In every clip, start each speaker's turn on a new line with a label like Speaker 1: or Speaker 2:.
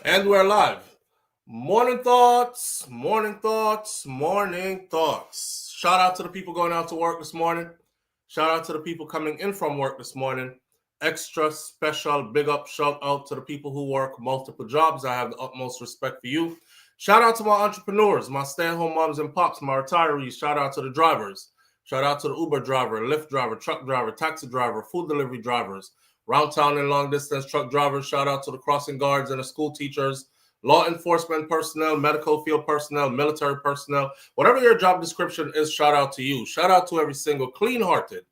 Speaker 1: And we're live. Morning thoughts, morning thoughts, morning thoughts. Shout out to the people going out to work this morning. Shout out to the people coming in from work this morning. Extra special big up shout out to the people who work multiple jobs. I have the utmost respect for you. Shout out to my entrepreneurs, my stay-at-home moms and pops, my retirees. Shout out to the drivers. Shout out to the Uber driver, Lyft driver, truck driver, taxi driver, food delivery drivers, round town and long distance truck drivers. Shout out to the crossing guards and the school teachers, law enforcement personnel, medical field personnel, military personnel. Whatever your job description is, shout out to you. Shout out to every single clean-hearted,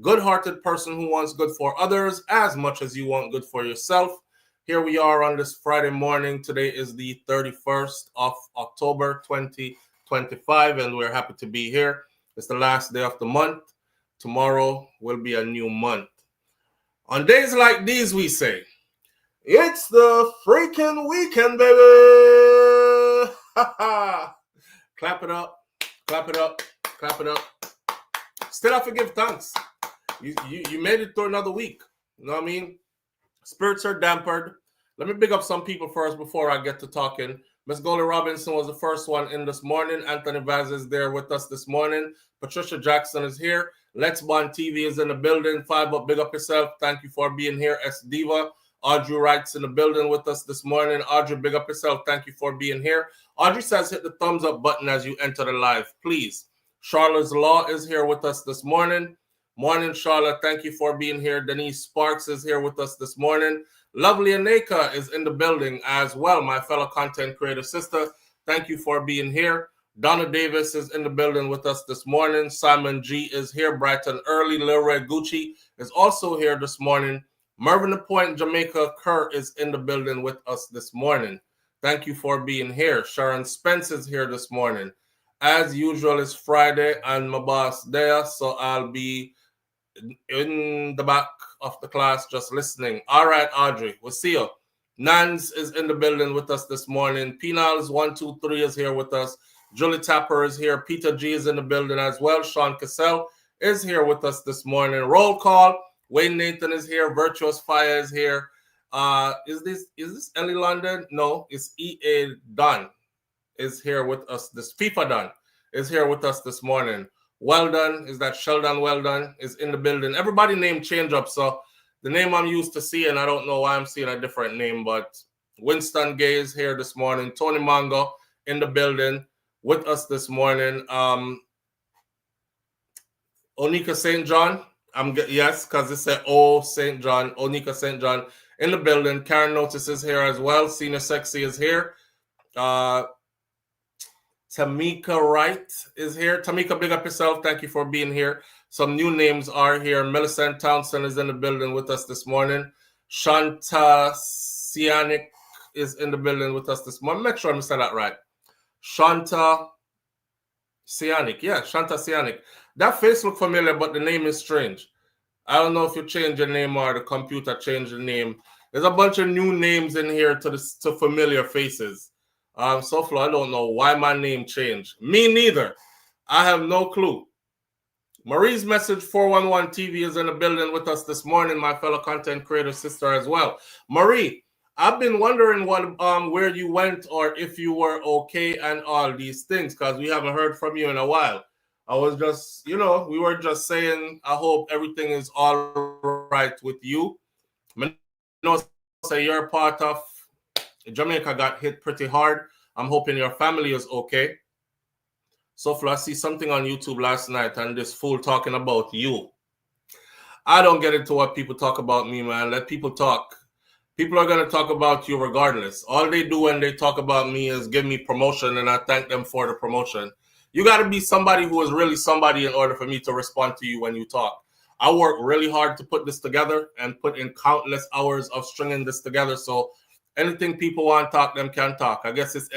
Speaker 1: good-hearted person who wants good for others as much as you want good for yourself. Here we are on this Friday morning. Today is the 31st of October, 2025, and we're happy to be here. It's the last day of the month. Tomorrow will be a new month. On days like these, we say, it's the freaking weekend, baby! Clap it up, clap it up, clap it up. Still have to give thanks. You made it through another week. You know what I mean? Spirits are dampened. Let me big up some people first before I get to talking. Miss Goldie Robinson was the first one in this morning. Anthony Vaz is there with us this morning. Patricia Jackson is here. Let's Bond TV is in the building. 5 up, big up yourself. Thank you for being here. S Diva. Audrey Wright's in the building with us this morning. Audrey, big up yourself. Thank you for being here. Audrey says hit the thumbs up button as you enter the live, please. Charlotte's Law is here with us this morning. Morning, Charlotte. Thank you for being here. Denise Sparks is here with us this morning. Lovely Aneka is in the building as well, my fellow content creator sister. Thank you for being here. Donna Davis is in the building with us this morning. Simon G is here bright and early. Lil Red Gucci is also here this morning. Mervyn the Point, Jamaica Kerr is in the building with us this morning. Thank you for being here. Sharon Spence is here this morning. As usual, it's Friday and my boss there, so I'll be in the back of the class just listening. All right, Audrey, we'll see you. Nans is in the building with us this morning. Penals 123 is here with us. Julie Tapper is here. Peter G is in the building as well. Sean Cassell is here with us this morning. Roll call. Wayne Nathan is here. Virtuous Fire is here. Is this Ellie London? No, it's EA Dunn is here with us. This FIFA Dunn is here with us this morning. Well done. Is that Sheldon Well Done is in the building. Everybody name change up. So the name I'm used to seeing, I don't know why I'm seeing a different name, but Winston Gay is here this morning. Tony Mongo in the building with us this morning. Onika St. John. Yes, because it said St. John. Onika St. John in the building. Karen Notice is here as well. Senior Sexy is here. Tamika Wright is here. Tamika, big up yourself. Thank you for being here. Some new names are here. Millicent Townsend is in the building with us this morning. Shanta Sianic is in the building with us this morning. Make sure I'm saying that right. Shanta Sianic. Yeah, Shanta Sianic. That face look familiar, but the name is strange. I don't know if you change your name or the computer changed the name. There's a bunch of new names in here to familiar faces. SouFLo, I don't know why my name changed. Me neither. I have no clue. Marie's Message 411 TV is in the building with us this morning, my fellow content creator sister as well. Marie, I've been wondering where you went or if you were okay and all these things because we haven't heard from you in a while. I was just, we were just saying, I hope everything is all right with you. I know you're part of Jamaica got hit pretty hard. I'm hoping your family is okay. SouFLo, I see something on YouTube last night and this fool talking about you. I don't get into what people talk about me, man. Let people talk. People are going to talk about you regardless. All they do when they talk about me is give me promotion, and I thank them for the promotion. You got to be somebody who is really somebody in order for me to respond to you when you talk. I work really hard to put this together and put in countless hours of stringing this together. So anything people want to talk, them can talk. I guess it's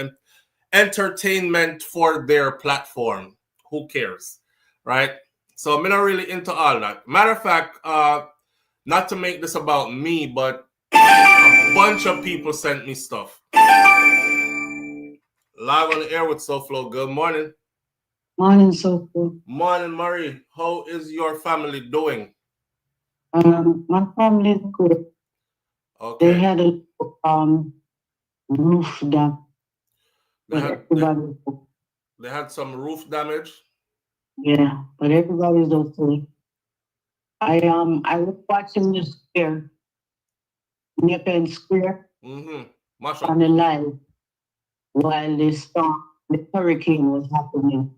Speaker 1: entertainment for their platform. Who cares, right? So I'm not really into all that. Matter of fact, not to make this about me, but a bunch of people sent me stuff. Live on the air with SouFLo. Good morning.
Speaker 2: Morning, SouFLo.
Speaker 1: Morning, Marie. How is your family doing?
Speaker 2: My family is good.
Speaker 1: Okay.
Speaker 2: They had a roof that,
Speaker 1: They
Speaker 2: but
Speaker 1: had they,
Speaker 2: everybody,
Speaker 1: they had some roof damage.
Speaker 2: yeah, but everybody's okay. I was watching the square, Nepean Square,
Speaker 1: Mm-hmm. Mash
Speaker 2: on
Speaker 1: up.
Speaker 2: the live while the storm, the hurricane was happening.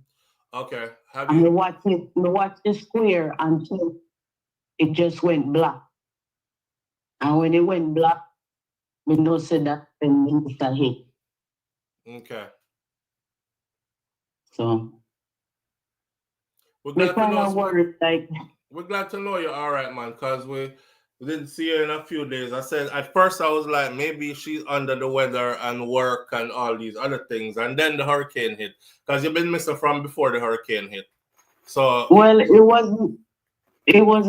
Speaker 1: Okay. Have
Speaker 2: And
Speaker 1: you?
Speaker 2: we watched the square until it just went black. And when it went black, we know said that when minister hit.
Speaker 1: Okay.
Speaker 2: So
Speaker 1: We're
Speaker 2: we
Speaker 1: glad to
Speaker 2: kind
Speaker 1: know.
Speaker 2: of worried like,
Speaker 1: We're glad to know you're all right, man. Cause we didn't see her in a few days. I said at first I was like maybe she's under the weather and work and all these other things, and then the hurricane hit. Cause you've been missing from before the hurricane hit. So
Speaker 2: well, it
Speaker 1: we
Speaker 2: wasn't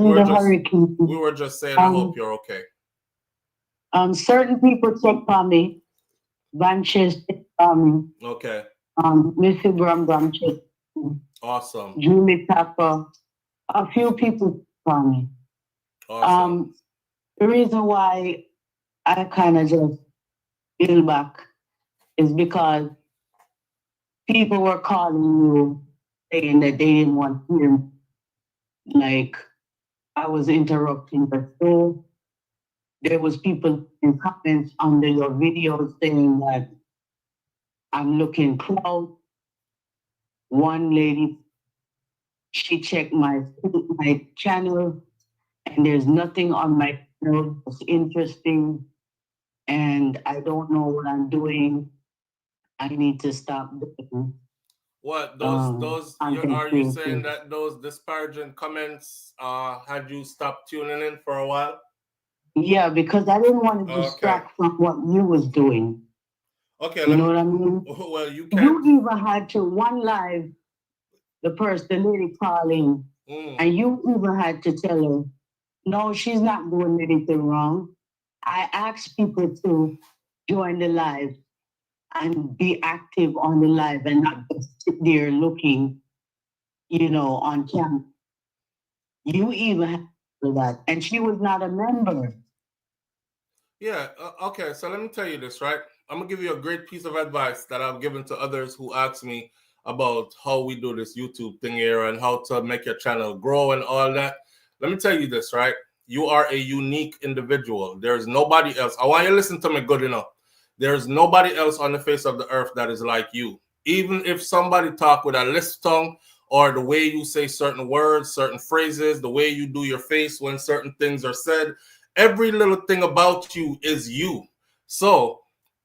Speaker 1: were
Speaker 2: the
Speaker 1: just we
Speaker 2: hurricane.
Speaker 1: were just saying I hope
Speaker 2: Um
Speaker 1: you're okay.
Speaker 2: certain people check on me, Banches check on me,
Speaker 1: Okay.
Speaker 2: Mr. Bram Bram check on me,
Speaker 1: Awesome.
Speaker 2: Julie Tapper, a few people check on me.
Speaker 1: Awesome.
Speaker 2: Um the reason why I kind of just feel back is because people were calling you saying that they didn't want to hear me. Like I was interrupting the show. There was people in comments under your videos saying that I'm looking proud. One lady, she checked my channel, and there's nothing on my channel that's interesting, and I don't know what I'm doing. I need to stop doing
Speaker 1: What those
Speaker 2: content
Speaker 1: are you saying
Speaker 2: creation.
Speaker 1: that those disparaging comments had you stopped tuning in for a while?
Speaker 2: Yeah, because I didn't want to
Speaker 1: Okay.
Speaker 2: distract from what you was doing.
Speaker 1: Okay,
Speaker 2: You
Speaker 1: let
Speaker 2: know
Speaker 1: me
Speaker 2: what I mean?
Speaker 1: well you can't
Speaker 2: You even had to one live the lady calling,
Speaker 1: mm,
Speaker 2: and you even had to tell her, no, she's not doing anything wrong. I asked people to join the live and be active on the live and not just sit there looking, on camera. You even had to do that. And she was not a member.
Speaker 1: yeah, okay, so let me tell you this, right? I'm gonna give you a great piece of advice that I've given to others who ask me about how we do this YouTube thing here and how to make your channel grow and all that. Let me tell you this, right? You are a unique individual. There's nobody else. I want you to listen to me good enough. There's nobody else on the face of the earth that is like you. Even if somebody talk with a lisp tongue or the way you say certain words, certain phrases, the way you do your face when certain things are said, every little thing about you is you. So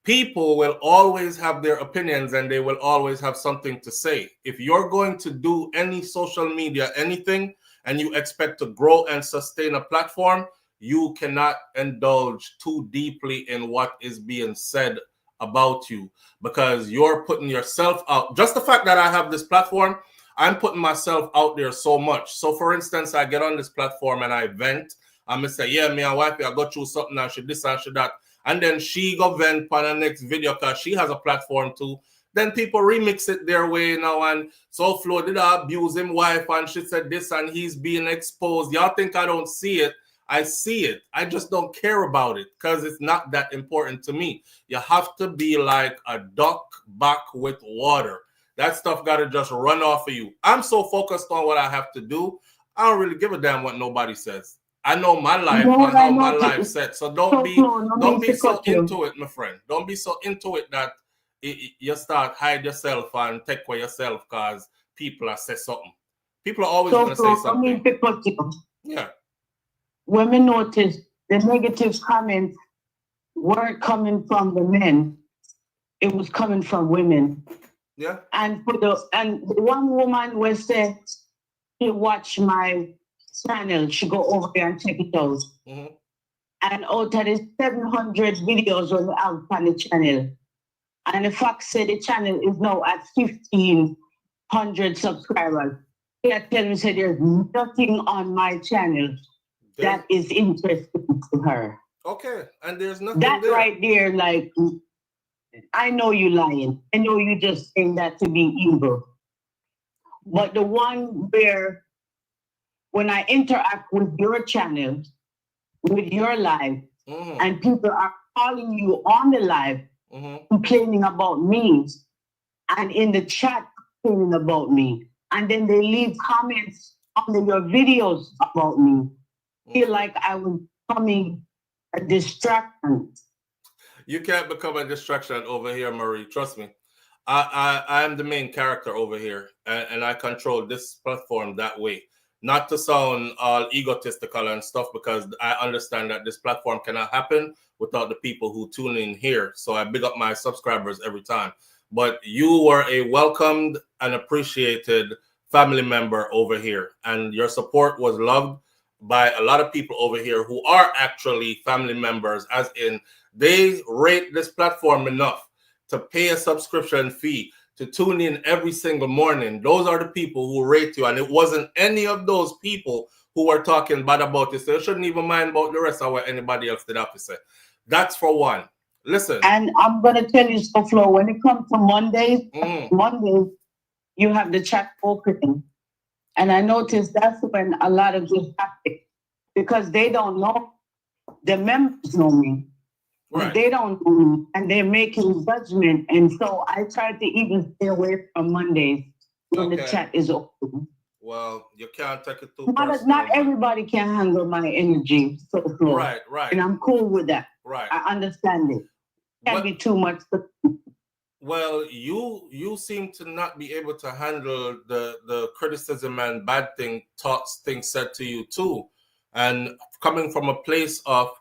Speaker 1: people will always have their opinions and they will always have something to say. If you're going to do any social media, anything, and you expect to grow and sustain a platform, you cannot indulge too deeply in what is being said about you because you're putting yourself out. Just the fact that I have this platform, I'm putting myself out there so much. So, for instance, I get on this platform and I vent. I'm gonna say, yeah, me and wifey, I go through something and she this and she that. And then she go vent on the next video because she has a platform too. Then people remix it their way now, and SouFLo did abuse him wife, and she said this, and he's being exposed. Y'all think I don't see it? I see it. I just don't care about it because it's not that important to me. You have to be like a duck back with water. That stuff got to just run off of you. I'm so focused on what I have to do. I don't really give a damn what nobody says. I know my
Speaker 2: You
Speaker 1: life
Speaker 2: know
Speaker 1: and
Speaker 2: what I
Speaker 1: how my life
Speaker 2: noticed?
Speaker 1: set. So
Speaker 2: So, Flo, no
Speaker 1: don't
Speaker 2: mean
Speaker 1: be
Speaker 2: to
Speaker 1: so
Speaker 2: cut you.
Speaker 1: into it, my friend. Don't be so into it that you start hide yourself and take away yourself because people are say something. People are always
Speaker 2: So,
Speaker 1: gonna say
Speaker 2: Flo, no
Speaker 1: something.
Speaker 2: mean to cut you.
Speaker 1: Yeah.
Speaker 2: When we noticed the negative comments weren't coming from the men, it was coming from women.
Speaker 1: Yeah.
Speaker 2: And the one woman was said she watch my channel, she go over there and check it out.
Speaker 1: Mm-hmm.
Speaker 2: And out of the 700 videos on the out on the channel. And the fact said the channel is now at 1,500 subscribers. They tell me said there's nothing on my channel
Speaker 1: There's
Speaker 2: that is interesting to her.
Speaker 1: okay, and there's nothing
Speaker 2: That
Speaker 1: there.
Speaker 2: right there, like, I know you lying. I know you just saying that to be evil. But the one where when I interact with your channel, with your live,
Speaker 1: Mm-hmm.
Speaker 2: and people are calling you on the live, complaining about me, and in the chat complaining about me, and then they leave comments under your videos about me. Feel like I was becoming a distraction.
Speaker 1: You can't become a distraction over here, Marie. Trust me. I am the main character over here, and I control this platform that way. Not to sound all egotistical and stuff, because I understand that this platform cannot happen without the people who tune in here. So I big up my subscribers every time. But you were a welcomed and appreciated family member over here, and your support was loved by a lot of people over here who are actually family members, as in they rate this platform enough to pay a subscription fee to tune in every single morning. Those are the people who rate you, and it wasn't any of those people who were talking bad about you. So you shouldn't even mind about the rest of what anybody else did have to say. That's for one. Listen.
Speaker 2: And I'm gonna tell you, SouFlo, when it comes to Mondays, Mondays, you have the chat opening. And I noticed that's when a lot of this happens, because they don't know, the members know me. Right. They don't know me, and they're making judgment. And so I try to even stay away from Mondays when the chat is open.
Speaker 1: Well, you can't take it too
Speaker 2: personal. Not everybody can handle my energy.
Speaker 1: Right.
Speaker 2: And I'm cool with that.
Speaker 1: Right.
Speaker 2: I understand it. Can't be too much.
Speaker 1: Well, you seem to not be able to handle the criticism and bad thoughts said to you too. And coming from a place of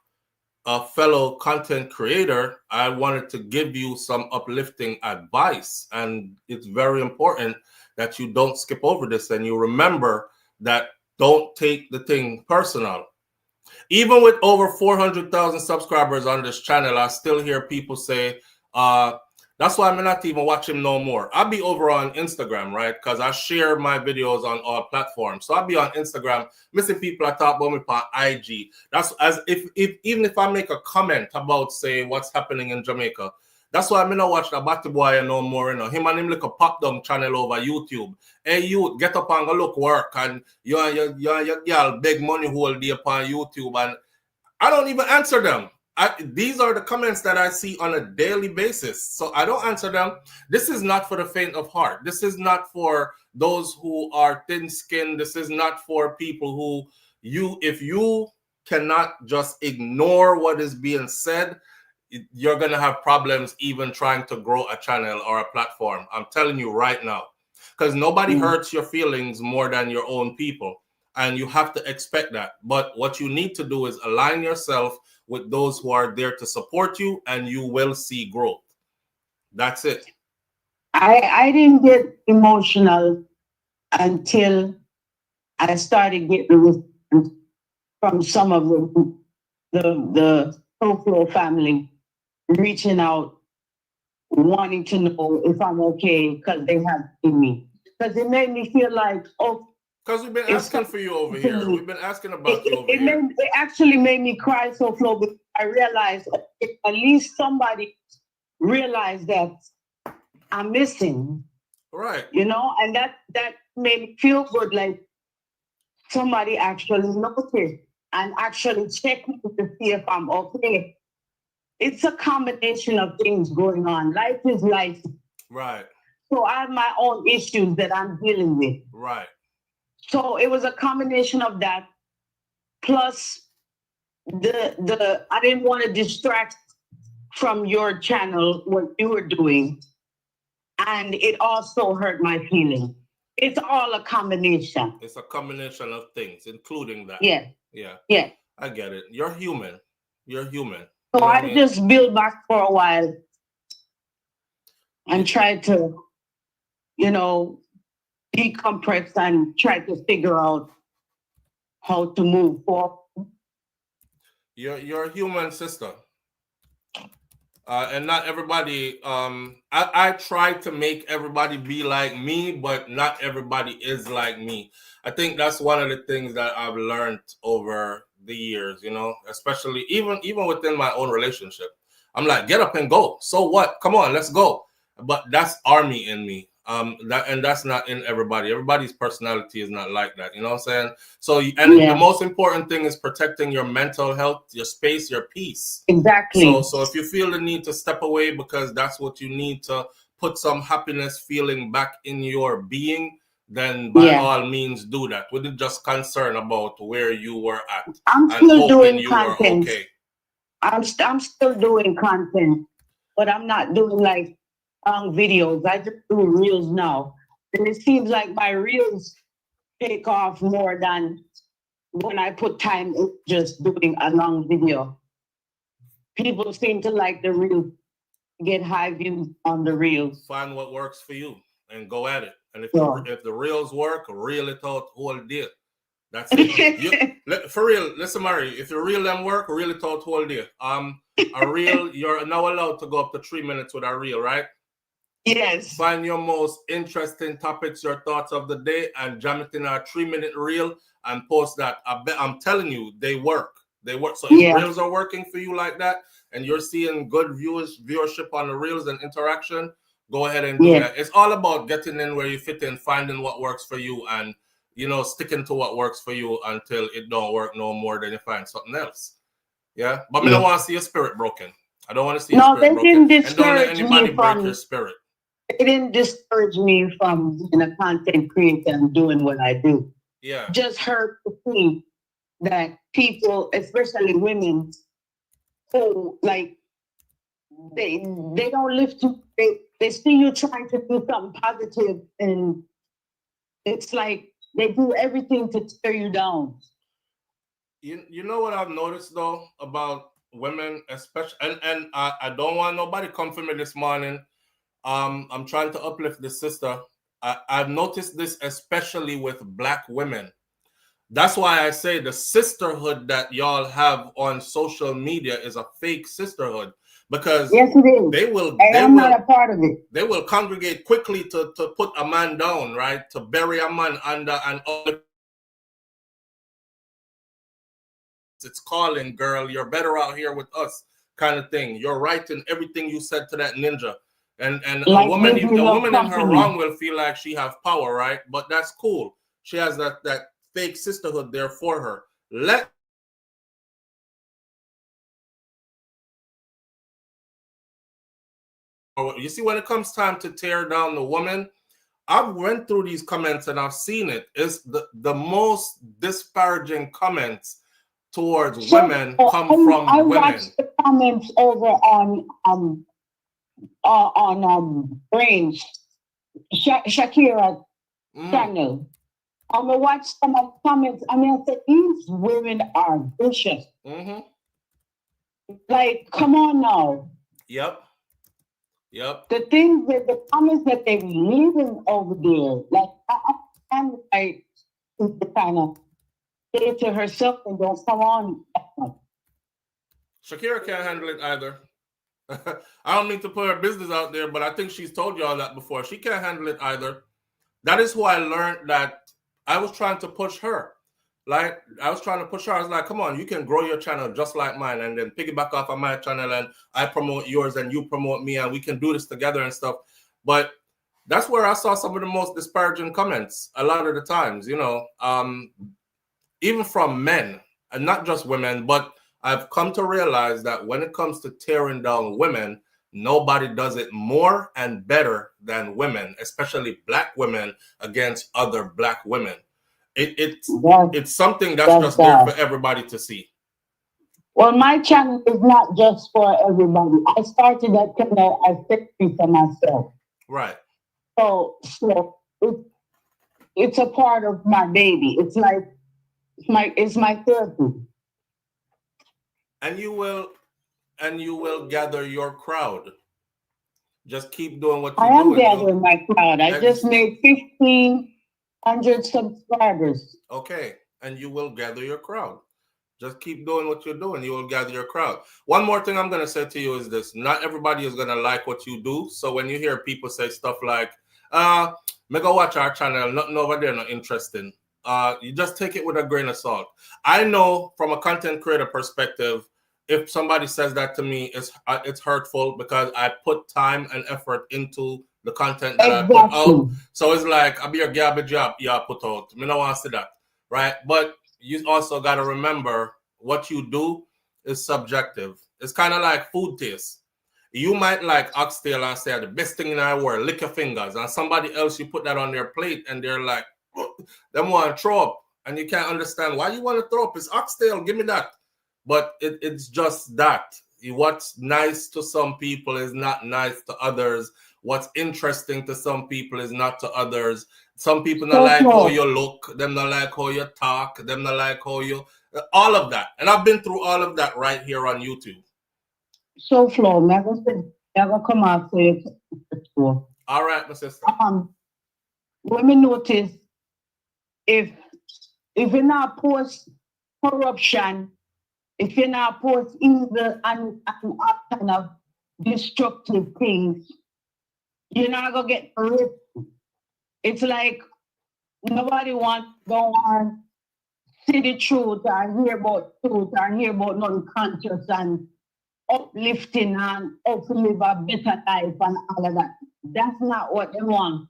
Speaker 1: a fellow content creator, I wanted to give you some uplifting advice. And it's very important that you don't skip over this and you remember that don't take the thing personal. Even with over 400,000 subscribers on this channel, I still hear people say, that's why I'm not even watching no more. I'll be over on Instagram, right? Because I share my videos on all platforms. So I'll be on Instagram, missing people I talk about me on IG. That's as if even if I make a comment about, say, what's happening in Jamaica, that's why I'm not watch the Batty Boy no more. You know, him and him like a pop down channel over YouTube. Hey, you get up and go look work, and your girl big money hold day upon YouTube, and I don't even answer them. These are the comments that I see on a daily basis. So I don't answer them. This is not for the faint of heart. This is not for those who are thin-skinned. This is not for people who if you cannot just ignore what is being said, you're going to have problems even trying to grow a channel or a platform. I'm telling you right now, because nobody hurts your feelings more than your own people. And you have to expect that. But what you need to do is align yourself with those who are there to support you, and you will see growth. That's it.
Speaker 2: I didn't get emotional until I started getting response from some of the SouFlo family reaching out, wanting to know if I'm okay, because they have seen me. Because it made me feel like,
Speaker 1: because we've been asking for you over here. We've been asking about you over here.
Speaker 2: It actually made me cry, SouFlo, because I realized at least somebody realized that I'm missing.
Speaker 1: Right.
Speaker 2: You know, and that made me feel good, like somebody actually noticed and actually checked me to see if I'm okay. It's a combination of things going on. Life is life.
Speaker 1: Right.
Speaker 2: So I have my own issues that I'm dealing with.
Speaker 1: Right.
Speaker 2: So it was a combination of that, plus the I didn't want to distract from your channel what you were doing, and it also hurt my feelings. It's all a combination.
Speaker 1: It's a combination of things, including that.
Speaker 2: Yeah.
Speaker 1: Yeah.
Speaker 2: Yeah.
Speaker 1: I get it. You're human. You're human.
Speaker 2: So you know I just built back for a while and tried to, decompress and try to figure out how to move forward.
Speaker 1: You're a human, sister. And not everybody, I try to make everybody be like me, but not everybody is like me. I think that's one of the things that I've learned over the years, especially even within my own relationship. I'm like, get up and go. So what? Come on, let's go. But that's army in me. That's not in everybody. Everybody's personality is not like that. You know what I'm saying? So, the most important thing is protecting your mental health, your space, your peace.
Speaker 2: Exactly.
Speaker 1: So if you feel the need to step away because that's what you need to put some happiness feeling back in your being, then by all means do that. With just concern about where you were at.
Speaker 2: I'm still doing content.
Speaker 1: Okay.
Speaker 2: I'm still doing content, but I'm not doing like long videos. I just do reels now. And it seems like my reels take off more than when I put time in just doing a long video. People seem to like the reels, get high views on the reels.
Speaker 1: Find what works for you and go at it. And if the reels work, reel it out whole day. That's it. For real, listen, Mary. If you reel them work, reel it out whole day. A reel, you're now allowed to go up to 3 minutes with a reel, right?
Speaker 2: Yes.
Speaker 1: Find your most interesting topics, your thoughts of the day, and jam it in a 3-minute reel and post that. I'm telling you, they work. They work. So if reels are working for you like that, and you're seeing good viewership on the reels and interaction, go ahead and do that. It's all about getting in where you fit in, finding what works for you, and sticking to what works for you until it don't work no more. Then you find something else. Yeah, but I don't want to see your spirit broken. I don't want to see your spirit broken. And don't let anybody break your spirit.
Speaker 2: It didn't discourage me from being a content creator and doing what I do.
Speaker 1: Yeah.
Speaker 2: Just hurt to see that people, especially women, who like they don't live to they see you trying to do something positive, and it's like they do everything to tear you down.
Speaker 1: You know what I've noticed though about women, especially, and I don't want nobody come for me this morning. I'm trying to uplift the sister. I've noticed this especially with Black women. That's why I say the sisterhood that y'all have on social media is a fake sisterhood, because
Speaker 2: yes, it is. I'm not a part of it.
Speaker 1: They will congregate quickly to put a man down, right? To bury a man under an it's calling, girl, you're better out here with us, kind of thing. You're right in everything you said to that ninja. And like a woman in her wrong will feel like she have power, right? But that's cool. She has that fake sisterhood there for her. You see, when it comes time to tear down the woman, I've went through these comments and I've seen it. It's the most disparaging comments towards women come from women.
Speaker 2: I watched the comments over on Range Shakira channel. I'm gonna watch some of the comments. I mean, I said these women are vicious. Like, come on now.
Speaker 1: Yep.
Speaker 2: The things that the comments that they're leaving over there, like I'm like, to kind of say it to herself and don't come on.
Speaker 1: Shakira can't handle it either. I don't mean to put her business out there, but I think she's told you all that before. She can't handle it either. That is who I learned that I was trying to push her. Like, I was trying to push her. I was like, come on, you can grow your channel just like mine and then piggyback off of my channel and I promote yours and you promote me and we can do this together and stuff. But that's where I saw some of the most disparaging comments a lot of the times, even from men and not just women. But I've come to realize that when it comes to tearing down women, nobody does it more and better than women, especially Black women against other Black women. It's something that's just there for everybody to see.
Speaker 2: Well, my channel is not just for everybody. I started that channel as therapy for myself.
Speaker 1: Right.
Speaker 2: So it's a part of my baby. It's like it's my therapy.
Speaker 1: And you will gather your crowd. Just keep doing what you're doing.
Speaker 2: I am gathering my crowd. I just made 1,500 subscribers.
Speaker 1: Okay, and you will gather your crowd. Just keep doing what you're doing. You will gather your crowd. One more thing I'm going to say to you is this. Not everybody is going to like what you do. So when you hear people say stuff like, me go watch our channel, nothing over there, not interesting. You just take it with a grain of salt. I know from a content creator perspective, if somebody says that to me, it's hurtful because I put time and effort into the content that I put out. So it's like I be a garbage job you put out. I don't want to say that, right? But you also got to remember what you do is subjective. It's kind of like food taste. You might like oxtail and say the best thing in our world, lick your fingers, and somebody else you put that on their plate and they're like, them want to throw up, and you can't understand why you want to throw up. It's oxtail, give me that. But it's just that. What's nice to some people is not nice to others. What's interesting to some people is not to others. Some people not like how you look, them not like how you talk, them not like how you, all of that. And I've been through all of that right here on YouTube.
Speaker 2: SouFLo, never come out for it.
Speaker 1: All right, my sister.
Speaker 2: When we notice if you not post corruption, if you not post evil and all kind of destructive things, you're not gonna get ripped. It's like nobody don't want see the truth and hear about truth and hear about non-conscious and uplifting and how to live a better life and all of that. That's not what they want.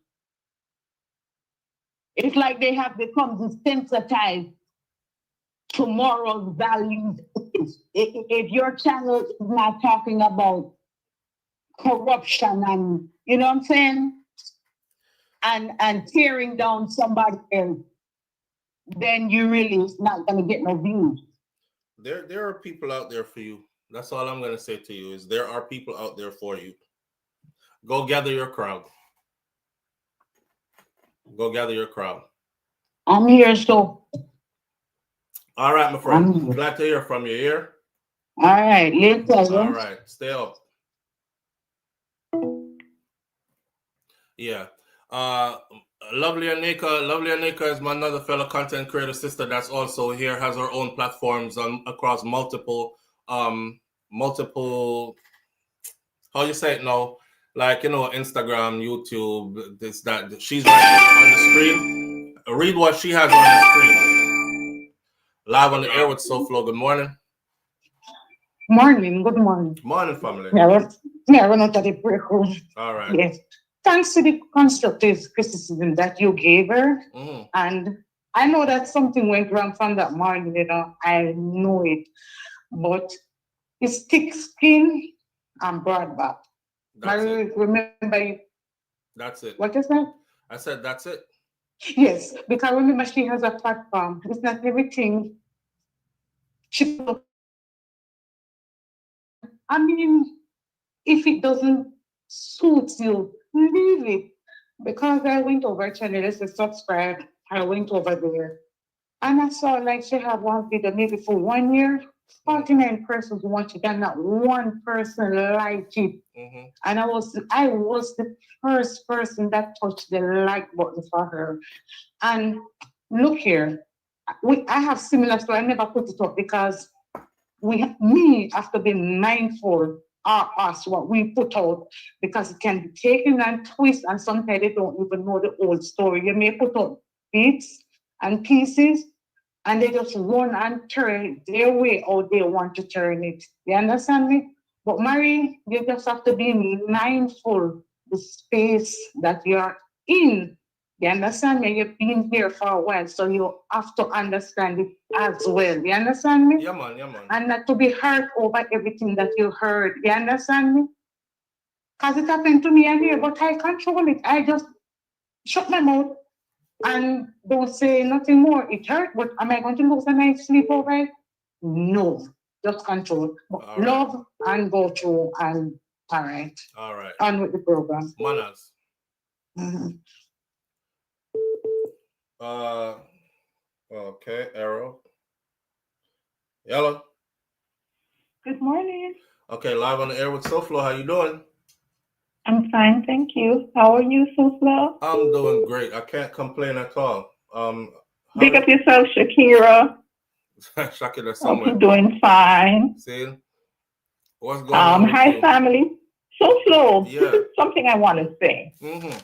Speaker 2: It's like they have become desensitized to moral values. If your channel is not talking about corruption and, you know what I'm saying, and tearing down somebody else, then you really is not going to get no views.
Speaker 1: There are people out there for you. That's all I'm going to say to you is there are people out there for you. Go gather your crowd. Go gather your crowd.
Speaker 2: I'm here, so.
Speaker 1: All right, my friend. Glad to hear from you here.
Speaker 2: All right, later.
Speaker 1: All right, stay up. Yeah. Lovely Anika is my another fellow content creator sister that's also here, has her own platforms across multiple how you say it now, like, you know, Instagram, YouTube, this, that. She's right on the screen. Read what she has on the screen. Live on the air with SouFLo. Good morning.
Speaker 2: Morning, good morning.
Speaker 1: Morning, family.
Speaker 2: Yeah, we're not at the break room.
Speaker 1: All right.
Speaker 2: Yes. Thanks to the constructive criticism that you gave her. Mm-hmm. And I know that something went wrong from that morning, you know. I know it. But it's thick skin and broad back. Remember you.
Speaker 1: That's it.
Speaker 2: What is that?
Speaker 1: I said that's it.
Speaker 2: Yes, because remember she has a platform. It's not everything. I mean, if it doesn't suit you, leave it. Because I went over channel, to subscribe. I went over there. And I saw like she had one video maybe for 1 year, 49 persons watched it, and not one person liked it. Mm-hmm. And I was the first person that touched the like button for her. And look here, I have similar story. I never put it up because me have to be mindful of us, what we put out, because it can be taken and twisted, and sometimes they don't even know the old story. You may put up bits and pieces, and they just run and turn their way how they want to turn it. You understand me? But Mary, you just have to be mindful the space that you're in. You understand me? You've been here for a while, so you have to understand it as well. You understand me?
Speaker 1: Yeah, man.
Speaker 2: And not to be hurt over everything that you heard. You understand me? Because it happened to me here, but I control it. I just shut my mouth and don't say nothing more. It hurt, but am I going to lose a night's sleep over it? No. Just control. But love and go through, and all right.
Speaker 1: All right.
Speaker 2: On with the program.
Speaker 1: Manners.
Speaker 2: Mm-hmm.
Speaker 1: Okay, Arrow. Yellow.
Speaker 3: Good morning.
Speaker 1: Okay, live on the air with SouFLo. How you doing?
Speaker 3: I'm fine, thank you. How are you, SouFLo?
Speaker 1: I'm doing great. I can't complain at all.
Speaker 3: Big up yourself, Shakira.
Speaker 1: Shakira somewhere.
Speaker 3: Hope you're doing fine.
Speaker 1: See? What's going on?
Speaker 3: Hi, family. SouFLo,
Speaker 1: yeah.
Speaker 3: This is something I want to say.
Speaker 1: Mm-hmm.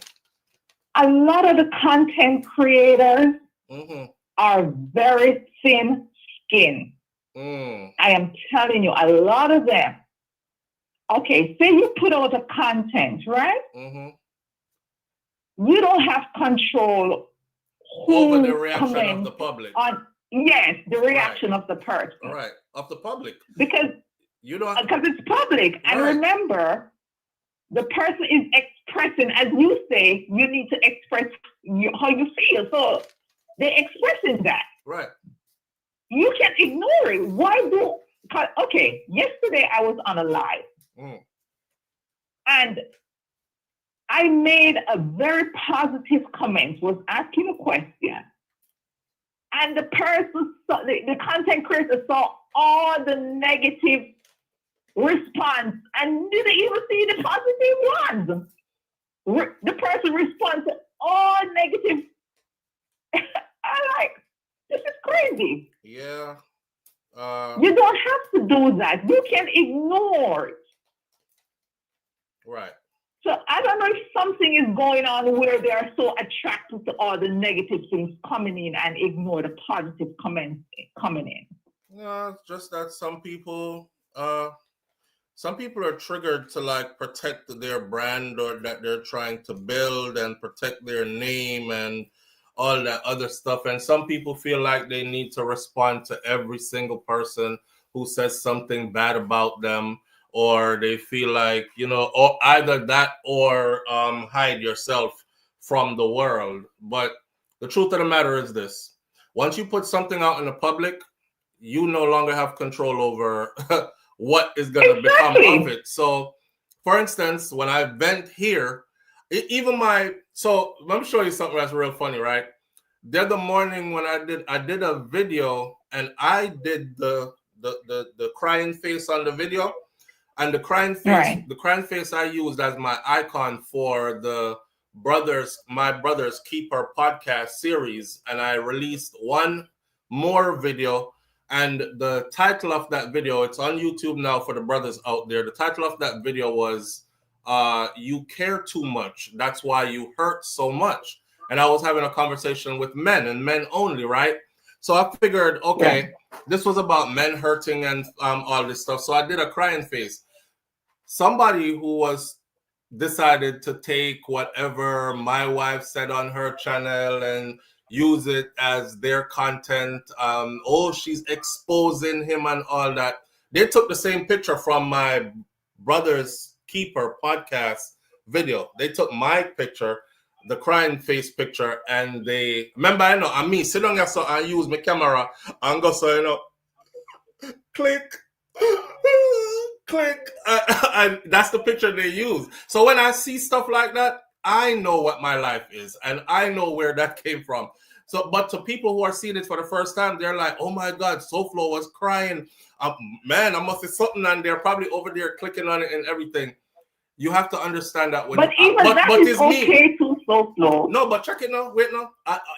Speaker 3: A lot of the content creators
Speaker 1: mm-hmm.
Speaker 3: are very thin skinned. I am telling you, a lot of them. Okay, say you put out a content, right? You don't have control
Speaker 1: over the
Speaker 3: who
Speaker 1: reaction of
Speaker 3: comments
Speaker 1: the public.
Speaker 3: on the reaction of the person.
Speaker 1: Right, of the public.
Speaker 3: Because it's public. And remember, the person is expressing, as you say, you need to express how you feel. So they're expressing that.
Speaker 1: Right.
Speaker 3: You can't ignore it. Okay, yesterday I was on a live. And I made a very positive comment, was asking a question. And the person, the content creator saw all the negative response and didn't even see the positive ones. The person responds to all negative. I'm like, this is crazy.
Speaker 1: Yeah.
Speaker 3: You don't have to do that. You can ignore it.
Speaker 1: Right.
Speaker 3: So I don't know if something is going on where they are so attracted to all the negative things coming in and ignore the positive comments coming in.
Speaker 1: No, it's just that some people are triggered to like protect their brand or that they're trying to build and protect their name and all that other stuff. And some people feel like they need to respond to every single person who says something bad about them, or they feel like, or either that or hide yourself from the world. But the truth of the matter is this: once you put something out in the public, you no longer have control over what is going to become of it. So, for instance, when I vent here, so let me show you something that's real funny, right? The other morning when I did a video and I did the crying face on the video, and the crying face I used as my icon for the My Brother's Keeper podcast series, and I released one more video. And the title of that video, it's on YouTube now for the brothers out there. The title of that video was You Care Too Much. That's Why You Hurt So Much. And I was having a conversation with men and men only, right? So I figured, okay, this was about men hurting and all this stuff. So I did a crying face. Somebody who was decided to take whatever my wife said on her channel and use it as their content. She's exposing him and all that. They took the same picture from my Brother's Keeper podcast video. They took my picture, the crying face picture, and they remember, I'm me sit down here, so I use my camera and go, so click. Click. That's the picture they use. So when I see stuff like that, I know what my life is, and I know where that came from. So, but to people who are seeing it for the first time, they're like, "Oh my God, SouFlo was crying. Man, I must have something," and they're probably over there clicking on it and everything. You have to understand that when.
Speaker 3: But is okay to SouFlo.
Speaker 1: No, but check it now. Wait, no.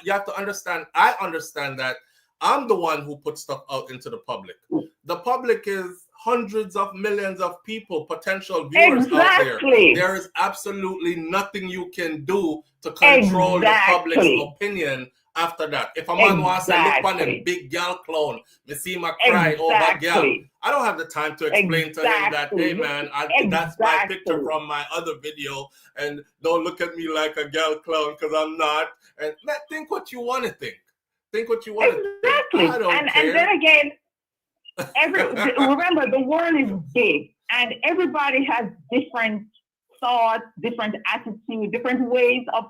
Speaker 1: You have to understand. I understand that I'm the one who puts stuff out into the public. The public is hundreds of millions of people, potential viewers out there. There is absolutely nothing you can do to control the public's opinion after that. If a man wants to look on a big gal clown, me see my cry over gal, I don't have the time to explain to him that, hey man, that's my picture from my other video, and don't look at me like a gal clown because I'm not. And think what you want to think. Think what you want to think. I don't care.
Speaker 3: And then again, remember, the world is big, and everybody has different thoughts, different attitudes, different ways of.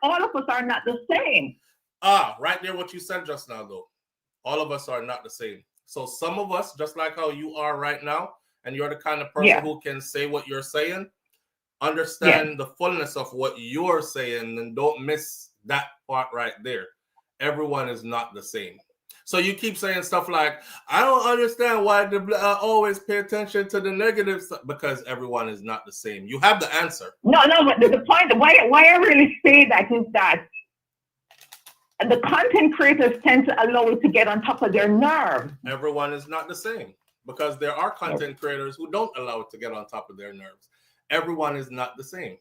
Speaker 3: All of us are not the same.
Speaker 1: Right there, what you said just now, though. All of us are not the same. So some of us, just like how you are right now, and you're the kind of person who can say what you're saying, understand the fullness of what you're saying, and don't miss that part right there. Everyone is not the same. So you keep saying stuff like, I don't understand why I always pay attention to the negative stuff, because everyone is not the same. You have the answer.
Speaker 3: No, but the point, why I really say that is that the content creators tend to allow it to get on top of their nerves.
Speaker 1: Everyone is not the same, because there are content creators who don't allow it to get on top of their nerves. Everyone is not the same.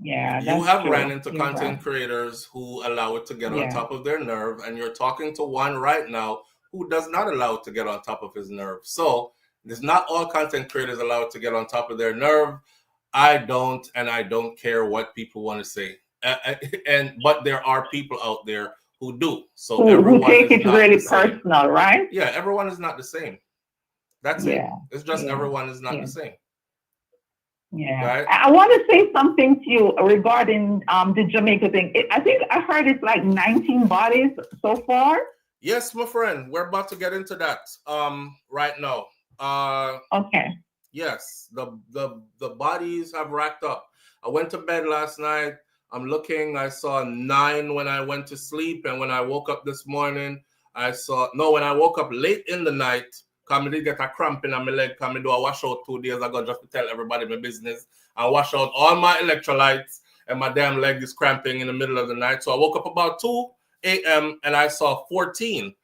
Speaker 3: Yeah,
Speaker 1: You
Speaker 3: that's
Speaker 1: have
Speaker 3: true.
Speaker 1: ran into
Speaker 3: You're
Speaker 1: content
Speaker 3: right.
Speaker 1: creators who allow it to get on
Speaker 3: Yeah.
Speaker 1: top of their nerve, and you're talking to one right now who does not allow it to get on top of his nerve. So there's not all content creators allow it to get on top of their nerve. I don't, and I don't care what people want to say. But there are people out there who do. So
Speaker 3: Who
Speaker 1: everyone
Speaker 3: take
Speaker 1: is
Speaker 3: it
Speaker 1: not the
Speaker 3: really
Speaker 1: same.
Speaker 3: personal, right?
Speaker 1: Yeah, everyone is not the same. That's it.
Speaker 3: Yeah.
Speaker 1: It's just
Speaker 3: Yeah.
Speaker 1: everyone is not
Speaker 3: Yeah.
Speaker 1: the same.
Speaker 3: Yeah.
Speaker 1: Right?
Speaker 3: I want to say something to you regarding the Jamaica thing. I think I heard it's like 19 bodies so far.
Speaker 1: Yes, my friend. We're about to get into that right now.
Speaker 3: Okay.
Speaker 1: Yes, the bodies have racked up. I went to bed last night. I'm looking. I saw 9 when I went to sleep, and when I woke up this morning, when I woke up late in the night, I did get a cramp in my leg. I do a washout 2 days ago just to tell everybody my business. I wash out all my electrolytes, and my damn leg is cramping in the middle of the night. So I woke up about 2 a.m. and I saw 14.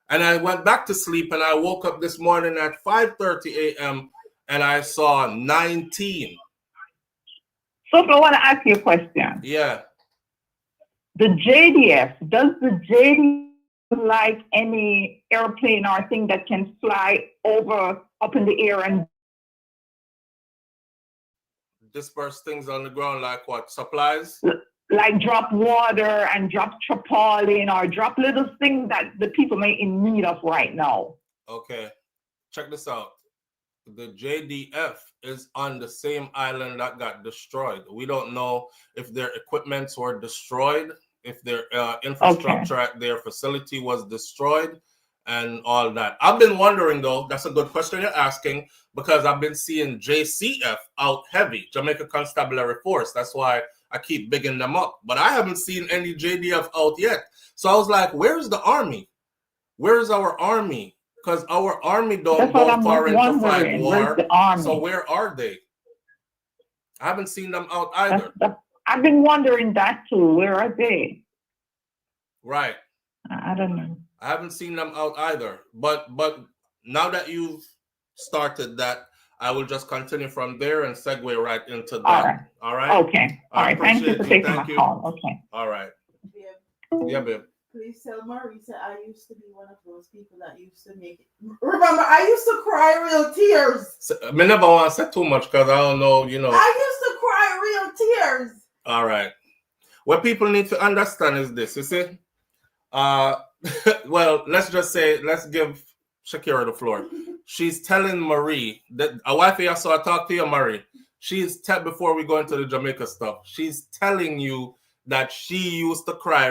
Speaker 1: And I went back to sleep, and I woke up this morning at 5:30 a.m. and I saw 19.
Speaker 3: So if I want to ask you a question.
Speaker 1: Yeah.
Speaker 3: The JDF, does the JDF like any airplane or thing that can fly over up in the air and
Speaker 1: Disperse things on the ground like what? Supplies?
Speaker 3: like drop water and drop tarpaulin or drop little things that the people may in need of right now?
Speaker 1: Okay. Check this out. The JDF is on the same island that got destroyed. We don't know if their equipments were destroyed, if their infrastructure at their facility was destroyed, and all that. I've been wondering, though, that's a good question you're asking, because I've been seeing JCF out heavy, Jamaica Constabulary Force. That's why I keep bigging them up. But I haven't seen any JDF out yet. So I was like, where's the army? Where's our army? Because our army don't go foreign to fight war.
Speaker 3: Where's the army?
Speaker 1: So where are they? I haven't seen them out either.
Speaker 3: I've been wondering that too. Where are they?
Speaker 1: Right.
Speaker 3: I don't know.
Speaker 1: I haven't seen them out either. But now that you've started that, I will just continue from there and segue right into that.
Speaker 3: All right.
Speaker 1: All right?
Speaker 3: Okay. All right. Thank you for taking my call. Okay.
Speaker 1: All right.
Speaker 4: Babe.
Speaker 1: Yeah, babe.
Speaker 4: Please tell Marisa I used to be one of those people that used to make it. Remember, I used to cry real tears.
Speaker 1: I never want to say too much because I don't know, you know.
Speaker 4: I used to cry real tears.
Speaker 1: All right. What people need to understand is this, you see? Well, let's give Shakira the floor. She's telling Marie that a wife I saw talk to you, Marie. Before we go into the Jamaica stuff, she's telling you that she used to cry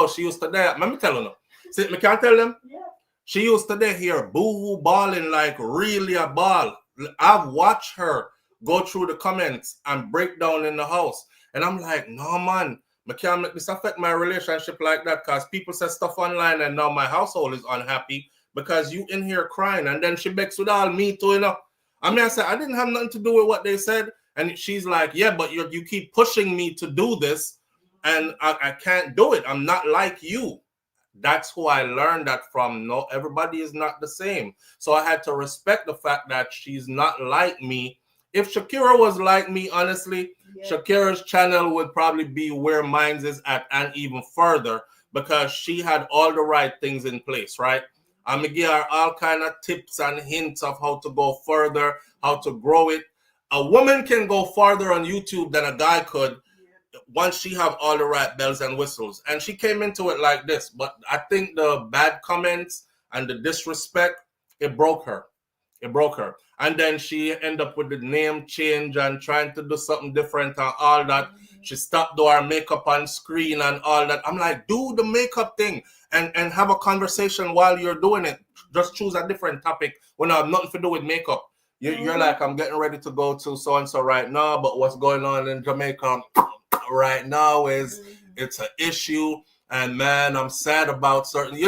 Speaker 1: she used to there. Let me tell them. See, me can't tell them.
Speaker 4: Yeah.
Speaker 1: She used to there here boo-hoo bawling like really a ball. I've watched her go through the comments and break down in the house. And I'm like, no, man, I can't make this affect my relationship like that because people say stuff online and now my household is unhappy because you in here crying. And then she begs with all me too, you know. I said, I didn't have nothing to do with what they said. And she's like, yeah, but you keep pushing me to do this and I can't do it. I'm not like you. That's who I learned that from. No, everybody is not the same. So I had to respect the fact that she's not like me. If Shakira was like me, honestly, yeah, Shakira's channel would probably be where mine is at and even further because she had all the right things in place, right? I'm going to give her all kind of tips and hints of how to go further, how to grow it. A woman can go farther on YouTube than a guy could once she have all the right bells and whistles. And she came into it like this. But I think the bad comments and the disrespect, it broke her. It broke her. And then she ended up with the name change and trying to do something different and all that. She stopped doing her makeup on screen and all that. I'm like, do the makeup thing and have a conversation while you're doing it. Just choose a different topic when I have nothing to do with makeup. You're like, I'm getting ready to go to so-and-so right now, but what's going on in Jamaica right now is it's an issue. And man, I'm sad about certain,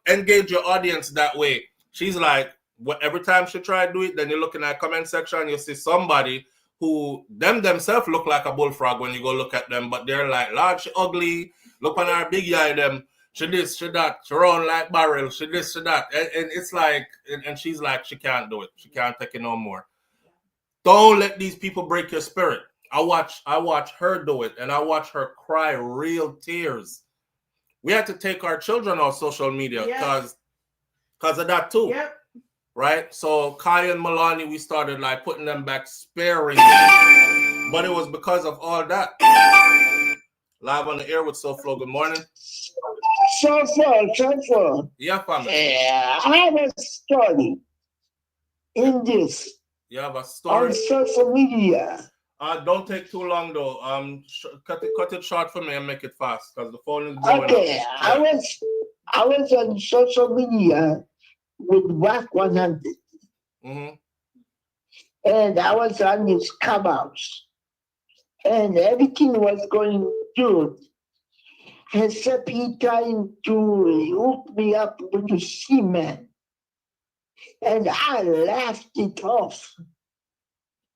Speaker 1: engage your audience that way. She's like, every time she try to do it, then you look in that comment section, you see somebody who themselves look like a bullfrog when you go look at them, but they're like, Lord, she ugly. Look on her big eye, them. She this, she that. She run like barrel. She this, she that. And it's like, and she's like, she can't do it. She can't take it no more. Don't let these people break your spirit. I watch her do it, and I watch her cry real tears. We had to take our children off social media because of that too.
Speaker 4: Yep.
Speaker 1: Right? So Kai and Milani, we started like putting them back sparingly. But it was because of all that. Live on the air with SouFlo. Good morning.
Speaker 2: SouFlo.
Speaker 1: Yeah, family.
Speaker 2: I have a story in this.
Speaker 1: You have a story
Speaker 2: on social media.
Speaker 1: Don't take too long though. Cut it short for me and make it fast because the phone is blowing up.
Speaker 2: Okay, yeah. I was on social media with WAC 100.
Speaker 1: Mm-hmm.
Speaker 2: And I was on his clubhouse. And everything was going good. Except he trying to hook me up with the seaman. And I laughed it off.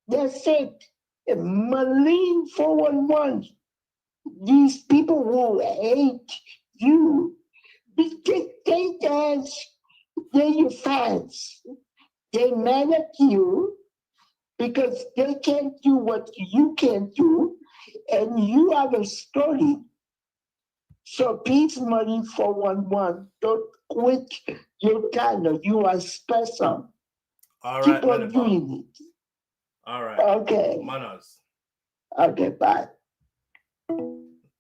Speaker 2: They said, Marine 411, these people who hate you, they're your fans. They mad at you because they can't do what you can do, and you have a story. So please, Marine 411, don't quit your channel. You are special.
Speaker 1: All right,
Speaker 2: keep on doing it.
Speaker 1: All right.
Speaker 2: Okay.
Speaker 1: Manners.
Speaker 2: Okay, bye.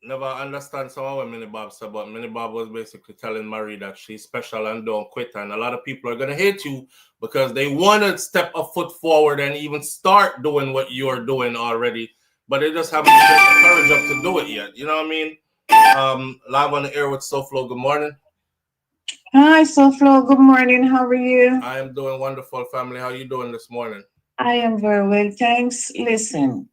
Speaker 1: Never understand some of what Minnie Bob said, but Minnie Bob was basically telling Marie that she's special and don't quit. And a lot of people are going to hate you because they want to step a foot forward and even start doing what you're doing already, but they just haven't get the courage up to do it yet. You know what I mean? Live on the air with SouFlo. Good morning.
Speaker 5: Hi, SouFlo. Good morning. How are you?
Speaker 1: I am doing wonderful, family. How are you doing this morning?
Speaker 5: I am very well, thanks. Listen,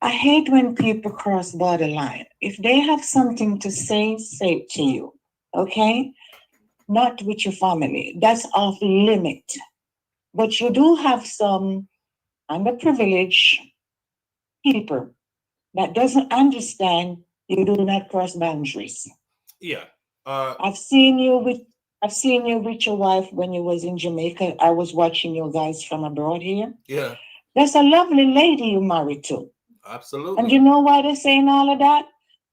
Speaker 5: I hate when people cross borderline. If they have something to say it to you, okay? Not with your family. That's off limit. But you do have some underprivileged people that doesn't understand you do not cross boundaries.
Speaker 1: Yeah.
Speaker 5: I've seen you with your wife when you was in Jamaica. I was watching you guys from abroad here.
Speaker 1: Yeah.
Speaker 5: That's a lovely lady you married to.
Speaker 1: Absolutely.
Speaker 5: And you know why they're saying all of that?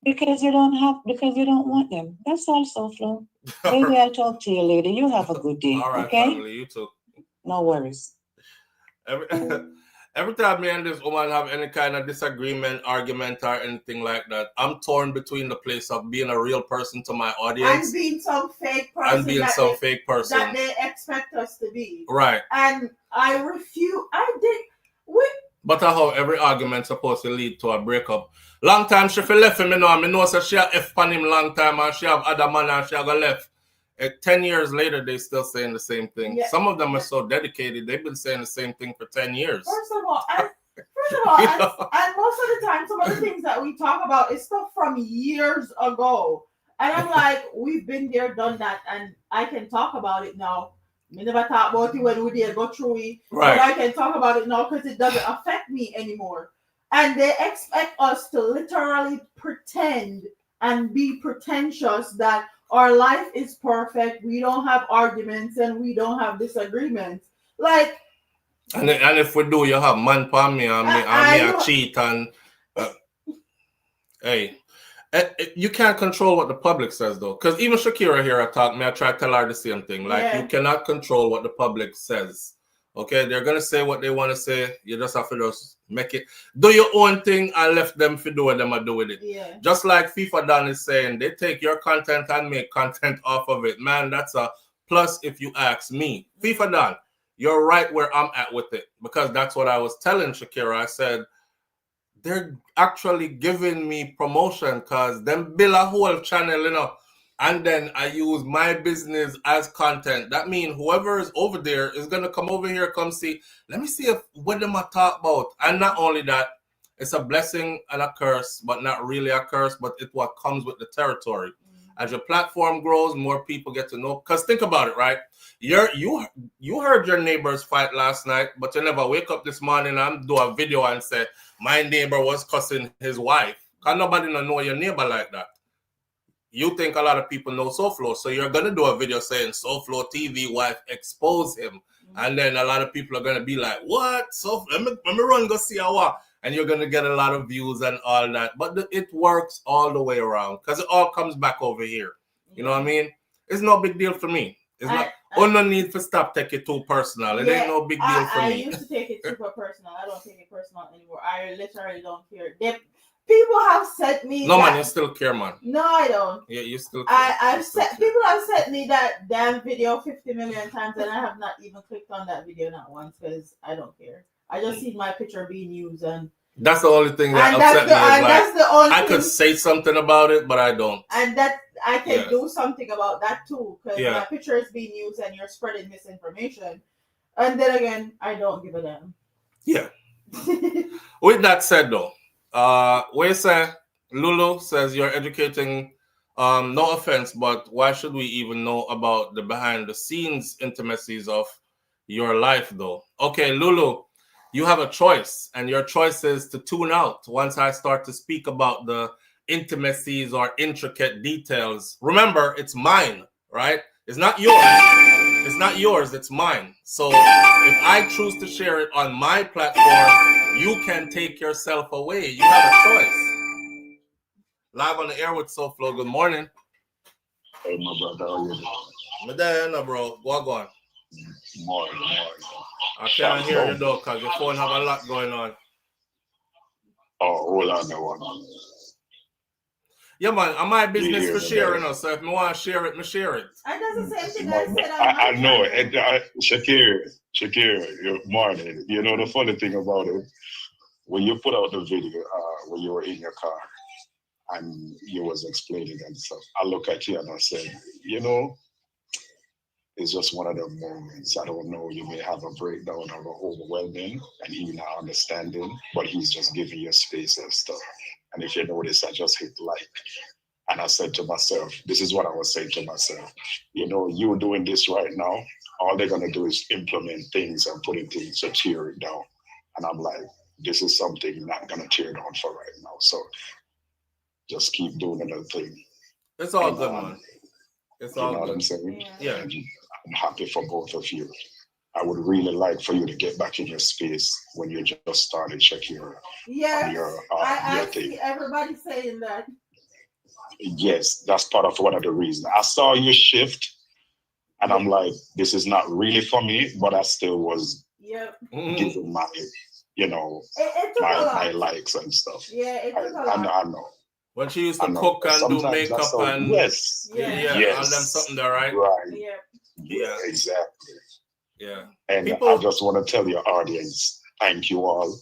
Speaker 5: Because you don't want them. That's all, SouFlo. Maybe I'll talk to you later. You have a good day.
Speaker 1: All right,
Speaker 5: okay?
Speaker 1: family, you too.
Speaker 5: No worries.
Speaker 1: Every time me and this woman have any kind of disagreement, argument, or anything like that, I'm torn between the place of being a real person to my audience
Speaker 4: and being some fake person that they expect us to be.
Speaker 1: Right.
Speaker 4: And I refuse.
Speaker 1: But how every argument supposed to lead to a breakup. Long time she left him, I know so she have F on him long time and she have other man and she have left. 10 years later, they still saying the same thing. Yeah. Some of them are so dedicated, they've been saying the same thing for 10 years.
Speaker 4: First of all, and most of the time, some of the things that we talk about is stuff from years ago. And I'm like, we've been there, done that, and I can talk about it now. We never talk about it when we did go through it. Right. But I can talk about it now because it doesn't affect me anymore. And they expect us to literally pretend and be pretentious that our life is perfect, we don't have arguments, and we don't have disagreements. Like,
Speaker 1: and if we do, you have man for me and me I cheat and hey. You can't control what the public says though, because even Shakira here I try to tell her the same thing. Like you cannot control what the public says. Okay, they're gonna say what they want to say. You just have to just make it do your own thing and left them to do what them do with it. Yeah. Just like FIFA Dan is saying, they take your content and make content off of it. Man, that's a plus if you ask me. FIFA Dan, you're right where I'm at with it, because that's what I was telling Shakira. I said, they're actually giving me promotion because them build a whole channel, you know, and then I use my business as content. That means whoever is over there is going to come over here, come see, let me see what them I talk about. And not only that, it's a blessing and a curse, but not really a curse, but it's what comes with the territory. As your platform grows, more people get to know. Because think about it, right? You heard your neighbors fight last night, but you never wake up this morning and do a video and say, my neighbor was cussing his wife. Because nobody don't know your neighbor like that. You think a lot of people know SouFlo, so you're going to do a video saying SouFLoTV wife expose him. And then a lot of people are going to be like, what? So let me run go see a what? and you're gonna get a lot of views and all that. But it works all the way around because it all comes back over here. You know what I mean? It's no big deal for me. It's not. No need for stop take it too personal. It ain't no big deal for me.
Speaker 4: I used to take it super personal. I don't take it personal anymore. I literally don't care. People have sent me.
Speaker 1: No, man, you still care, man.
Speaker 4: No, I don't.
Speaker 1: Yeah, you still care.
Speaker 4: People have sent me that damn video 50 million times, and I have not even clicked on that video not once because I don't care. I just see my picture being used, and
Speaker 1: that's the only thing that upset me.
Speaker 4: That's the only
Speaker 1: I could say something about it, but I don't.
Speaker 4: And that I can do something about that too, because
Speaker 1: Yeah.
Speaker 4: my picture is being used and you're spreading misinformation. And then again, I don't give a damn.
Speaker 1: Yeah. With that said, though, we say Lulu says you're educating. No offense, but why should we even know about the behind the scenes intimacies of your life, though? Okay, Lulu, you have a choice, and your choice is to tune out once I start to speak about the intimacies or intricate details. Remember, it's mine, right? It's not yours. It's not yours, it's mine. So if I choose to share it on my platform, you can take yourself away. You have a choice. Live on the air with SouFLo. Good morning.
Speaker 6: Hey, my brother, how you doing?
Speaker 1: Madonna, bro. Go on.
Speaker 6: Morning.
Speaker 1: I can't hear you though, because your phone have a lot going on.
Speaker 6: Oh, hold on now, one.
Speaker 1: Yeah, man. I'm my business for sharing us. So if I want to share it, I share it.
Speaker 4: And that's the same thing I said.
Speaker 6: I know it. Shakira, good morning. You know, the funny thing about it, when you put out the video, when you were in your car, and you was explaining and stuff, I look at you and I said, you know, it's just one of the moments. I don't know, you may have a breakdown or overwhelming and he not understanding, but he's just giving you space and stuff. And if you notice, I just hit like. And I said to myself, this is what I was saying to myself, you know, you're doing this right now, all they're gonna do is implement things and putting things to tear it down. And I'm like, this is something not gonna tear down for right now. So just keep doing another thing.
Speaker 1: It's all good, man. It's all good.
Speaker 6: You know what I'm saying?
Speaker 1: Yeah.
Speaker 6: I'm happy for both of you. I would really like for you to get back in your space when you just started Shakira.
Speaker 4: Yes, I
Speaker 6: thing.
Speaker 4: see everybody saying that.
Speaker 6: Yes, that's part of one of the reasons. I saw you shift, and I'm like, this is not really for me, but I still was giving my, you know, my likes and stuff.
Speaker 4: Yeah, it took a lot.
Speaker 6: I know.
Speaker 1: When she used to cook and
Speaker 6: sometimes
Speaker 1: do makeup and
Speaker 6: yes,
Speaker 1: and them something there, right?
Speaker 6: Right.
Speaker 1: Yeah,
Speaker 6: exactly.
Speaker 1: Yeah.
Speaker 6: And I just want to tell your audience, thank you all.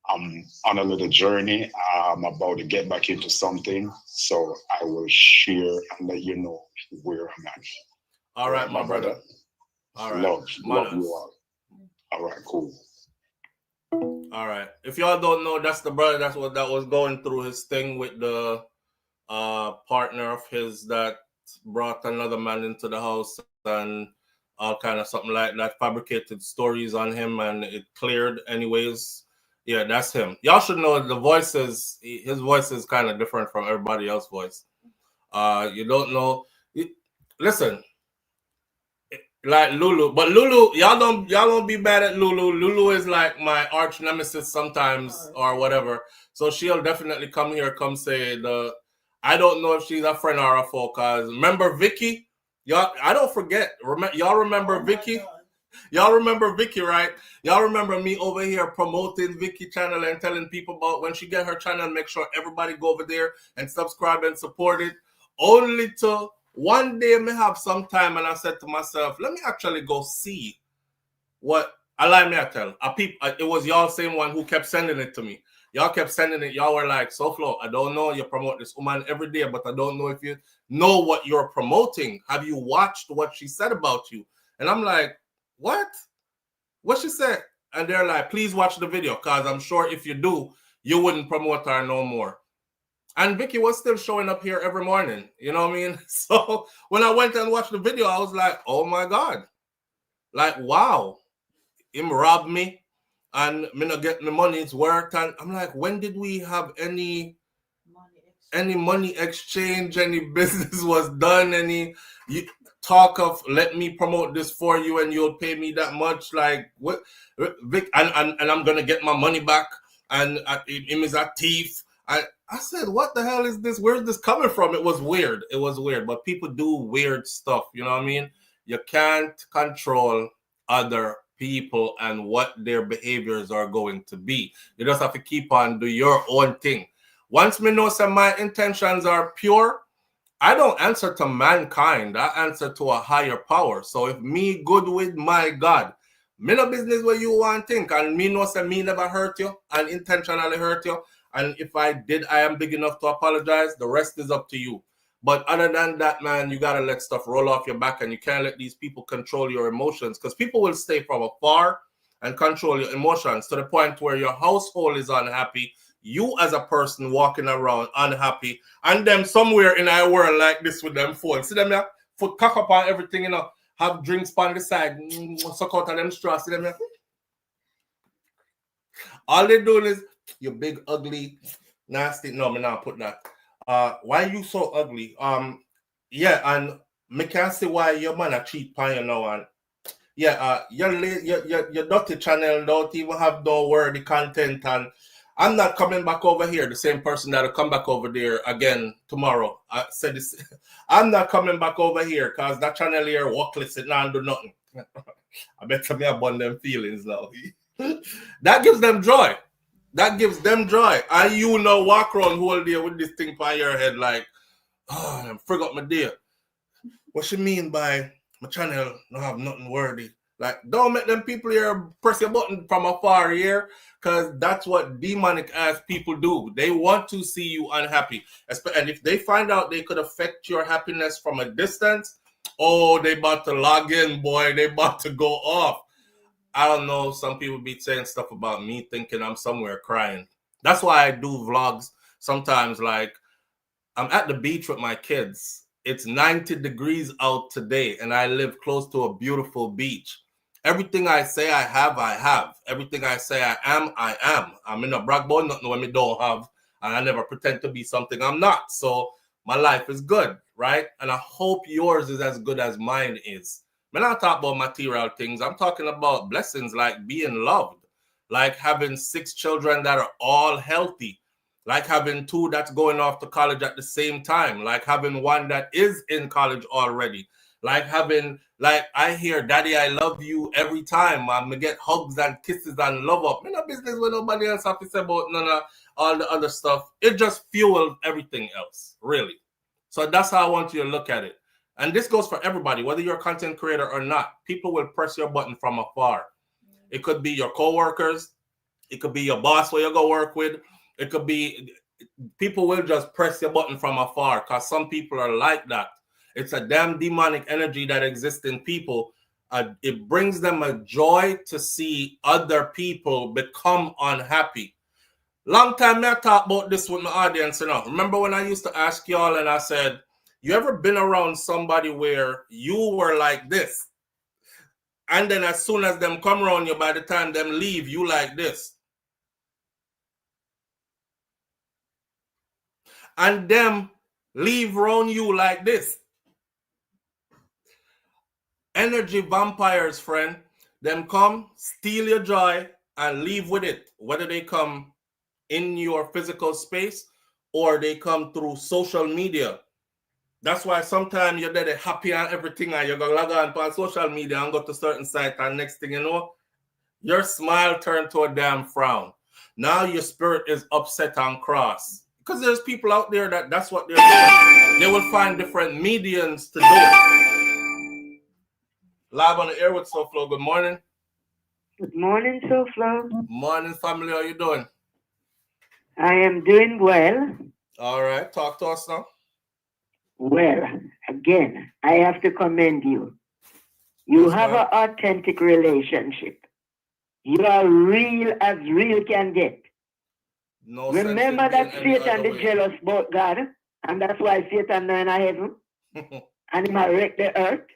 Speaker 6: I'm on a little journey. I'm about to get back into something, so I will share and let you know where I'm at.
Speaker 1: All right, my brother. All right.
Speaker 6: Love you all. All right, cool.
Speaker 1: All right. If y'all don't know, that's the brother that was going through his thing with the partner of his that brought another man into the house and all kind of something like that, fabricated stories on him, and it cleared anyways. Yeah, that's him. Y'all should know his voice is kind of different from everybody else's voice. You don't know. Listen, like Lulu, but Lulu, y'all don't be mad at Lulu. Lulu is like my arch nemesis sometimes or whatever. So she'll definitely come here, come say I don't know if she's a friend or a foe. Cause remember Vicky? Y'all, I don't forget. Y'all remember Vicky? Y'all remember Vicky, right? Y'all remember me over here promoting Vicky channel and telling people about when she get her channel, make sure everybody go over there and subscribe and support it. Only to one day me have some time and I said to myself, let me actually go see what allow me to tell. It was y'all same one who kept sending it to me. Y'all kept sending it. Y'all were like, SouFLo, I don't know. You promote this woman every day, but I don't know if you know what you're promoting. Have you watched what she said about you? And I'm like, what? What she said? And they're like, please watch the video, because I'm sure if you do, you wouldn't promote her no more. And Vicky was still showing up here every morning. You know what I mean? So when I went and watched the video, I was like, oh my God. Like, wow. Him robbed me and me not get my money's worth. And I'm like, when did we have any money exchange, any business was done, any talk of let me promote this for you and you'll pay me that much? Like what, Vic, and I'm gonna get my money back. and him is a thief. I said, what the hell is this? Where's this coming from? It was weird. It was weird. But people do weird stuff. You know what I mean? You can't control other people and what their behaviors are going to be. You just have to keep on do your own thing. Once me know some my intentions are pure, I don't answer to mankind. I answer to a higher power. So if me good with my God, me no business what you want think, and me know say me never hurt you and intentionally hurt you. And if I did, I am big enough to apologize. The rest is up to you. But other than that, man, you gotta let stuff roll off your back, and you can't let these people control your emotions, because people will stay from afar and control your emotions to the point where your household is unhappy. You as a person walking around unhappy, and them somewhere in our world like this with them phone. See them here, foot cock up on everything, you know, have drinks on the side, suck out of them straws. See them here. All they doing is, you big ugly nasty. No, me not put that. Why you so ugly? Yeah, and me can't see why your man a cheat on you now. And yeah, your dirty channel don't even have no worthy content, and I'm not coming back over here. The same person that'll come back over there again tomorrow. I said this. I'm not coming back over here because that channel here workless. It not do nothing. I bet me about them feelings now. That gives them joy. That gives them joy. And you know, walk around whole day with this thing by your head like, oh, I forgot my dear. What she mean by my channel don't have nothing worthy? Like, don't make them people here press your button from afar here, because that's what demonic ass people do. They want to see you unhappy. And if they find out they could affect your happiness from a distance, oh, they about to log in, boy. They about to go off. I don't know. Some people be saying stuff about me thinking I'm somewhere crying. That's why I do vlogs sometimes. Like, I'm at the beach with my kids. It's 90 degrees out today, and I live close to a beautiful beach. Everything I say I have, I have. Everything I say I am, I am. I'm in a brag about nothing when me don't have, and I never pretend to be something I'm not. So my life is good, right? And I hope yours is as good as mine is. I'm not talking about material things. I'm talking about blessings like being loved, like having 6 children that are all healthy, like having 2 that's going off to college at the same time, like having 1 that is in college already, like having, like I hear daddy, I love you every time. I'm gonna get hugs and kisses and love up. I'm not business with nobody else have to say about none of all the other stuff. It just fuels everything else, really. So that's how I want you to look at it. And this goes for everybody, whether you're a content creator or not. People will press your button from afar. It could be your co-workers. It could be your boss where you go work with. It could be, people will just press your button from afar because some people are like that. It's a damn demonic energy that exists in people. It brings them a joy to see other people become unhappy. Long time I talk about this with my audience, you know. Remember when I used to ask y'all and I said, you ever been around somebody where you were like this? And then as soon as them come around you, by the time them leave, you like this. And them leave around you like this. Energy vampires, friend. Them come, steal your joy, and leave with it. Whether they come in your physical space or they come through social media. That's why sometimes you're dead happy and everything, and you're going to log on social media and go to certain site, and next thing you know, your smile turned to a damn frown. Now your spirit is upset and cross. Because there's people out there that's what they're doing. They will find different mediums to do it. Live on the air with SouFLo. Good morning.
Speaker 7: Good morning, SouFLo.
Speaker 1: Morning, family. How you doing?
Speaker 7: I am doing well.
Speaker 1: All right. Talk to us now.
Speaker 7: Well, again, I have to commend you. You have an authentic relationship. You are real as real can get.
Speaker 1: No.
Speaker 7: Remember that Satan is jealous about God, and that's why Satan not in heaven, and he might wreck the earth.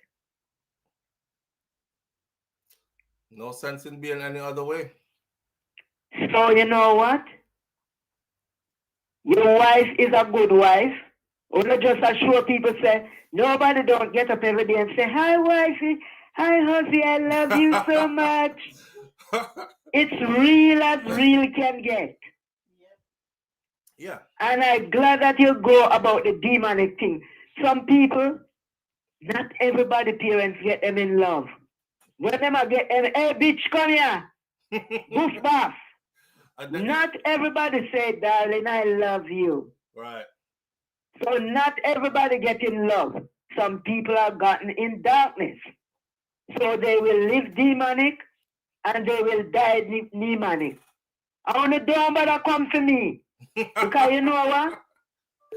Speaker 1: No sense in being any other way.
Speaker 7: So you know what? Your wife is a good wife. Or not just as sure people say, nobody don't get up every day and say, hi wifey, hi hubby, I love you so much. It's real as real can get.
Speaker 1: Yeah.
Speaker 7: And I'm glad that you go about the demonic thing. Some people, not everybody parents get them in love. When them a get them, hey bitch, come here. Boof bath. Not everybody say, darling, I love you.
Speaker 1: Right.
Speaker 7: So not everybody get in love. Some people are gotten in darkness. So they will live demonic and they will die demonic. I want to don't bother come for me. Because you know what?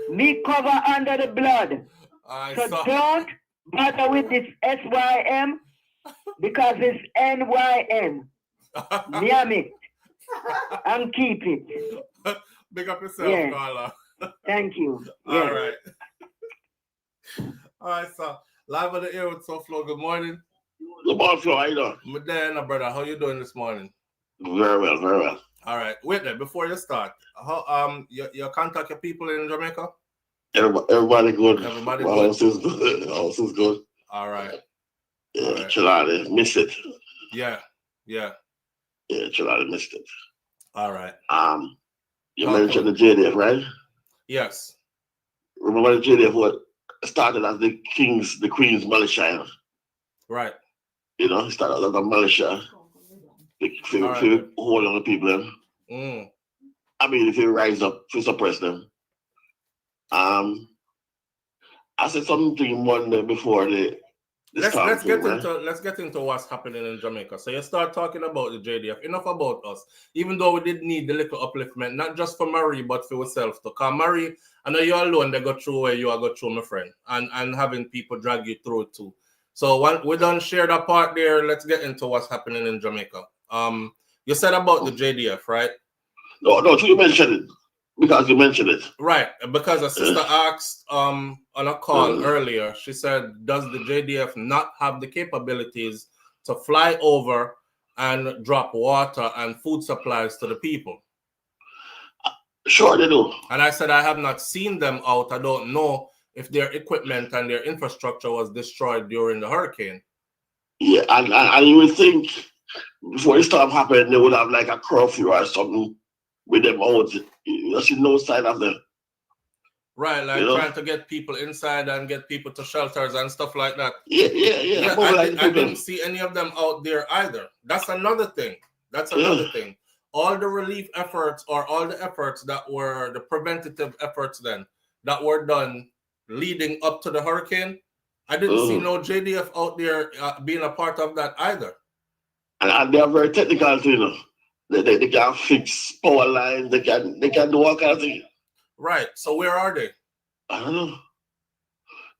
Speaker 7: Me cover under the blood. So don't bother with this SYM because it's NYN. Name it and keep it.
Speaker 1: Big up yourself, Carla.
Speaker 7: Thank you.
Speaker 1: All right. All right, so live on the air with SouFLo. Good morning.
Speaker 8: Good morning, Flo. How you doing?
Speaker 1: Madonna, brother, how you doing this morning?
Speaker 8: Very well, very well.
Speaker 1: All right. Wait there, before you start, how you contact your people in Jamaica?
Speaker 8: Everybody good.
Speaker 1: Everybody
Speaker 8: My
Speaker 1: good.
Speaker 8: house is good. House is good.
Speaker 1: All right.
Speaker 8: Yeah,
Speaker 1: All right.
Speaker 8: Chilada missed it.
Speaker 1: Yeah.
Speaker 8: Yeah, Chilada missed it.
Speaker 1: All right.
Speaker 8: You mentioned the JDF, right?
Speaker 1: Yes.
Speaker 8: Remember the JDF what started as the Queen's militia.
Speaker 1: Right.
Speaker 8: You know, it started as a militia. To hold on the people. I mean, if you rise up to suppress them. I said something Monday before
Speaker 1: let's get into what's happening in Jamaica. So you start talking about the JDF. Enough about us. Even though we did need the little upliftment, not just for Marie, but for yourself. To come Marie, I know you're alone. They go through where you are go through, my friend, and having people drag you through it too. So when we done share that part there, let's get into what's happening in Jamaica. You said about the JDF, right?
Speaker 8: No, you mentioned it. Because you mentioned it.
Speaker 1: Right, because a sister asked on a call earlier, she said, does the JDF not have the capabilities to fly over and drop water and food supplies to the people?
Speaker 8: Sure, they do.
Speaker 1: And I said, I have not seen them out. I don't know if their equipment and their infrastructure was destroyed during the hurricane.
Speaker 8: Yeah, and you would think before the storm happened, they would have like a curfew or something with them out. You see no sign of them.
Speaker 1: Right, like trying to get people inside and get people to shelters and stuff like that.
Speaker 8: Yeah.
Speaker 1: I didn't see any of them out there either. That's another thing. Thing. All the relief efforts or all the efforts that were the preventative efforts then that were done leading up to the hurricane, I didn't see no JDF out there being a part of that either.
Speaker 8: And they are very technical too, you know. They can fix power lines. They can do all kinds of things.
Speaker 1: Right. So where are they?
Speaker 8: I don't know.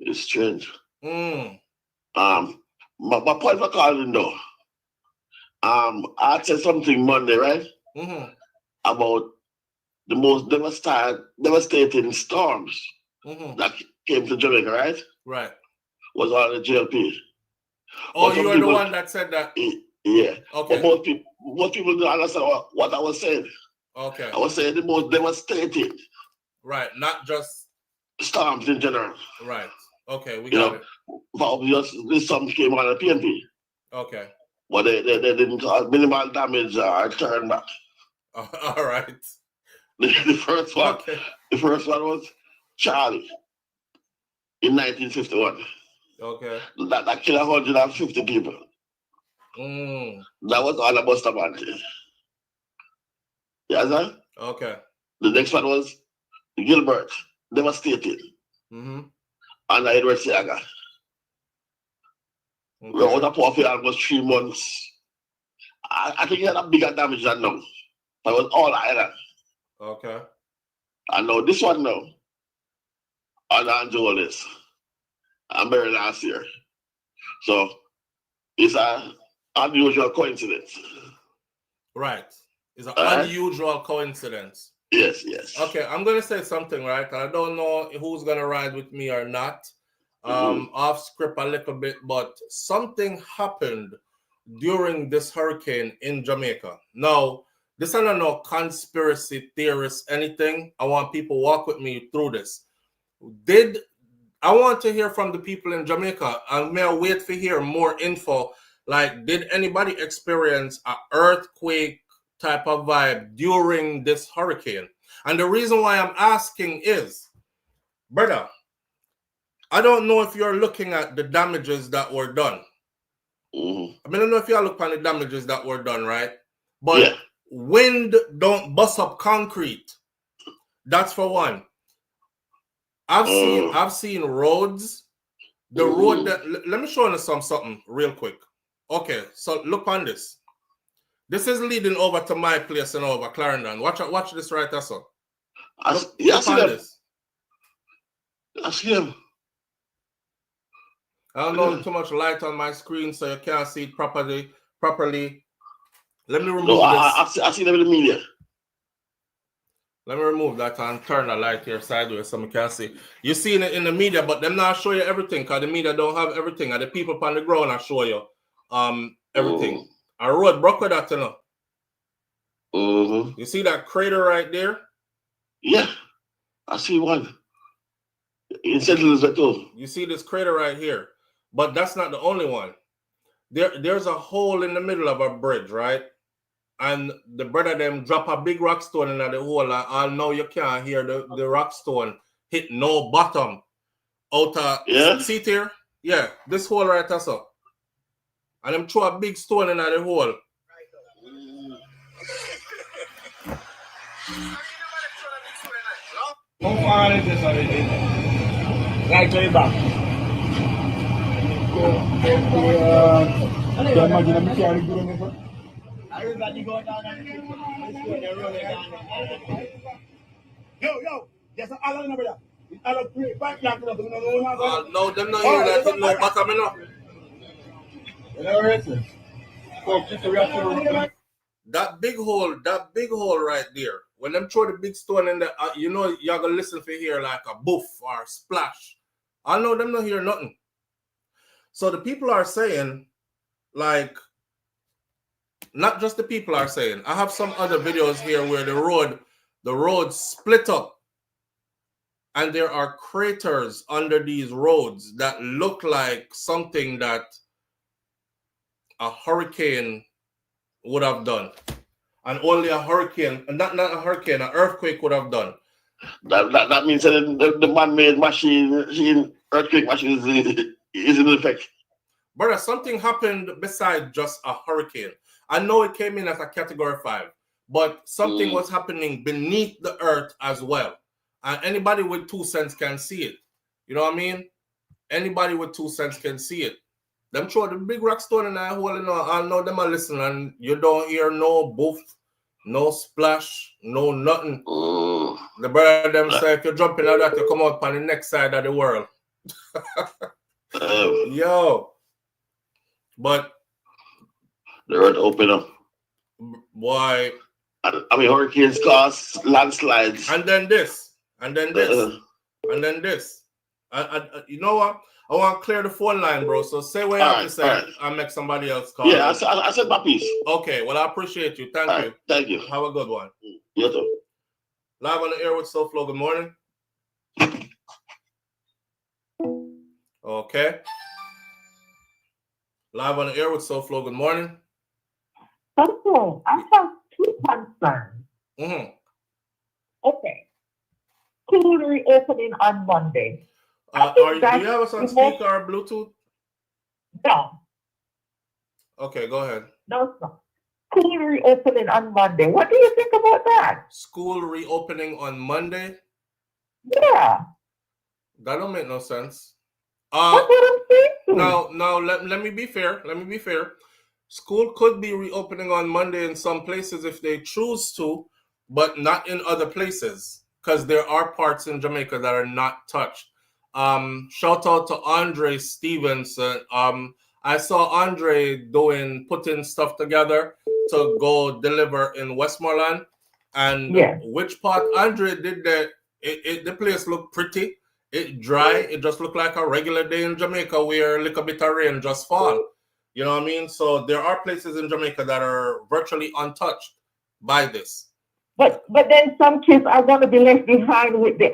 Speaker 8: It's strange.
Speaker 1: My
Speaker 8: point for calling though. I said something Monday, right? About the most devastating storms that came to Jamaica, right?
Speaker 1: Right.
Speaker 8: Was all the JLP.
Speaker 1: Oh, you are the one that said that.
Speaker 8: Yeah.
Speaker 1: Okay.
Speaker 8: But most people don't understand what I was saying.
Speaker 1: Okay.
Speaker 8: I was saying the most devastating.
Speaker 1: Right. Not just
Speaker 8: storms in general.
Speaker 1: Right. Okay. We got it.
Speaker 8: This storm came on the PNP.
Speaker 1: Okay.
Speaker 8: But they didn't cause minimal damage or turn back.
Speaker 1: All right.
Speaker 8: The first one. Okay. The first one was Charlie in 1951.
Speaker 1: Okay.
Speaker 8: That killed 150 people. That was all about Bustamante. Yes, sir?
Speaker 1: Okay.
Speaker 8: The next one was Gilbert, devastated. Under Edward Siaga. We were out of power for almost 3 months. I think he had a bigger damage than now. But it was all island.
Speaker 1: Okay.
Speaker 8: And now this one now, under Angeles, I'm very last year. So it's an unusual coincidence.
Speaker 1: Right. It's an unusual coincidence.
Speaker 8: Yes.
Speaker 1: Okay, I'm going to say something, right? I don't know who's going to ride with me or not. Off script a little bit, but something happened during this hurricane in Jamaica. Now, this is not no conspiracy theorist, anything. I want people walk with me through this. I want to hear from the people in Jamaica, and may I wait for hear more info. Like, did anybody experience an earthquake type of vibe during this hurricane. And the reason why I'm asking is, brother, I don't know if you're looking at the damages that were done. I don't know if y'all look at the damages that were done, right? But wind don't bust up concrete. That's for one. I've seen roads. The road that let me show you something real quick. Okay, so look on this. This is leading over to my place and over Clarendon. Watch this right there, son. Look on this.
Speaker 8: I see him.
Speaker 1: I don't know too much light on my screen, so you can't see it properly. Let me remove this.
Speaker 8: I see them in the media.
Speaker 1: Let me remove that and turn the light here sideways so I can see. You see it in the media, but them not show you everything because the media don't have everything. And the people on the ground are show you everything. A road broke with that, you know. You see that crater right there?
Speaker 8: Yeah, I see one. In St. Elizabeth too.
Speaker 1: You see this crater right here. But that's not the only one. There's a hole in the middle of a bridge, right? And the brother them drop a big rock stone in the hole, and now you can't hear the rock stone hit no bottom. See it here? Yeah, this hole right there, so. And them throw a big stone in the hole.
Speaker 9: How far is this already? Right way back. Everybody go down and yo, yes, all of them, brother. All of them, back like no,
Speaker 1: them not hear that in no bottom enough. That big hole right there. When them throw the big stone in there, you know y'all gonna listen for hear like a boof or a splash. I know them not hear nothing. So the people are saying, like, not just the people are saying. I have some other videos here where the road split up, and there are craters under these roads that look like something that a hurricane would have done. And only a hurricane, not a hurricane, an earthquake would have done.
Speaker 8: That means that the man-made earthquake machine is in effect.
Speaker 1: Brother, something happened besides just a hurricane. I know it came in as a category 5, but something was happening beneath the earth as well. And anybody with 2 cents can see it. You know what I mean? Anybody with 2 cents can see it. Them throw the big rock stone in that hole, I know them are listening, and you don't hear no boof, no splash, no nothing. The brother them say if you jump in that, you come out on the next side of the world. Yo. But
Speaker 8: the earth open up.
Speaker 1: Boy.
Speaker 8: I mean, hurricanes cause landslides.
Speaker 1: And then this. And then this. And then this. You know what? I want to clear the phone line, bro. So say what you have to say and make somebody else call.
Speaker 8: Yeah, I said my piece.
Speaker 1: Okay, well, I appreciate you. Thank you.
Speaker 8: Thank you.
Speaker 1: Have a good one.
Speaker 8: You too.
Speaker 1: Live on the air with SouFLo. Good morning. Okay. Live on the air with SouFLo. Good morning.
Speaker 3: Okay, I have 2 concerns. Okay. School reopening on Monday.
Speaker 1: Do you have us on speaker or Bluetooth?
Speaker 3: No.
Speaker 1: Okay, go ahead.
Speaker 3: No, sir. School reopening on Monday. What do you think about that?
Speaker 1: School reopening on Monday?
Speaker 3: Yeah.
Speaker 1: That don't make no sense.
Speaker 3: That's what I'm saying.
Speaker 1: Now let me be fair. School could be reopening on Monday in some places if they choose to, but not in other places, because there are parts in Jamaica that are not touched. Shout out to Andre Stevenson. I saw Andre putting stuff together to go deliver in Westmoreland. And which part Andre did that? The place looked pretty. It dry. It just looked like a regular day in Jamaica where a little bit of rain just fall. You know what I mean? So there are places in Jamaica that are virtually untouched by this.
Speaker 3: But then some kids are going to be left behind with the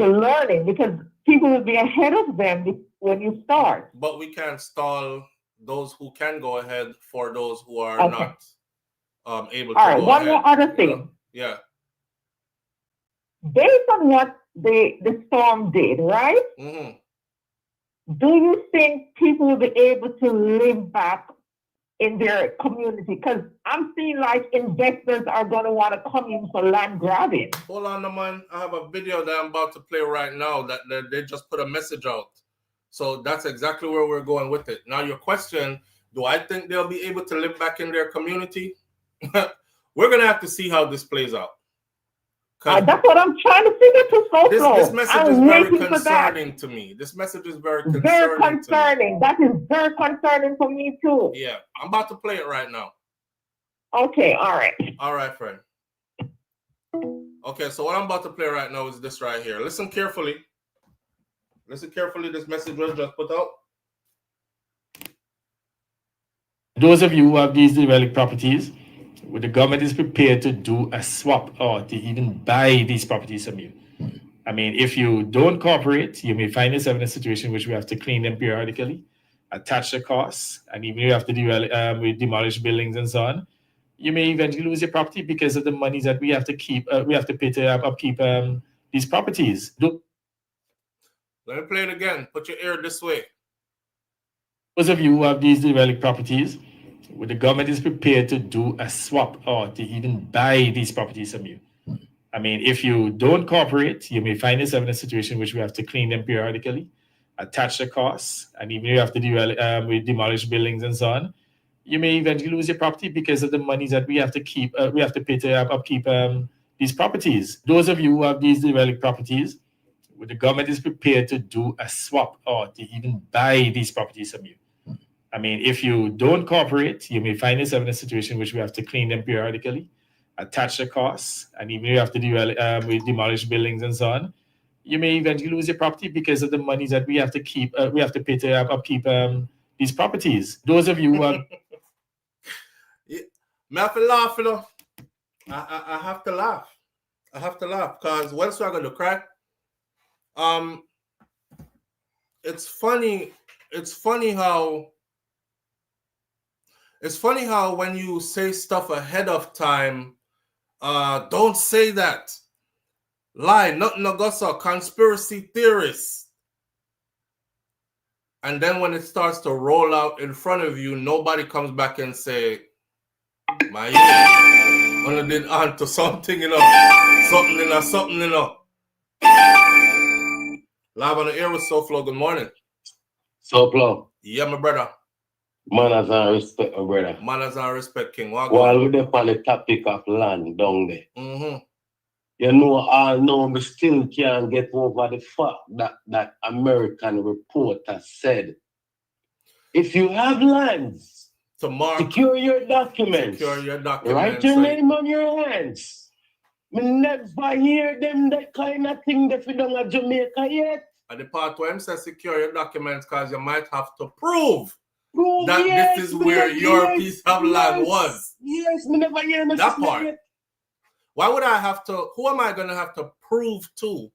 Speaker 3: learning, because people will be ahead of them when you start.
Speaker 1: But we can't stall those who can go ahead for those who are
Speaker 3: Okay.
Speaker 1: not able to
Speaker 3: All right.
Speaker 1: go
Speaker 3: One
Speaker 1: ahead.
Speaker 3: more other
Speaker 1: you
Speaker 3: thing.
Speaker 1: know? Yeah.
Speaker 3: Based on what the storm did, right?
Speaker 1: Mm-hmm.
Speaker 3: Do you think people will be able to live back in their community? Because I'm seeing like investors are going to want to come in for land grabbing.
Speaker 1: Hold on, man. I have a video that I'm about to play right now that they just put a message out. So that's exactly where we're going with it. Now, your question, do I think they'll be able to live back in their community? We're going to have to see how this plays out.
Speaker 3: That's what I'm trying to figure to SouFLo.
Speaker 1: This message is very concerning to me. This message is very concerning.
Speaker 3: Very concerning. That is very concerning for me too.
Speaker 1: Yeah, I'm about to play it right now.
Speaker 3: Okay, all right.
Speaker 1: All right, friend. Okay, so what I'm about to play right now is this right here. Listen carefully. Listen carefully. This message was just put out.
Speaker 10: Those of you who have these developed properties, the government is prepared to do a swap or to even buy these properties from you. I mean, if you don't cooperate, you may find yourself in a situation in which we have to clean them periodically, attach the costs, and even if you have to demolish buildings and so on, you may eventually lose your property because of the monies that we have to keep. We have to pay to upkeep these properties.
Speaker 1: Let me play it again. Put your ear this way.
Speaker 10: Those of you who have these developed properties, the government is prepared to do a swap or to even buy these properties from you. I mean, if you don't cooperate, you may find yourself in a situation in which we have to clean them periodically, attach the costs, and even if you have to demolish buildings and so on, you may eventually lose your property because of the monies that we have to keep. We have to pay to upkeep these properties. Those of you who have these developed properties, the government is prepared to do a swap or to even buy these properties from you. I mean, if you don't cooperate, you may find yourself in a situation in which we have to clean them periodically, attach the costs, and even if you have to demolish buildings and so on, you may eventually lose your property because of the monies that we have to keep. We have to pay to upkeep these properties. Those of you who have...
Speaker 1: I have to laugh, you know. I have to laugh. I have to laugh because what else am I going to cry? It's funny. It's funny how when you say stuff ahead of time, don't say that. Lie, nothing agosa, conspiracy theorists. And then when it starts to roll out in front of you, nobody comes back and say, my ear, only did onto something, you know, something, you know. Live on the air with SouFLo, good morning.
Speaker 11: SouFLo.
Speaker 1: Yeah, my brother.
Speaker 11: Manners and respect, my brother.
Speaker 1: Manners and respect, King. While
Speaker 11: we're on the topic of land down there.
Speaker 1: Mm-hmm.
Speaker 11: You know, I know we still can't get over the fact that American reporter said, if you have lands, secure your documents. Write your name on your hands. We never hear them that kind of thing that we don't have Jamaica yet.
Speaker 1: And the part where him says secure your documents because you might have to prove that
Speaker 11: yes,
Speaker 1: this is where your piece of land was.
Speaker 11: Yes, we never hear
Speaker 1: that part. Yet. Why would I have to? Who am I going to have to prove to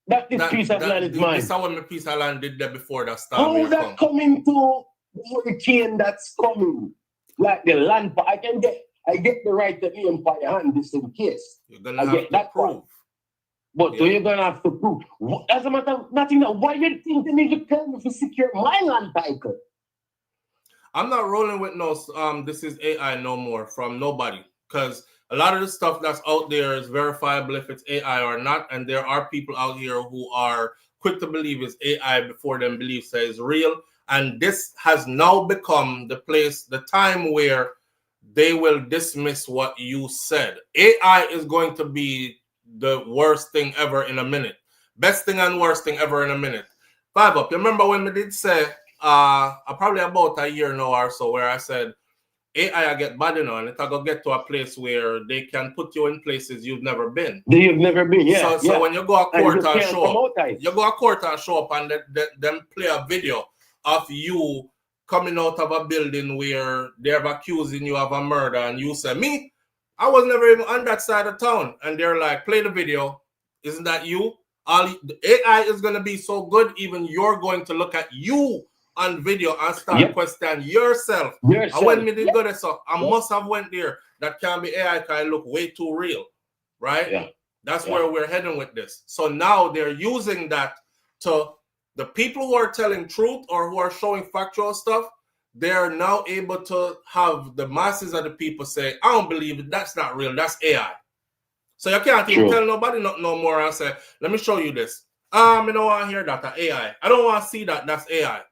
Speaker 11: that this piece of land is mine?
Speaker 1: This is how my piece of land did that before that storm.
Speaker 11: How is that coming to the hurricane that's coming? Like the land, I get the right to name by your hand just in case.
Speaker 1: You're gonna have to prove.
Speaker 11: But so you're gonna have to prove. As a matter of nothing, why you think they need to tell me to secure my land title?
Speaker 1: I'm not rolling with no this is AI no more from nobody. Because a lot of the stuff that's out there is verifiable if it's AI or not. And there are people out here who are quick to believe it's AI before them believe that it's real. And this has now become the time where they will dismiss what you said. AI is going to be the worst thing ever in a minute. Best thing and worst thing ever in a minute. 5 up. You remember when we did say, probably about a year now or so, where I said, AI get bad, you know, and it'll get to a place where they can put you in places you've never been.
Speaker 11: You've never been, yeah.
Speaker 1: So when you go to court and show up, and them play a video of you coming out of a building where they're accusing you of a murder, and you say, me, I was never even on that side of town. And they're like, play the video. Isn't that you? The AI is going to be so good, even you're going to look at you on video and start question yourself. And when me did go there, so I must have went there. That can be AI can look way too real, right?
Speaker 11: Yeah.
Speaker 1: That's where we're heading with this. So now they're using that to the people who are telling truth or who are showing factual stuff. They're now able to have the masses of the people say, I don't believe it. That's not real. That's AI. So you can't even tell nobody not no more and say, let me show you this. I don't want to hear that. That's AI. I don't want to see that. That's AI.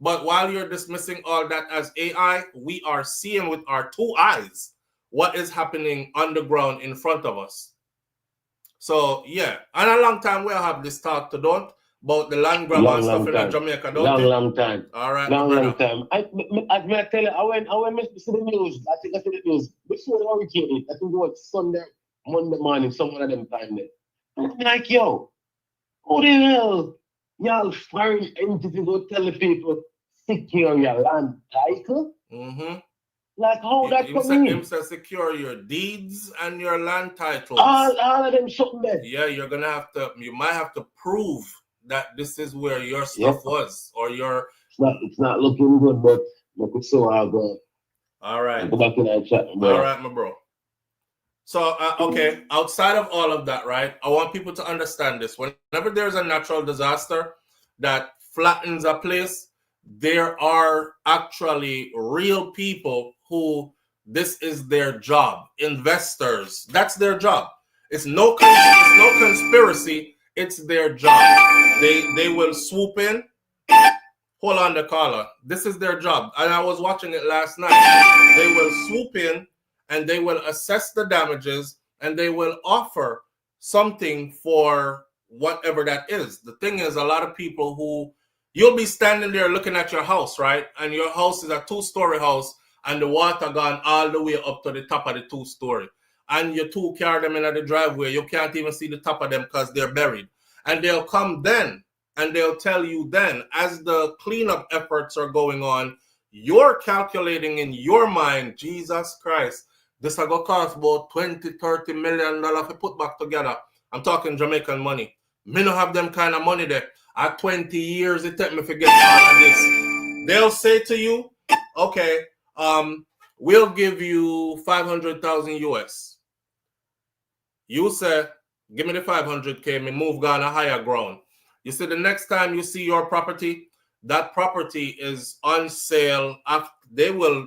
Speaker 1: But while you're dismissing all that as AI, we are seeing with our two eyes what is happening on the ground in front of us. So, yeah. And a long time we'll have this talk to don't about the land grab and stuff in Jamaica, don't you?
Speaker 11: Long time.
Speaker 1: All right,
Speaker 11: long time. I tell you, I went to see the news. I think I see the news before the hurricane. I think it was Sunday, Monday morning, some one of them time there. I'm like, yo, who the hell? Y'all foreign entity go tell the people secure your land title?
Speaker 1: Mm-hmm.
Speaker 11: Like how that coming in?
Speaker 1: Him say secure your deeds and your land titles.
Speaker 11: All of them something there.
Speaker 1: Yeah, you might have to prove that this is where your stuff was or your.
Speaker 11: It's not looking good, but look so I'll go.
Speaker 1: All right.
Speaker 11: Go back in that chat, bro.
Speaker 1: All right, my bro. So, okay, outside of all of that, right, I want people to understand this. Whenever there's a natural disaster that flattens a place, there are actually real people who this is their job. Investors, that's their job. It's no conspiracy. It's their job. They will swoop in. Hold on, the caller. This is their job. And I was watching it last night. They will swoop in and they will assess the damages and they will offer something for whatever that is. The thing is, a lot of people who you'll be standing there looking at your house, right? And your house is a 2-story house and the water gone all the way up to the top of the 2-story. And your two carry them in the driveway. You can't even see the top of them because they're buried. And they'll come then and they'll tell you then, as the cleanup efforts are going on, you're calculating in your mind, Jesus Christ, this is going to cost about $20-30 million to put back together. I'm talking Jamaican money. Me don't have them kind of money there. At 20 years, it take me to get all of this. They'll say to you, okay, we'll give you 500,000 US. You say, give me the 500K, me move on a higher ground. You see, the next time you see your property, that property is on sale. They will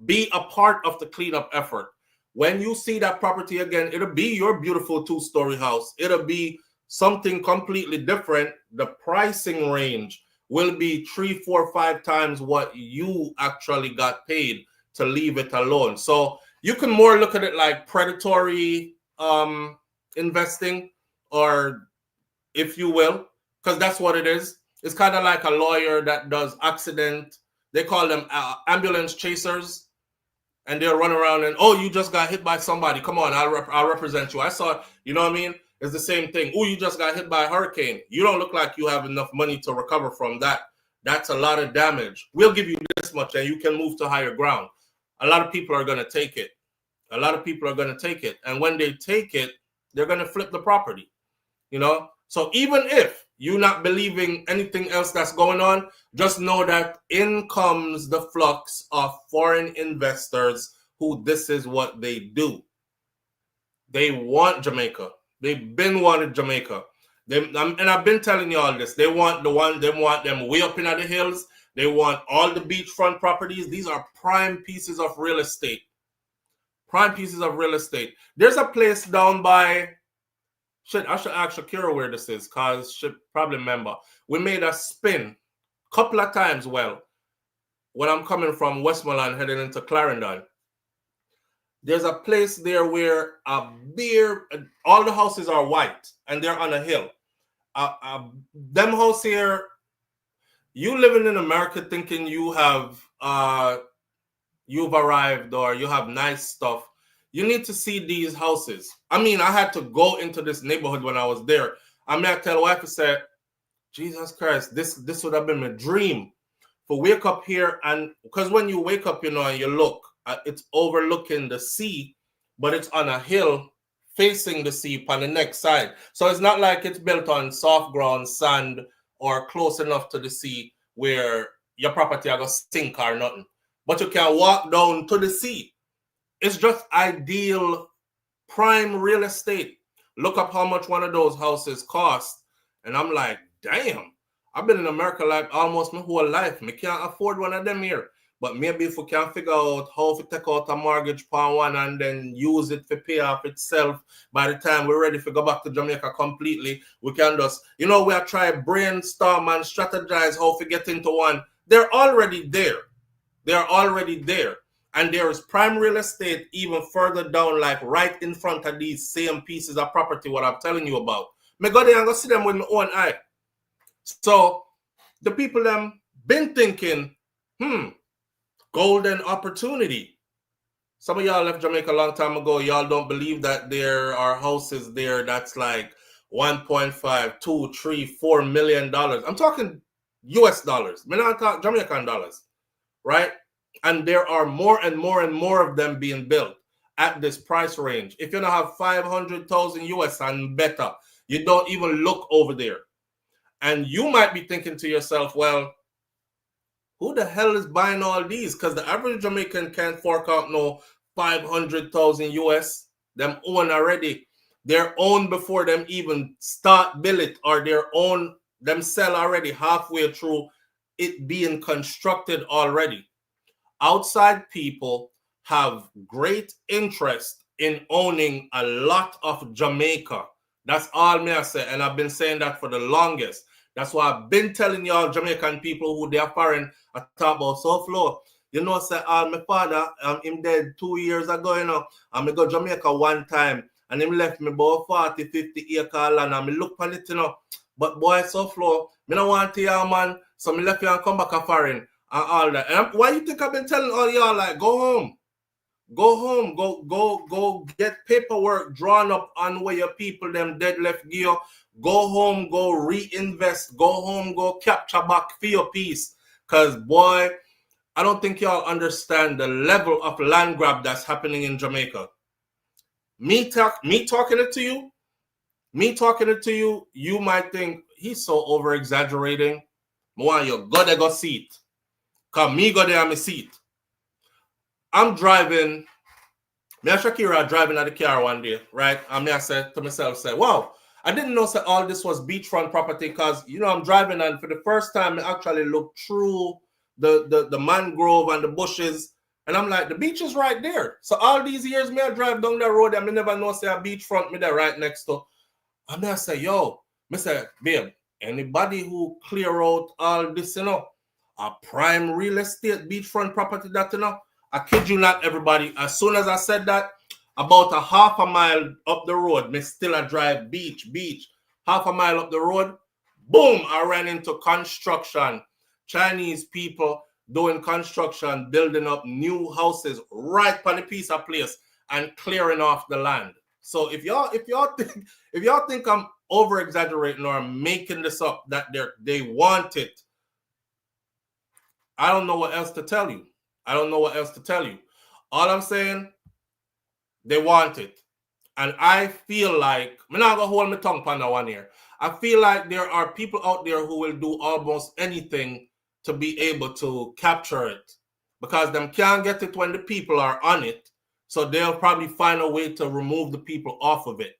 Speaker 1: be a part of the cleanup effort. When you see that property again, it'll be your beautiful 2-story house. It'll be something completely different. The pricing range will be 3, 4, 5 times what you actually got paid to leave it alone. So you can more look at it like predatory investing, or if you will, because that's what it is. It's kind of like a lawyer that does accident. They call them ambulance chasers, and they'll run around and, oh, you just got hit by somebody. Come on, I'll represent you. I saw, you know what I mean? It's the same thing. Oh, you just got hit by a hurricane. You don't look like you have enough money to recover from that. That's a lot of damage. We'll give you this much and you can move to higher ground. A lot of people are going to take it. A lot of people are going to take it. And when they take it, they're going to flip the property, you know? So even if you're not believing anything else that's going on, just know that in comes the flux of foreign investors who this is what they do. They want Jamaica. They've been wanted Jamaica. And I've been telling you all this. They want them way up in the hills. They want all the beachfront properties. These are prime pieces of real estate. Prime pieces of real estate. There's a place down by, I should ask Shakira where this is, because she probably remember. We made a spin a couple of times, when I'm coming from Westmoreland heading into Clarendon. There's a place there where all the houses are white and they're on a hill. Them house here, you living in America thinking you have you've arrived or you have nice stuff. You need to see these houses. I mean, I had to go into this neighborhood when I was there. I mean, I tell wife, I said, Jesus Christ, this would have been my dream. For wake up here, and because when you wake up, you know, and you look, it's overlooking the sea, but it's on a hill facing the sea on the next side. So it's not like it's built on soft ground, sand, or close enough to the sea where your property are going to sink or nothing. But you can walk down to the sea. It's just ideal prime real estate. Look up how much one of those houses cost. And I'm like, damn, I've been in America like almost my whole life. I can't afford one of them here. But maybe if we can figure out how to take out a mortgage on one and then use it to pay off itself, by the time we're ready to go back to Jamaica completely, we can just, we are trying brainstorm and strategize how to get into one. They're already there. They're already there. And there is prime real estate even further down, like right in front of these same pieces of property, what I'm telling you about. Me go there and go see them with my own eye. So the people them been thinking, golden opportunity. Some of y'all left Jamaica a long time ago. Y'all don't believe that there are houses there that's like 1.5, 2, 3, $4 million. I'm talking US dollars. I'm not talking Jamaican dollars, right? And there are more and more and more of them being built at this price range. If you don't have 500,000 US and better, you don't even look over there. And you might be thinking to yourself, well, who the hell is buying all these? Because the average Jamaican can't fork out no 500,000 US. Them own already. They're owned before them even start build it, or them sell already halfway through it being constructed already. Outside people have great interest in owning a lot of Jamaica. That's all me I say. And I've been saying that for the longest. That's why I've been telling y'all Jamaican people who they are foreign, I talk about SouFLo. Say, my father, him dead 2 years ago, and I go Jamaica one time, and him left me about 40, 50 acre land, and I look on it, But boy, SouFLo, me don't want to hear, man, so me left you and come back a foreign, and all that. And why you think I've been telling all y'all, like, go home, go get paperwork drawn up on where your people, them dead left gear. Go home, go reinvest. Go home, go capture back for your piece. Because, boy, I don't think y'all understand the level of land grab that's happening in Jamaica. Me talking it to you, you might think he's so over-exaggerating. Why you go there, go see it. Because me go there, me see it. I'm driving. Me and Shakira are driving at the car one day, right? And I said to myself, wow, I didn't know that all this was beachfront property because, I'm driving and for the first time, I actually looked through the mangrove and the bushes. And I'm like, the beach is right there. So all these years, me I drive down the road and I never know say a beachfront me there right next to. And I say, I say, babe, anybody who clear out all this, a prime real estate beachfront property that, I kid you not, everybody. As soon as I said that, about a half a mile up the road, me still a drive beach. Half a mile up the road, boom, I ran into construction. Chinese people doing construction, building up new houses right on a piece of place and clearing off the land. So if y'all think I'm over exaggerating or making this up that they want it, I don't know what else to tell you. All I'm saying, they want it. And I feel like, I'm not going to hold my tongue on that one here. I feel like there are people out there who will do almost anything to be able to capture it because them can't get it when the people are on it. So they'll probably find a way to remove the people off of it.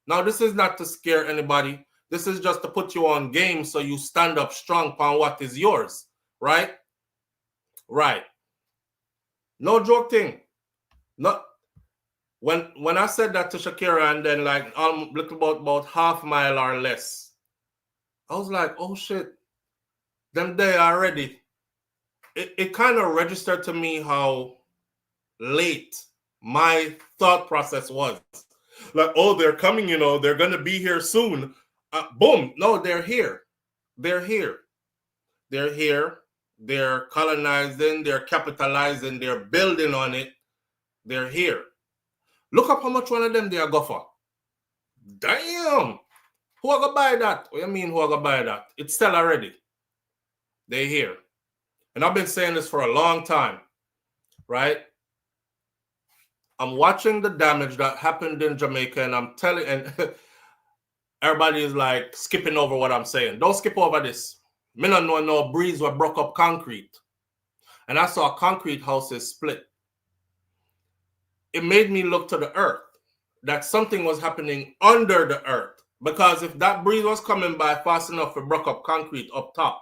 Speaker 1: Now, this is not to scare anybody. This is just to put you on game so you stand up strong upon what is yours, right? Right. No joke thing. Not when I said that to Shakira and then like about half mile or less, I was like, oh shit, them there already. It kind of registered to me how late my thought process was. Like, oh, they're coming, they're gonna be here soon. Boom, no, they're here. They're colonizing, they're capitalizing, they're building on it. They're here. Look up how much one of them they are go for. Damn. Who are gonna buy that? What do you mean who are gonna buy that? It's still already. They're here. And I've been saying this for a long time, right? I'm watching the damage that happened in Jamaica and I'm telling, and everybody is like skipping over what I'm saying. Don't skip over this. Me don't know no breeze where broke up concrete. And I saw concrete houses split. It made me look to the earth, that something was happening under the earth. Because if that breeze was coming by fast enough to break up concrete up top,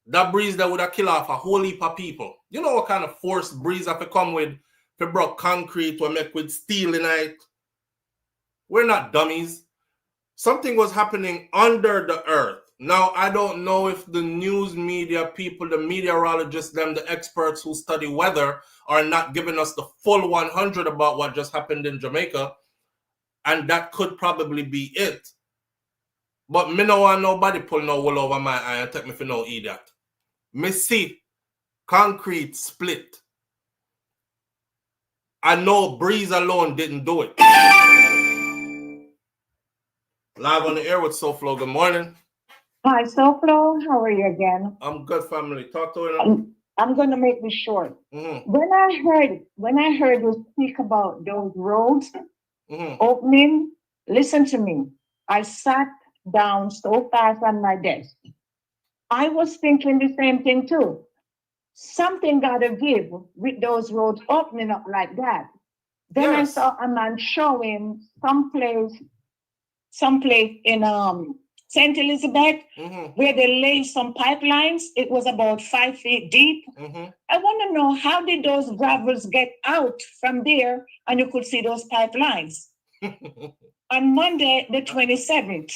Speaker 1: that breeze that would have killed off a whole heap of people. You know what kind of force breeze have to come with to break concrete or make with steel in it? We're not dummies. Something was happening under the earth. Now, I don't know if the news media people, the meteorologists, them, the experts who study weather are not giving us the full 100 about what just happened in Jamaica. And that could probably be it. But me no want nobody pull no wool over my eye and take me for no idiot. Me see concrete split. I know breeze alone didn't do it. Live on the air with SouFLo. Good morning.
Speaker 5: Hi, SouFLo. How are you again?
Speaker 1: I'm good, family. Talk to it.
Speaker 5: I'm going to make this short.
Speaker 1: Mm-hmm.
Speaker 5: When I heard you speak about those roads opening, listen to me. I sat down so fast on my desk. I was thinking the same thing too. Something got to give with those roads opening up like that. Then I saw a man showing someplace in St. Elizabeth, where they laid some pipelines. It was about 5 feet deep. I want to know, how did those gravels get out from there and you could see those pipelines? On Monday, the 27th,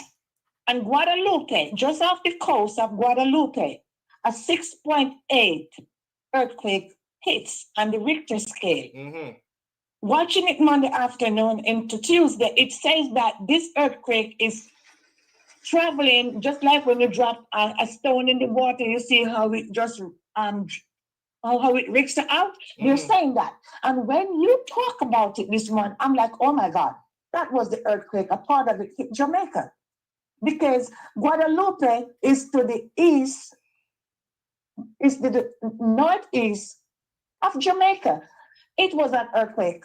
Speaker 5: in Guadalupe, just off the coast of Guadalupe, a 6.8 earthquake hits on the Richter scale. Watching it Monday afternoon into Tuesday, it says that this earthquake is traveling just like when you drop a stone in the water. You see how it just how it rigs out. They're saying that, and when you talk about it this morning, I'm like, oh my God, that was the earthquake. A part of it hit Jamaica, because Guadalupe is to the east, is to the northeast of Jamaica. It was an earthquake.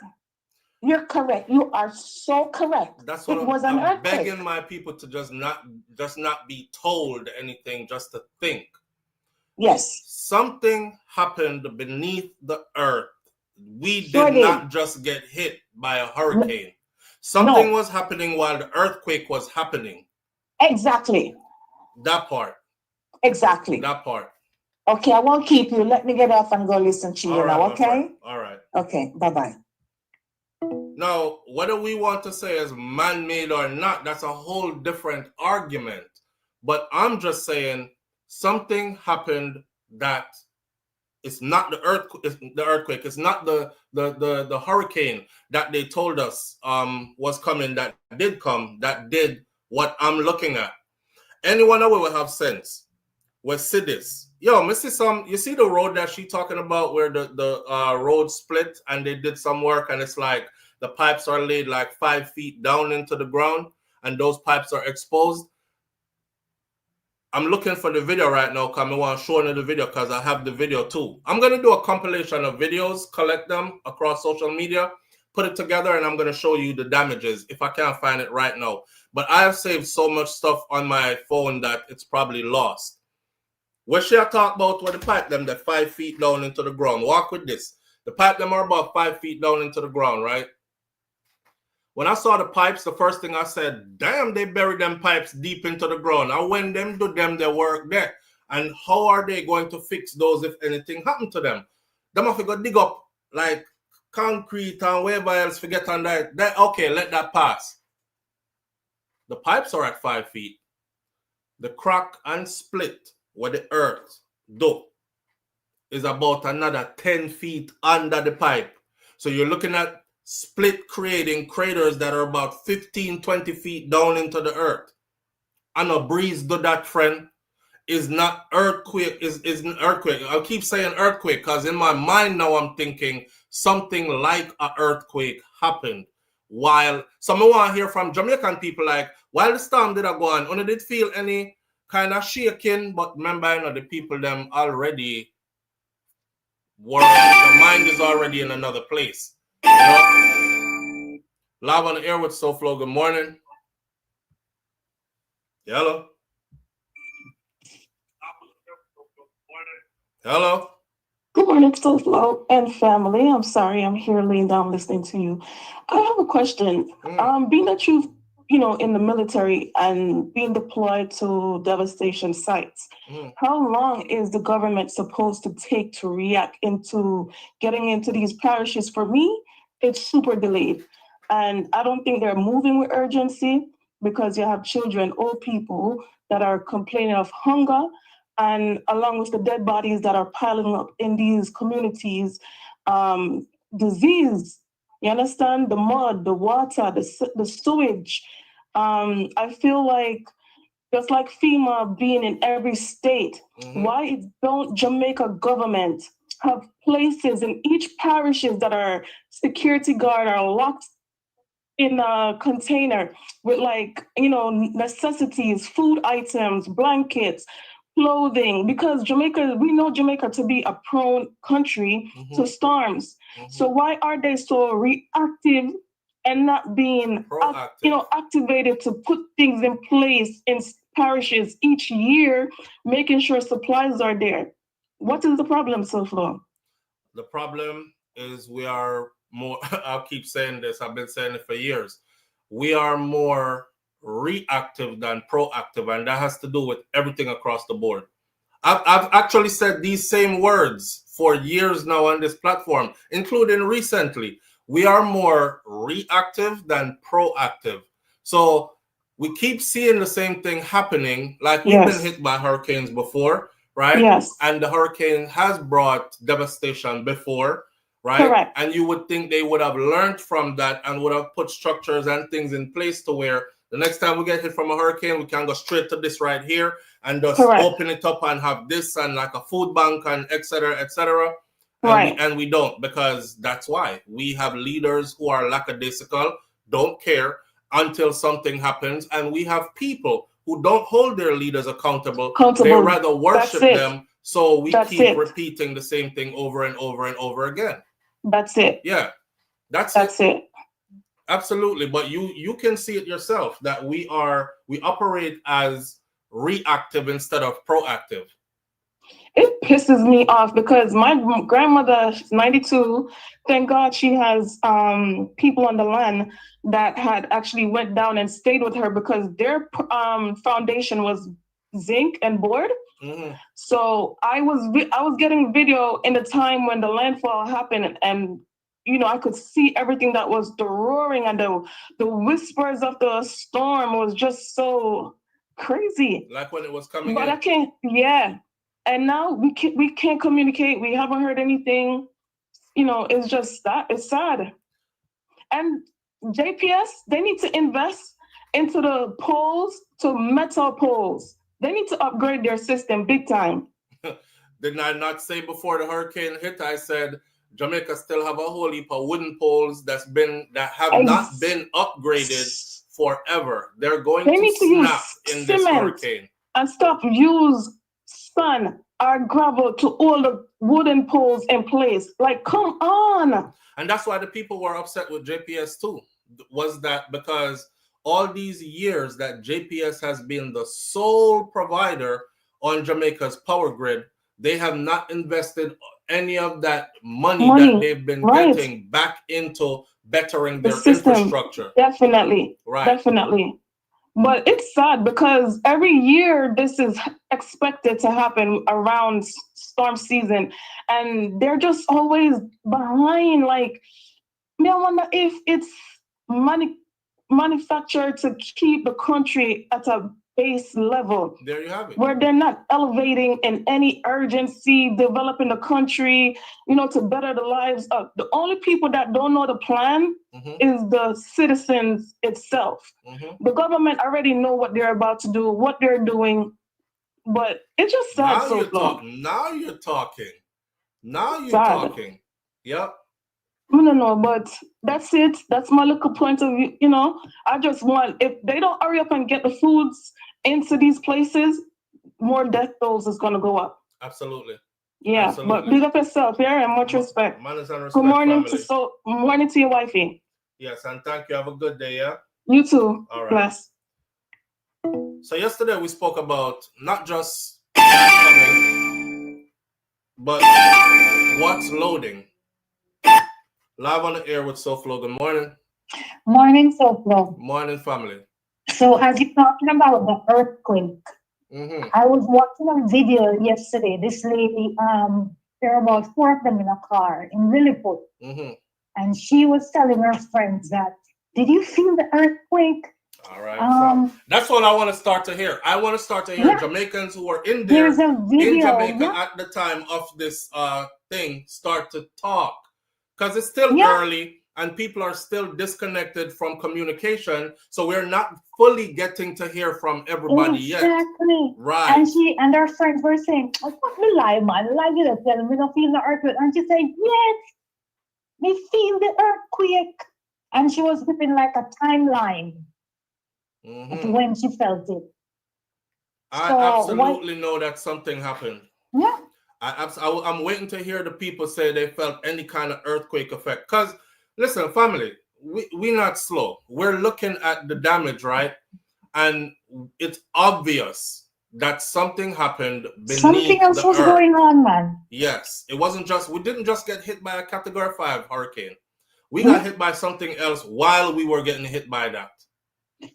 Speaker 5: You're correct. You are so correct.
Speaker 1: That's what I'm begging my people to just not be told anything, just to think.
Speaker 5: Yes.
Speaker 1: Something happened beneath the earth. We did not just get hit by a hurricane. Something was happening while the earthquake was happening.
Speaker 5: Exactly.
Speaker 1: That part.
Speaker 5: Exactly.
Speaker 1: That part.
Speaker 5: Okay, I won't keep you. Let me get off and go listen to you now, okay?
Speaker 1: All right.
Speaker 5: Okay, bye-bye.
Speaker 1: Now, whether we want to say is man-made or not, that's a whole different argument. But I'm just saying something happened that it's not the earthquake. It's not the hurricane that they told us was coming, that did come, that did what I'm looking at. Anyone that will have sense will see this. Yo, you see the road that she talking about where the road split and they did some work, and it's like the pipes are laid like 5 feet down into the ground and those pipes are exposed. I'm looking for the video right now because I want to show you the video because I have the video too. I'm going to do a compilation of videos, collect them across social media, put it together, and I'm going to show you the damages if I can't find it right now. But I have saved so much stuff on my phone that it's probably lost. What should I talk about with the pipe them that 5 feet down into the ground? Walk with this. The pipe them are about 5 feet down into the ground, right? When I saw the pipes, the first thing I said, damn, they buried them pipes deep into the ground. And when them do them, they work there. And how are they going to fix those if anything happened to them? Them have to go dig up like concrete and whatever else, forget on that. Okay, let that pass. The pipes are at 5 feet. The crack and split where the earth do is about another 10 feet under the pipe. So you're looking at split creating craters that are about 15, 20 feet down into the earth. And a breeze do that, friend, is not earthquake, is an earthquake. I'll keep saying earthquake because in my mind now I'm thinking something like an earthquake happened. While some want to hear from Jamaican people like, while the storm did go on, only did feel any kind of shaking, but remember, you know, the people them already were, the mind is already in another place. You know? Live on the air with SouFLo. Good morning. Hello. Hello.
Speaker 12: Good morning, SouFLo and family. I'm sorry, I'm here laying down listening to you. I have a question. Being that you've, in the military and being deployed to devastation sites, how long is the government supposed to take to react into getting into these parishes? For me, it's super delayed. And I don't think they're moving with urgency because you have children, old people that are complaining of hunger, and along with the dead bodies that are piling up in these communities, disease, you understand? The mud, the water, the sewage. I feel like just like FEMA being in every state, why don't Jamaica government have places in each parishes that are security guard are locked in a container with necessities, food items, blankets, clothing, because we know Jamaica to be a prone country to storms. So why are they so reactive and not being activated to put things in place in parishes each year, making sure supplies are there? What is the problem, SouFLo?
Speaker 1: The problem is we are more, I'll keep saying this, I've been saying it for years. We are more reactive than proactive, and that has to do with everything across the board. I've actually said these same words for years now on this platform, including recently. We are more reactive than proactive. So we keep seeing the same thing happening. Like we've been hit by hurricanes before, right?
Speaker 12: Yes.
Speaker 1: And the hurricane has brought devastation before, right?
Speaker 12: Correct.
Speaker 1: And you would think they would have learned from that and would have put structures and things in place to where the next time we get hit from a hurricane, we can go straight to this right here and just open it up and have this and like a food bank and et cetera, et cetera. And we don't, because that's why we have leaders who are lackadaisical, don't care until something happens. And we have people who don't hold their leaders accountable. They rather worship them. So we keep repeating the same thing over and over and over again.
Speaker 12: That's it.
Speaker 1: Yeah, that's it. Absolutely. But you can see it yourself that we operate as reactive instead of proactive.
Speaker 12: It pisses me off because my grandmother, she's 92. Thank God she has people on the land that had actually went down and stayed with her because their foundation was zinc and board. So I was getting video in the time when the landfall happened, and I could see everything that was the roaring and the whispers of the storm was just so crazy.
Speaker 1: Like when it was coming
Speaker 12: but
Speaker 1: in.
Speaker 12: I can't, yeah. And now we can't communicate. We haven't heard anything. It's just that it's sad. And JPS, they need to invest into the poles to metal poles. They need to upgrade their system big time.
Speaker 1: Didn't I not say before the hurricane hit? I said Jamaica still have a whole heap of wooden poles that have not been upgraded forever. They're going to snap in this hurricane.
Speaker 12: And stop use sun or gravel to all the wooden poles in place. Like, come on.
Speaker 1: And that's why the people were upset with JPS too. Was that because all these years that JPS has been the sole provider on Jamaica's power grid, they have not invested any of that money that they've been getting back into bettering their infrastructure.
Speaker 12: Definitely.
Speaker 1: Right.
Speaker 12: Definitely. But it's sad because every year this is expected to happen around storm season, and they're just always behind. Like, I wonder if it's manufactured to keep the country at a base level.
Speaker 1: There you have it.
Speaker 12: Where they're not elevating in any urgency, developing the country, to better the lives of the only people that don't know the plan is the citizens itself. The government already know what they're about to do, what they're doing, but it's just sad.
Speaker 1: Now you're talking. Yep.
Speaker 12: No, but that's it. That's my little point of view. I just want, if they don't hurry up and get the foods into these places, more death tolls is going to go up.
Speaker 1: Absolutely.
Speaker 12: Yeah,
Speaker 1: Absolutely.
Speaker 12: But big up yourself, yeah, and much respect.
Speaker 1: Manners and respect.
Speaker 12: Good morning
Speaker 1: family.
Speaker 12: morning to your wifey.
Speaker 1: Yes, and thank you. Have a good day, yeah?
Speaker 12: You too.
Speaker 1: All right.
Speaker 12: Bless.
Speaker 1: So yesterday we spoke about not just coming, But what's loading? Live on the air with SouFLo. Good morning.
Speaker 13: Morning, SouFLo.
Speaker 1: Morning, family.
Speaker 13: So as you're talking about the earthquake, I was watching a video yesterday. This lady, there are about 4 of them in a car in Lilliput. And she was telling her friends that, did you feel the earthquake?
Speaker 1: All right. That's what I want to start to hear. I want to start to hear Jamaicans who were in there in Jamaica at the time of this thing start to talk. Because it's still early and people are still disconnected from communication. So we're not fully getting to hear from everybody yet.
Speaker 13: Exactly.
Speaker 1: Right.
Speaker 13: And her friends were saying, I fuck me lie, man. Lie you to tell me not feel the earthquake. And she said, yes, me feel the earthquake. And she was giving like a timeline of when she felt it.
Speaker 1: I absolutely know that something happened.
Speaker 13: Yeah.
Speaker 1: I'm waiting to hear the people say they felt any kind of earthquake effect. Because, listen, family, we're not slow. We're looking at the damage, right? And it's obvious that something happened beneath
Speaker 13: something else was going on, man.
Speaker 1: Yes. It wasn't just, we didn't just get hit by a Category 5 hurricane. We got hit by something else while we were getting hit by that.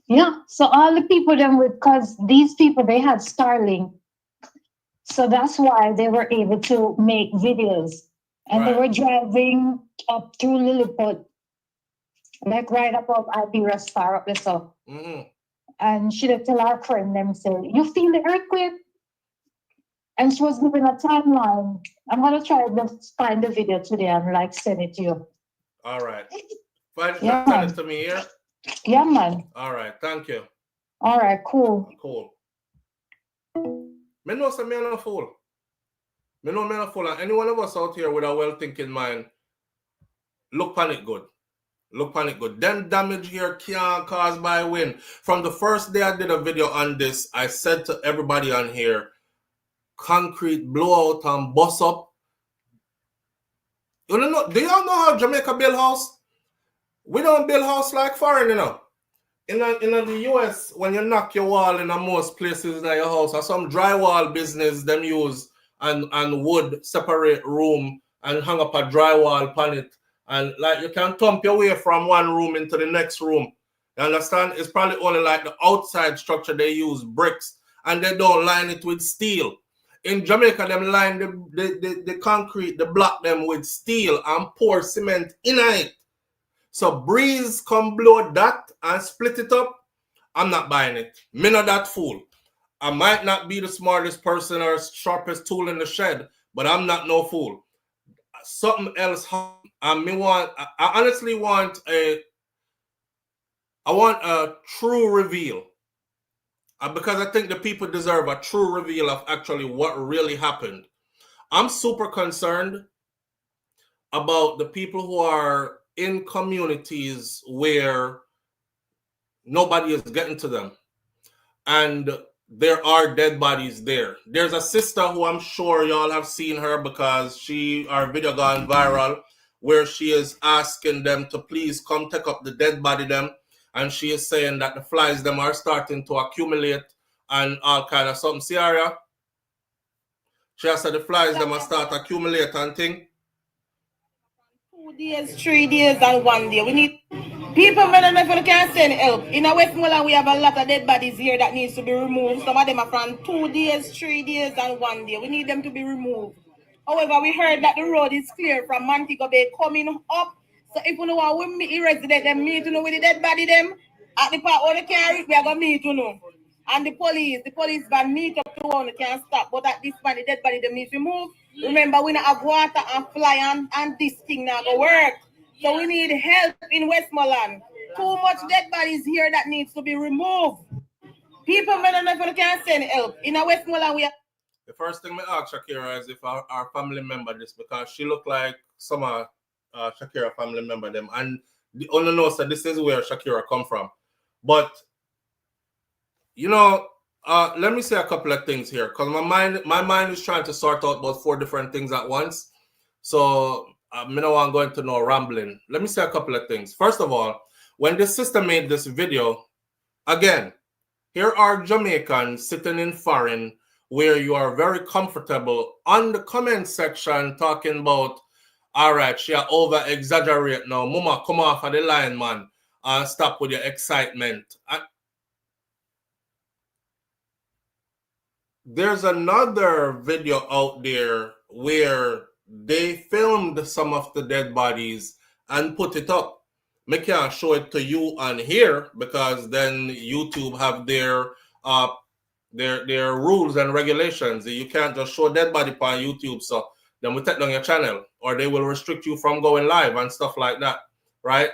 Speaker 13: Yeah. So all the people because these people, they had Starlink. So that's why they were able to make videos. And they were driving up through Lilliput, like right above Iberia's far up the south. And she would tell our friend them, say, you feel the earthquake? And she was giving a timeline. I'm going to try to find the video today and like send it to you.
Speaker 1: All right. Send it to me here?
Speaker 13: Yeah, man.
Speaker 1: All right. Thank you.
Speaker 13: All right. Cool.
Speaker 1: Cool. Me know some men are fool. Me know men are fool. And any one of us out here with a well-thinking mind, look panic good. Look panic good. Them damage here can't cause by wind. From the first day I did a video on this, I said to everybody on here, concrete blowout and bust up. You know, do y'all know how Jamaica build house? We don't build house like foreign, you know. In the US, when you knock your wall in most places in your house, or some drywall business them use and wood separate room and hang up a drywall upon it. And like you can thump your way from one room into the next room. You understand? It's probably only like the outside structure they use bricks and they don't line it with steel. In Jamaica, them line the concrete, the block them with steel and pour cement in it. So breeze come blow that and split it up. I'm not buying it. Me not that fool. I might not be the smartest person or sharpest tool in the shed, but I'm not no fool. Something else. I honestly want a true reveal. Because I think the people deserve a true reveal of actually what really happened. I'm super concerned about the people who are in communities where nobody is getting to them. And there are dead bodies there. There's a sister who I'm sure y'all have seen her because our video gone viral, where she is asking them to please come take up the dead body them. And she is saying that the flies them are starting to accumulate and all kind of something. See, Aria? She has said the flies them are start accumulate and thing.
Speaker 4: 2 days, 3 days, and 1 day. We need people may not know can send help. In a Westmoreland, we have a lot of dead bodies here that needs to be removed. Some of them are from 2 days, 3 days, and 1 day. We need them to be removed. However, we heard that the road is clear from Montego Bay coming up. So if you know what we meet resident, them meet to know with the dead body them at the part where they can't reach, we are gonna meet to know. And the police van meet up to one, can't stop. But at this point, the dead body them need to move. Remember, we not have water and fly and this thing now go work. So we need help in Westmoreland. Too much dead bodies here that needs to be removed. People may not know if they can send help. In a Westmoreland, we have.
Speaker 1: The first thing I ask Shakira is if our family member this, because she looked like some Shakira family member them. And the only knows that this is where Shakira come from. But, you know, let me say a couple of things here, because my mind is trying to sort out about 4 different things at once. So I don't want going to no rambling. Let me say a couple of things. First of all, when this sister made this video, again, here are Jamaicans sitting in foreign where you are very comfortable on the comment section talking about, all right, she over exaggerate now. Mama, come off of the line, man. Stop with your excitement. There's another video out there where they filmed some of the dead bodies and put it up. I can't show it to you on here because then YouTube have their rules and regulations. You can't just show dead body on YouTube, so then we take down your channel, or they will restrict you from going live and stuff like that, right?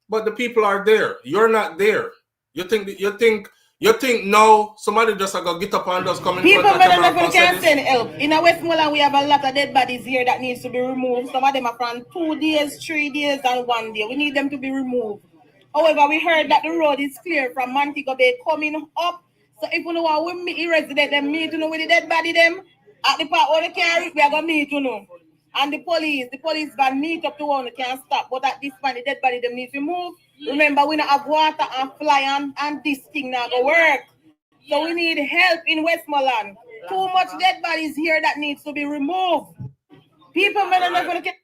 Speaker 1: But the people are there. You're not there. You think no, somebody just go get up and just come in
Speaker 4: People
Speaker 1: front of the camera
Speaker 4: never can send help. In a Westmoreland, we have a lot of dead bodies here that needs to be removed. Some of them are from 2 days, 3 days, and 1 day. We need them to be removed. However, we heard that the road is clear from Montego Bay coming up. So if you know what we meet resident, them meet with the dead body them at the part where they can't reach, we are gonna meet And the police gonna meet up to one can't stop. But at this point, the dead body them need to move. Remember, we don't have water and fly and this thing not gonna work. So we need help in Westmoreland. Too much dead bodies here that needs to be removed. People may not gonna get.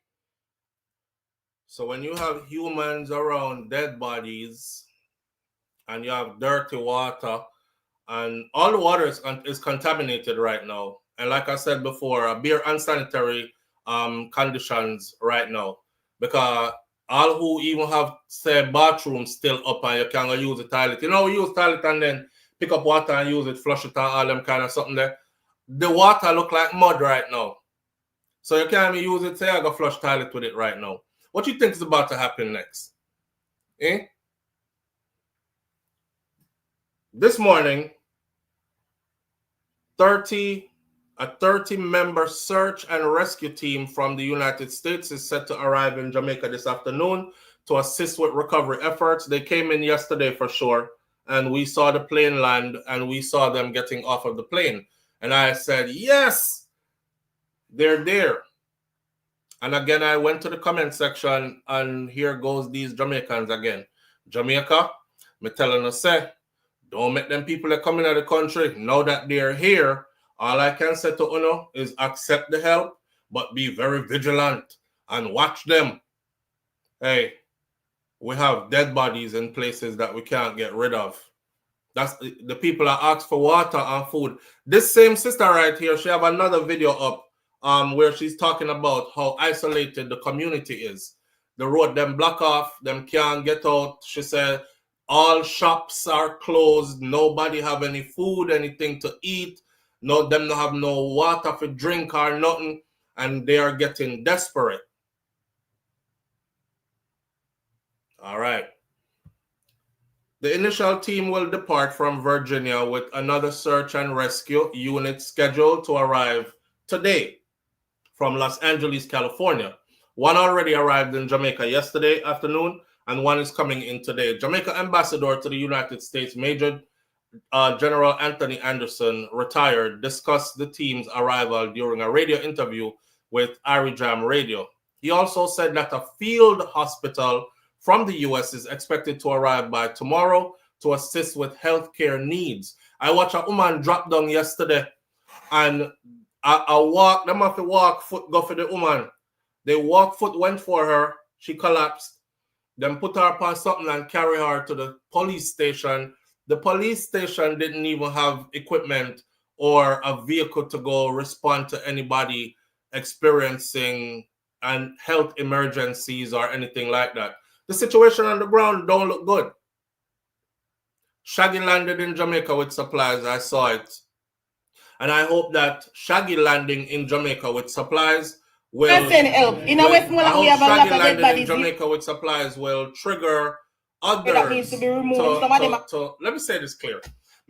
Speaker 1: So when you have humans around dead bodies and you have dirty water and all the water is contaminated right now. And like I said before, bare unsanitary conditions right now. Because all who even have, say, bathrooms still up and you can't use the toilet. You know, we use toilet and then pick up water and use it, flush it and all them kind of something there. The water look like mud right now. So you can't even use it, say I go flush toilet with it right now. What you think is about to happen next? This morning, a 30-member search and rescue team from the United States is set to arrive in Jamaica this afternoon to assist with recovery efforts. They came in yesterday for sure, and we saw the plane land, and we saw them getting off of the plane. And I said, yes, they're there. And again, I went to the comment section, and here goes these Jamaicans again. Jamaica, me telling us, say, don't make them people that come in the country, now that they're here, all I can say to Uno is accept the help, but be very vigilant and watch them. Hey, we have dead bodies in places that we can't get rid of. That's the people that ask for water and food. This same sister right here, she have another video up where she's talking about how isolated the community is. The road them block off, them can't get out. She said all shops are closed, nobody have any food, anything to eat. No, them don't have no water for drink or nothing, and they are getting desperate. All right. The initial team will depart from Virginia with another search and rescue unit scheduled to arrive today from Los Angeles, California. One already arrived in Jamaica yesterday afternoon, and one is coming in today. Jamaica Ambassador to the United States, Major General Anthony Anderson, retired, discussed the team's arrival during a radio interview with Jam Radio. He also said that a field hospital from the U.S. is expected to arrive by tomorrow to assist with healthcare needs. I watched a woman drop down yesterday, and I walk, them have to walk foot, go for the woman. They walk foot, went for her, she collapsed. Then put her upon something and carry her to the police station. The police station didn't even have equipment or a vehicle to go respond to anybody experiencing and health emergencies or anything like that. The situation on the ground don't look good. Shaggy landed in Jamaica with supplies. I saw it. And I hope that Shaggy landing in Jamaica with supplies will...
Speaker 4: send help. In a Westmoreland, we have a lot of dead bodies
Speaker 1: in Jamaica with supplies will trigger others
Speaker 4: that needs to be removed.
Speaker 1: Let me say this clear.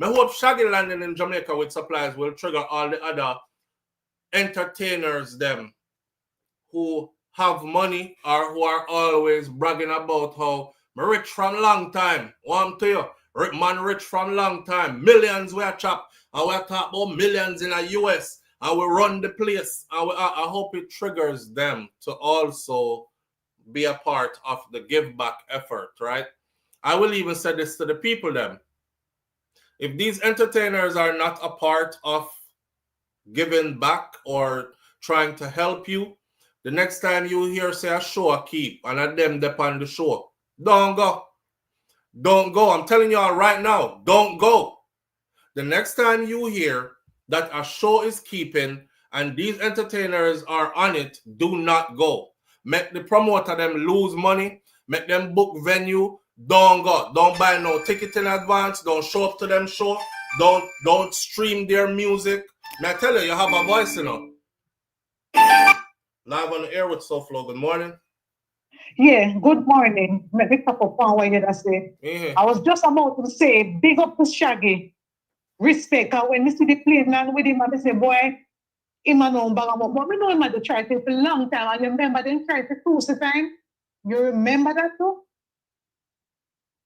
Speaker 1: I hope Shaggy landing in Jamaica with supplies will trigger all the other entertainers them who have money or who are always bragging about how I'm rich from long time. One to you, man rich from long time. Millions we are chopped, and we are talking about millions in the US, and we run the place. And I hope it triggers them to also be a part of the give back effort, right? I will even say this to the people then. If these entertainers are not a part of giving back or trying to help you, the next time you hear say a show a keep and a them dep on the show, don't go. Don't go. I'm telling y'all right now, don't go. The next time you hear that a show is keeping and these entertainers are on it, do not go. Make the promoter them lose money. Make them book venue. Don't go. Don't buy no ticket in advance. Don't show up to them show. Don't stream their music. Now I tell you, you have a voice, you know. Live on the air with SouFLo. Good morning.
Speaker 14: Yeah, good morning. Let me pop up on what you just say. I was just about to say, big up to Shaggy. Respect. And when you see the plane and with him, I say, boy, him and no bag up. But we know him had to try for a long time. And you remember them try to crucify him? You remember that too?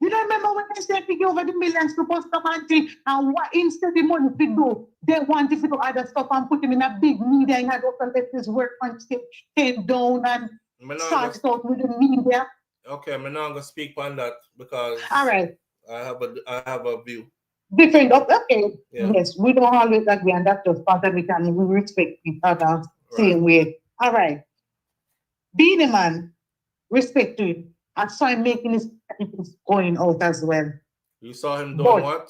Speaker 14: You don't remember when they said to give over the millions to post up until and what instead the money to do? They wanted to do other stuff and put him in a big media and had to let his work on stage, came down and start out with the media.
Speaker 1: Okay, I'm not gonna speak on that because
Speaker 14: all right.
Speaker 1: I have a view.
Speaker 14: Different okay.
Speaker 1: Yeah.
Speaker 14: Yes, we don't always agree and that's just part of it and we respect each other same way. All right. Being a man, respect to it. I saw him making his packages going out as well.
Speaker 1: You saw him doing what?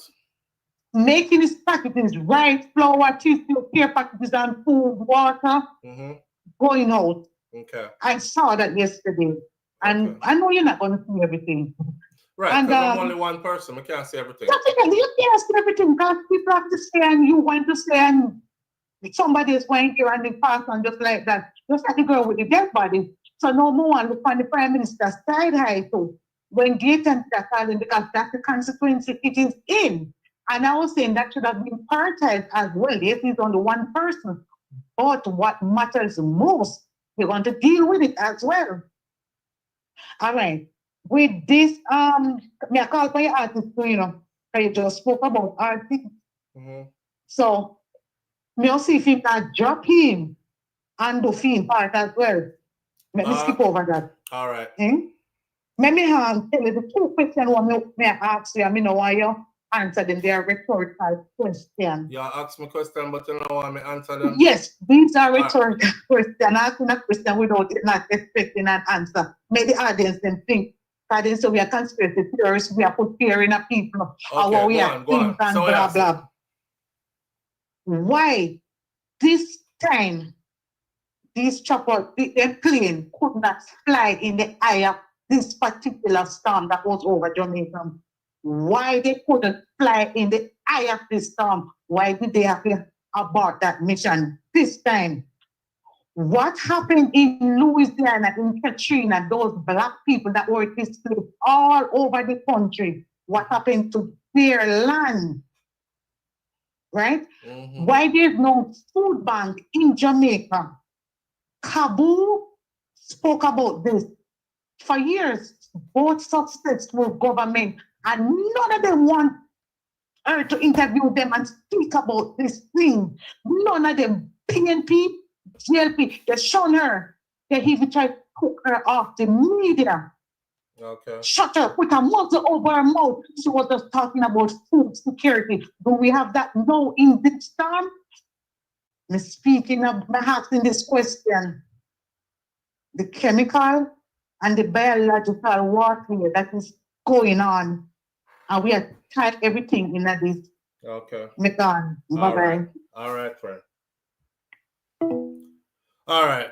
Speaker 14: Making his packages, rice, flour, tissue, care packages and food, water, going out.
Speaker 1: Okay.
Speaker 14: I saw that yesterday. And I know you're not going to see everything.
Speaker 1: Right, because I'm only one person. I can't see everything.
Speaker 14: You can't see everything because people have to say and you want to say and somebody is going here and they pass on just like that. Just like the girl with the dead body. So no more on the Prime Minister's side high too. When Gaten are calling because that's the consequence it is in. And I was saying that should have been partized as well. Yes, he's only one person. But what matters most, we're going to deal with it as well. All right. With this, me I call for your artist, you know, because you just spoke about artists. So, me I'll see if you can drop him and do film part as well. Let me skip over that.
Speaker 1: All right.
Speaker 14: Let me tell you the two questions I ask you. I mean, why you answer them. They are rhetorical questions.
Speaker 1: You ask me a question, but you know why I answer them?
Speaker 14: Yes, these are rhetorical questions. Asking a question without not expecting an answer. Make the audience then think. Because so we are conspiracy theorists, we are put fear in a people.
Speaker 1: Okay,
Speaker 14: we are things and blah, blah. Why this time these chopper, the plane could not fly in the eye of this particular storm that was over Jamaica? Why they couldn't fly in the eye of this storm? Why did they have to abort that mission this time? What happened in Louisiana, in Katrina, those black people that were displaced all over the country? What happened to their land? Right? Why there's no food bank in Jamaica? Kabul spoke about this for years, both successful government, and none of them want her to interview them and speak about this thing. None of them, PNP, GLP, they shun her. They even try to cook her off the media.
Speaker 1: Okay.
Speaker 14: Shut her, put a muzzle over her mouth. She was just talking about food security. Do we have that now in this time? I'm speaking of, I'm asking this question. The chemical and the biological warfare that is going on, and we are tied everything in this.
Speaker 1: Okay.
Speaker 14: Bye bye.
Speaker 1: All right, friend. All right.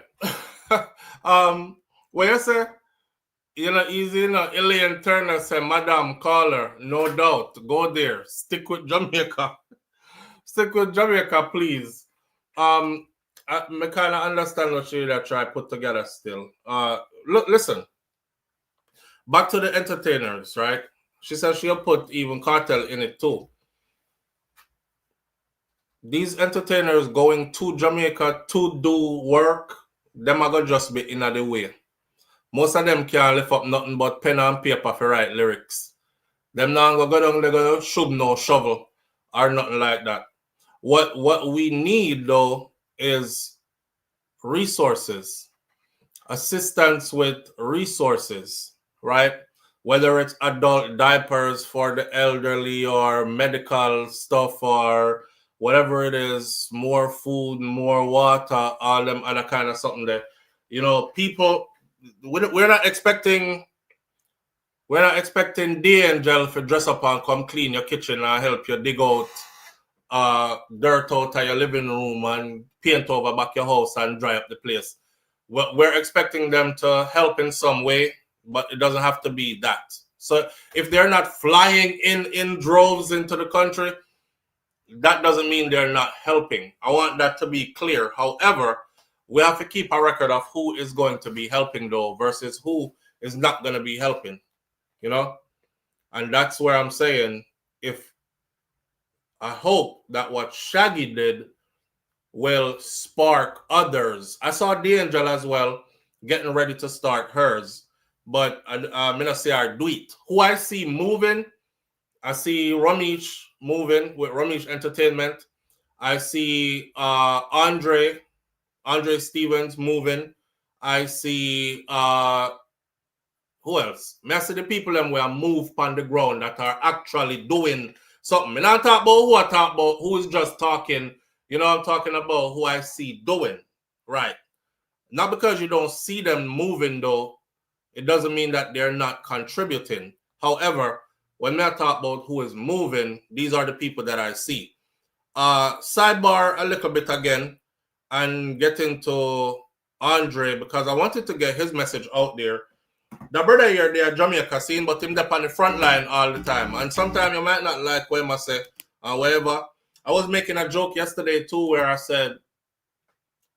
Speaker 1: What you say? You know, easy, you know, Elaine Turner said, Madam, call her, no doubt. Go there. Stick with Jamaica. Stick with Jamaica, please. I kind of understand what she try to put together still. Look, listen. Back to the entertainers, right? She said she'll put even Cartel in it too. These entertainers going to Jamaica to do work, them are gonna just be in the way. Most of them can't lift up nothing but pen and paper for write lyrics. Them not gonna go down, they're gonna shove no shovel or nothing like that. What we need though is resources, assistance with resources, right? Whether it's adult diapers for the elderly or medical stuff or whatever it is, more food, more water, all them other kind of something that, you know, people, we're not expecting D'Angel to dress up and come clean your kitchen and help you dig out dirt out of your living room and paint over back your house and dry up the place. We're expecting them to help in some way, but it doesn't have to be that. So if they're not flying in droves into the country, that doesn't mean they're not helping. I want that to be clear. However, we have to keep a record of who is going to be helping though versus who is not going to be helping, you know? And that's where I'm saying, I hope that what Shaggy did will spark others. I saw D'Angel as well getting ready to start hers, but I'm gonna say I do it. Who I see moving, I see Ramesh moving with Ramesh Entertainment. I see Andre Stevens moving. I see who else? I see the people them where move on the ground that are actually doing something. And I talk about who I talk about who is just talking. You know, I'm talking about who I see doing. Right. Not because you don't see them moving though, it doesn't mean that they're not contributing. However, when I talk about who is moving, these are the people that I see. Sidebar a little bit again and get into Andre because I wanted to get his message out there. The brother here, they are Jamaica scene, but him up on the front line all the time. And sometimes you might not like what I say or whatever. I was making a joke yesterday too where I said,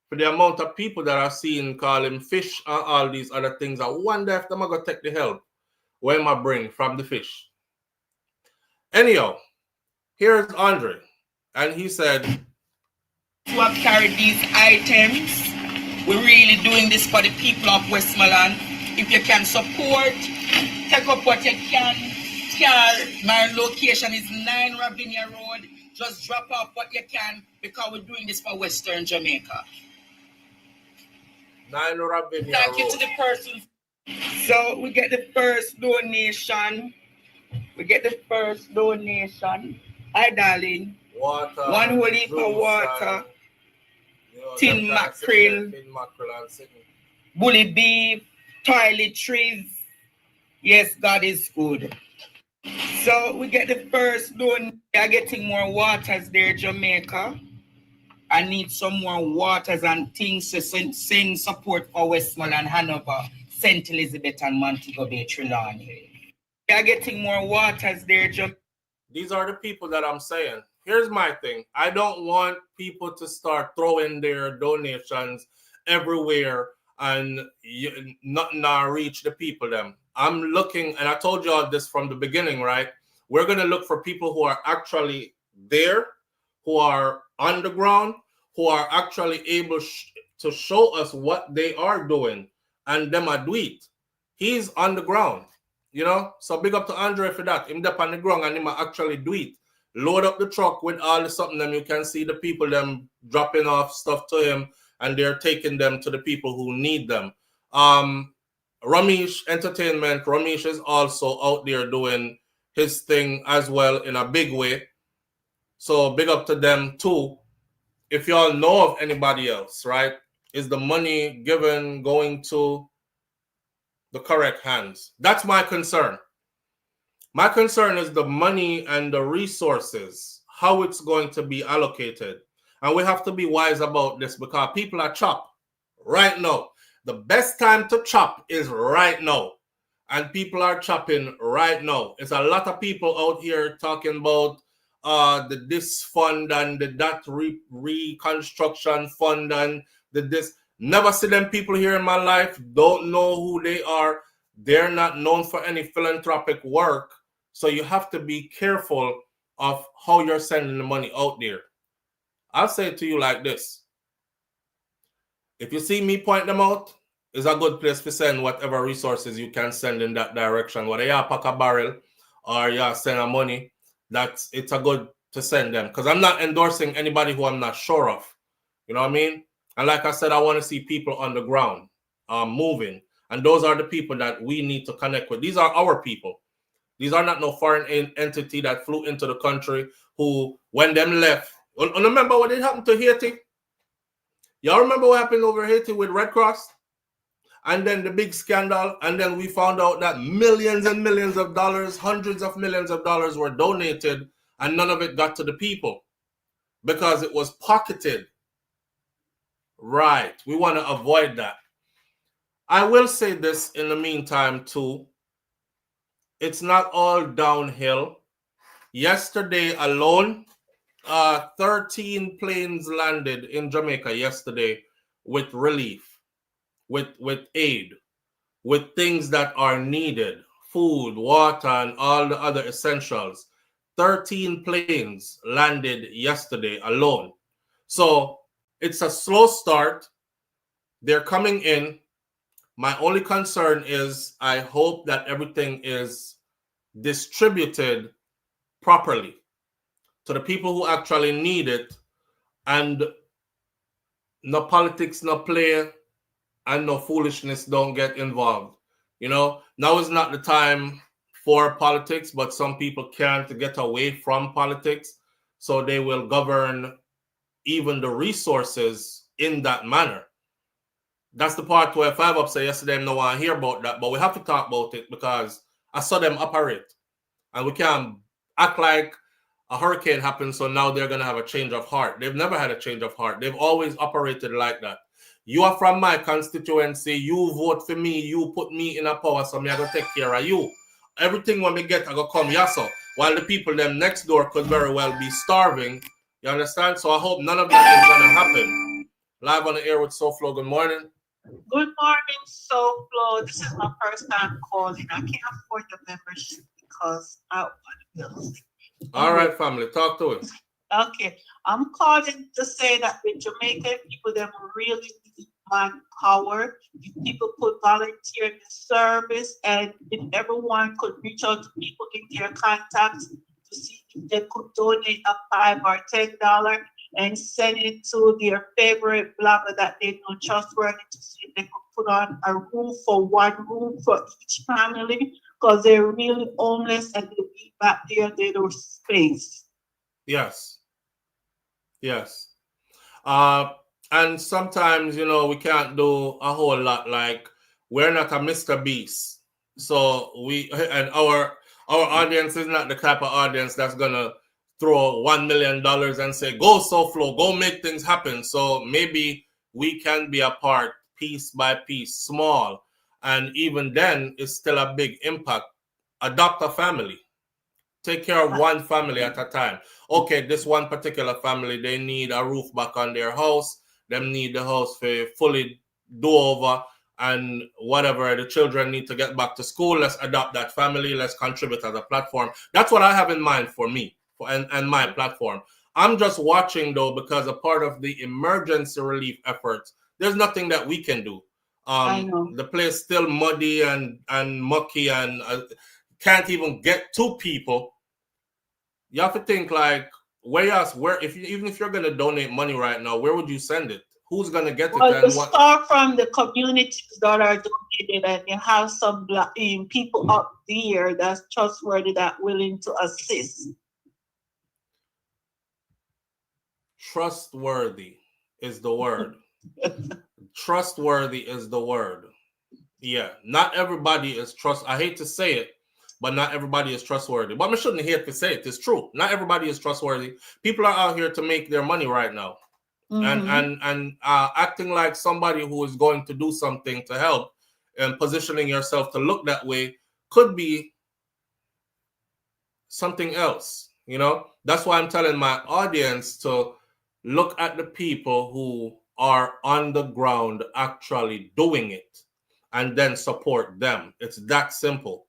Speaker 1: for the amount of people that I've seen call him fish and all these other things, I wonder if they're going to take the help where I bring from the fish. Anyhow, here's Andre. And he said,
Speaker 15: to have carried these items, we're really doing this for the people of Westmoreland. If you can support, take up what you can. My location is 9 Ravinia Road. Just drop off what you can because we're doing this for Western Jamaica.
Speaker 1: 9 Ravinia
Speaker 15: Thank
Speaker 1: Road.
Speaker 15: you to the person. So we get the first donation. Hi, darling.
Speaker 1: Water.
Speaker 15: 1 whole heap of water. Tin mackerel. Bully beef. Toiletries. Yes, God is good. So we get the first donation. We are getting more waters there, Jamaica. I need some more waters and things to send support for Westmoreland, Hanover, St. Elizabeth, and Montego Bay, Trelawney. We are getting more waters there, Jamaica.
Speaker 1: These are the people that I'm saying. Here's my thing. I don't want people to start throwing their donations everywhere and not reach the people them. I'm looking, and I told you all this from the beginning, right? We're going to look for people who are actually there, who are on the ground, who are actually able to show us what they are doing, and them I do it. He's on the ground, you know? So big up to Andre for that. Him up on the ground and him actually do it. Load up the truck with all the something them. You can see the people them dropping off stuff to him, and they're taking them to the people who need them. Ramesh Entertainment, Ramesh is also out there doing his thing as well in a big way. So big up to them too. If y'all know of anybody else, right? Is the money given going to the correct hands? That's my concern. My concern is the money and the resources, how it's going to be allocated. And we have to be wise about this because people are chopped right now. The best time to chop is right now. And people are chopping right now. It's a lot of people out here talking about the this fund and the that reconstruction fund and the this. Never see them people here in my life. Don't know who they are. They're not known for any philanthropic work. So you have to be careful of how you're sending the money out there. I'll say it to you like this. If you see me point them out, it's a good place to send whatever resources you can send in that direction. Whether you pack a barrel or you send a money, it's a good to send them. Because I'm not endorsing anybody who I'm not sure of. You know what I mean? And like I said, I want to see people on the ground moving. And those are the people that we need to connect with. These are our people. These are not no foreign entity that flew into the country who, when them left, Remember what happened to Haiti? Y'all remember what happened over Haiti with Red Cross? And then the big scandal, and then we found out that millions and millions of dollars, hundreds of millions of dollars were donated, and none of it got to the people because it was pocketed. Right. We want to avoid that. I will say this in the meantime, too. It's not all downhill. Yesterday alone, 13 planes landed in Jamaica yesterday with relief, with aid, with things that are needed, food, water, and all the other essentials. 13 planes landed yesterday alone. So it's a slow start. They're coming in. My only concern is I hope that everything is distributed properly to the people who actually need it, and no politics, no play, and no foolishness don't get involved. You know, now is not the time for politics, but some people can't get away from politics, so they will govern even the resources in that manner. That's the part where 5 Up said yesterday, no one hear about that, but we have to talk about it because I saw them operate, and we can't act like a hurricane happened, so now they're going to have a change of heart. They've never had a change of heart. They've always operated like that. You are from my constituency. You vote for me. You put me in a power, so me I go take care of you. Everything when we get, I go come yasso. While the people them next door could very well be starving. You understand? So I hope none of that is going to happen. Live on the air with SouFLo. Good morning.
Speaker 14: Good morning, SouFLo. This is my first time calling. I can't afford the membership because I want bills.
Speaker 1: All right, family. Talk to us.
Speaker 14: Okay. I'm calling to say that with Jamaican people, they really need manpower. If people could volunteer in the service, and if everyone could reach out to people in their contacts to see if they could donate a $5 or $10 and send it to their favorite blogger that they know trustworthy to see if they could put on a roof for one room for each family, because they're really homeless and they be back there, they don't space.
Speaker 1: Yes. Yes. And sometimes, you know, we can't do a whole lot. Like, we're not a Mr. Beast. So our audience is not the type of audience that's gonna throw $1 million and say, go SouFLo, go make things happen. So maybe we can be a part piece by piece, small. And even then, it's still a big impact. Adopt a family. Take care of one family at a time. Okay, this one particular family, they need a roof back on their house. Them need the house for fully do over and whatever. The children need to get back to school. Let's adopt that family. Let's contribute as a platform. That's what I have in mind for me and my platform. I'm just watching, though, because a part of the emergency relief efforts, there's nothing that we can do.
Speaker 14: I know.
Speaker 1: The place still muddy and mucky and can't even get to people. You have to think like, even if you're gonna donate money right now, where would you send it? Who's gonna get it?
Speaker 14: Well, you start from the communities that are donated, and you have some people up there that's trustworthy, that willing to assist.
Speaker 1: Trustworthy is the word. Trustworthy is the word. Yeah, not everybody is I hate to say it, but not everybody is trustworthy. But I shouldn't hate to say it. It's true. Not everybody is trustworthy. People are out here to make their money right now. Mm-hmm. and acting like somebody who is going to do something to help and positioning yourself to look that way could be something else. You know, that's why I'm telling my audience to look at the people who are on the ground actually doing it and then support them. It's that simple.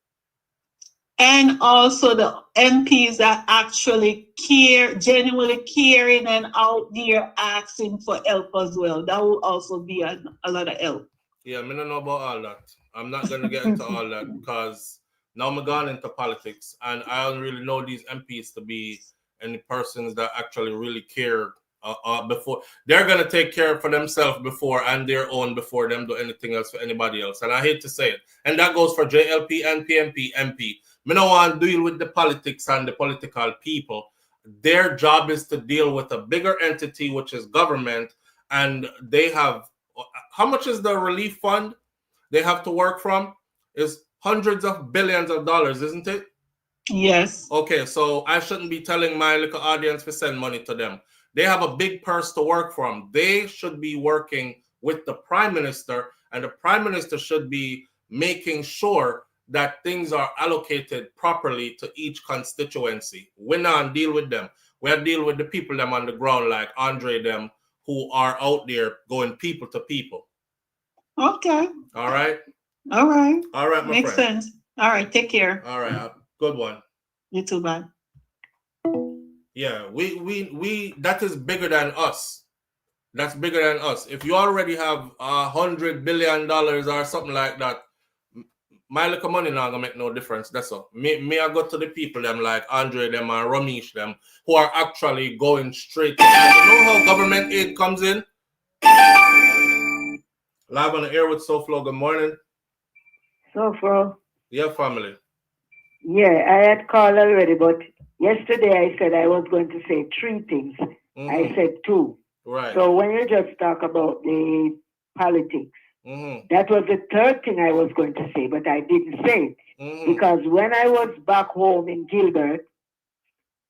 Speaker 14: And also the MPs that actually care, genuinely caring and out there asking for help as well. That will also be a lot of help.
Speaker 1: Yeah, I don't know about all that. I'm not going to get into all that because now I'm gone into politics and I don't really know these MPs to be any persons that actually really care before. They're going to take care for themselves before and their own before them do anything else for anybody else. And I hate to say it. And that goes for JLP and PMP, MP. I don't want to deal with the politics and the political people. their job is to deal with a bigger entity, which is government, and they have, how much is the relief fund they have to work from? Is hundreds of billions of dollars, isn't it?
Speaker 14: Yes.
Speaker 1: Okay, so I shouldn't be telling my little audience to send money to them. They have a big purse to work from. They should be working with the prime minister, and the prime minister should be making sure that things are allocated properly to each constituency. We not deal with them. We are dealing with the people them on the ground, like Andre them, who are out there going people to people.
Speaker 14: Okay.
Speaker 1: All right.
Speaker 14: All right.
Speaker 1: All right, my
Speaker 14: Makes
Speaker 1: friend.
Speaker 14: sense. All right. Take care.
Speaker 1: All right. Good one.
Speaker 14: You too, bye.
Speaker 1: Yeah, we that is bigger than us. That's bigger than us. If you already have $100 billion or something like that, my little money not gonna make no difference. That's all. Me I go to the people them like Andre them and Ramesh them who are actually going straight to, you know how government aid comes in? Live on the air with SouFLo. Good morning.
Speaker 7: SouFLo.
Speaker 1: Yeah, family.
Speaker 7: Yeah, I had called already, but yesterday I said I was going to say 3 things. I said 2.
Speaker 1: Right.
Speaker 7: So when you just talk about the politics, that was the 3rd thing I was going to say, but I didn't say it. Because when I was back home in Gilbert,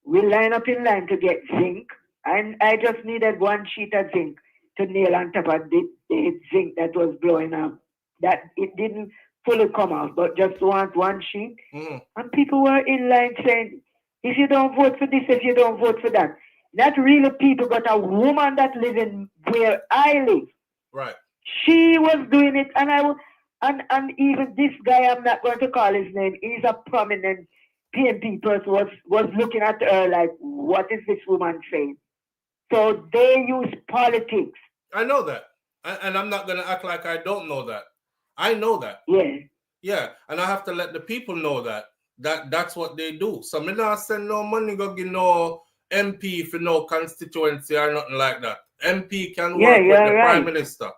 Speaker 7: we line up in line to get zinc, and I just needed 1 sheet of zinc to nail on top of the zinc that was blowing up. That it didn't fully come out, but just want 1 sheet. And people were in line saying, if you don't vote for this, if you don't vote for that. Not really people, but a woman that lives in where I live.
Speaker 1: Right.
Speaker 7: She was doing it, and and even this guy, I'm not going to call his name, he's a prominent PNP person, was looking at her like, what is this woman saying? So they use politics.
Speaker 1: I know that. And I'm not going to act like I don't know that. I know that.
Speaker 7: Yeah.
Speaker 1: Yeah. And I have to let the people know that's what they do. So me not send no money go give no MP for no constituency or nothing like that. MP can work with the prime minister.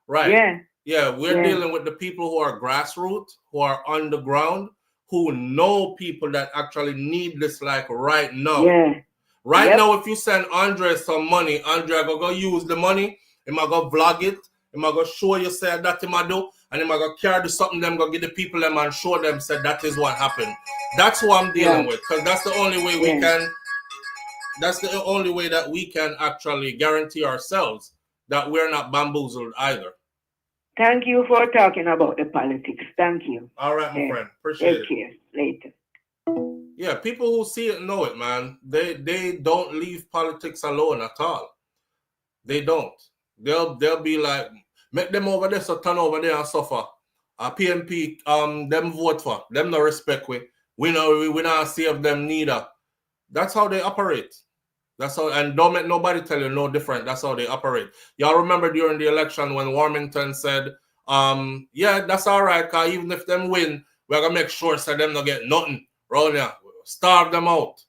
Speaker 1: Right.
Speaker 7: Yeah.
Speaker 1: Yeah. We're dealing with the people who are grassroots, who are on the ground, who know people that actually need this like right now.
Speaker 7: Yeah.
Speaker 1: Right now, if you send Andre some money, Andre go use the money, he might go vlog it, he might go show you say that he might do, and he might go carry something them, go give the people them and show them say that is what happened. That's what I'm dealing with, because that's the only way we can, that's the only way that we can actually guarantee ourselves that we're not bamboozled either.
Speaker 7: Thank you for talking about the politics. Thank you.
Speaker 1: All right, my friend. Appreciate it.
Speaker 7: Take care. Later.
Speaker 1: Yeah, people who see it know it, man. They don't leave politics alone at all. They don't. They'll be like, make them over there, so turn over there and suffer. PNP, them vote for. Them no respect we. We not save them neither. That's how they operate. That's how, and don't make nobody tell you no different. That's how they operate. Y'all remember during the election when Warmington said, yeah, that's all right, because even if them win, we're gonna make sure so them not get nothing. Roll here. Starve them out.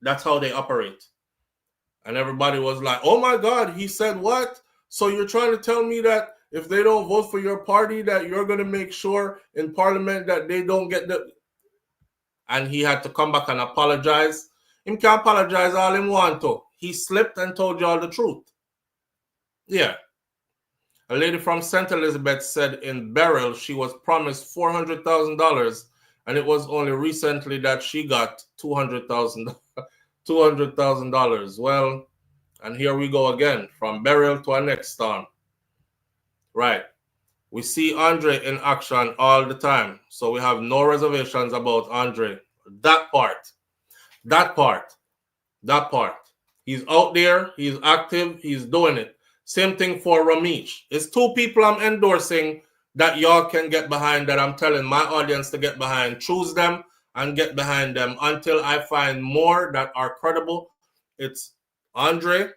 Speaker 1: That's how they operate. And everybody was like, oh my God, he said what? So you're trying to tell me that if they don't vote for your party, that you're going to make sure in parliament that they don't get the... And he had to come back and apologize. Him can't apologize all him want to. He slipped and told you all the truth. Yeah. A lady from St. Elizabeth said in Beryl she was promised $400,000, and it was only recently that she got $200,000. Well, and here we go again, from Beryl to our next storm. Right. We see Andre in action all the time, so we have no reservations about Andre. That part. He's out there, he's active, he's doing it. Same thing for Ramesh. It's 2 people I'm endorsing that y'all can get behind, that I'm telling my audience to get behind. Choose them and get behind them until I find more that are credible. It's Andre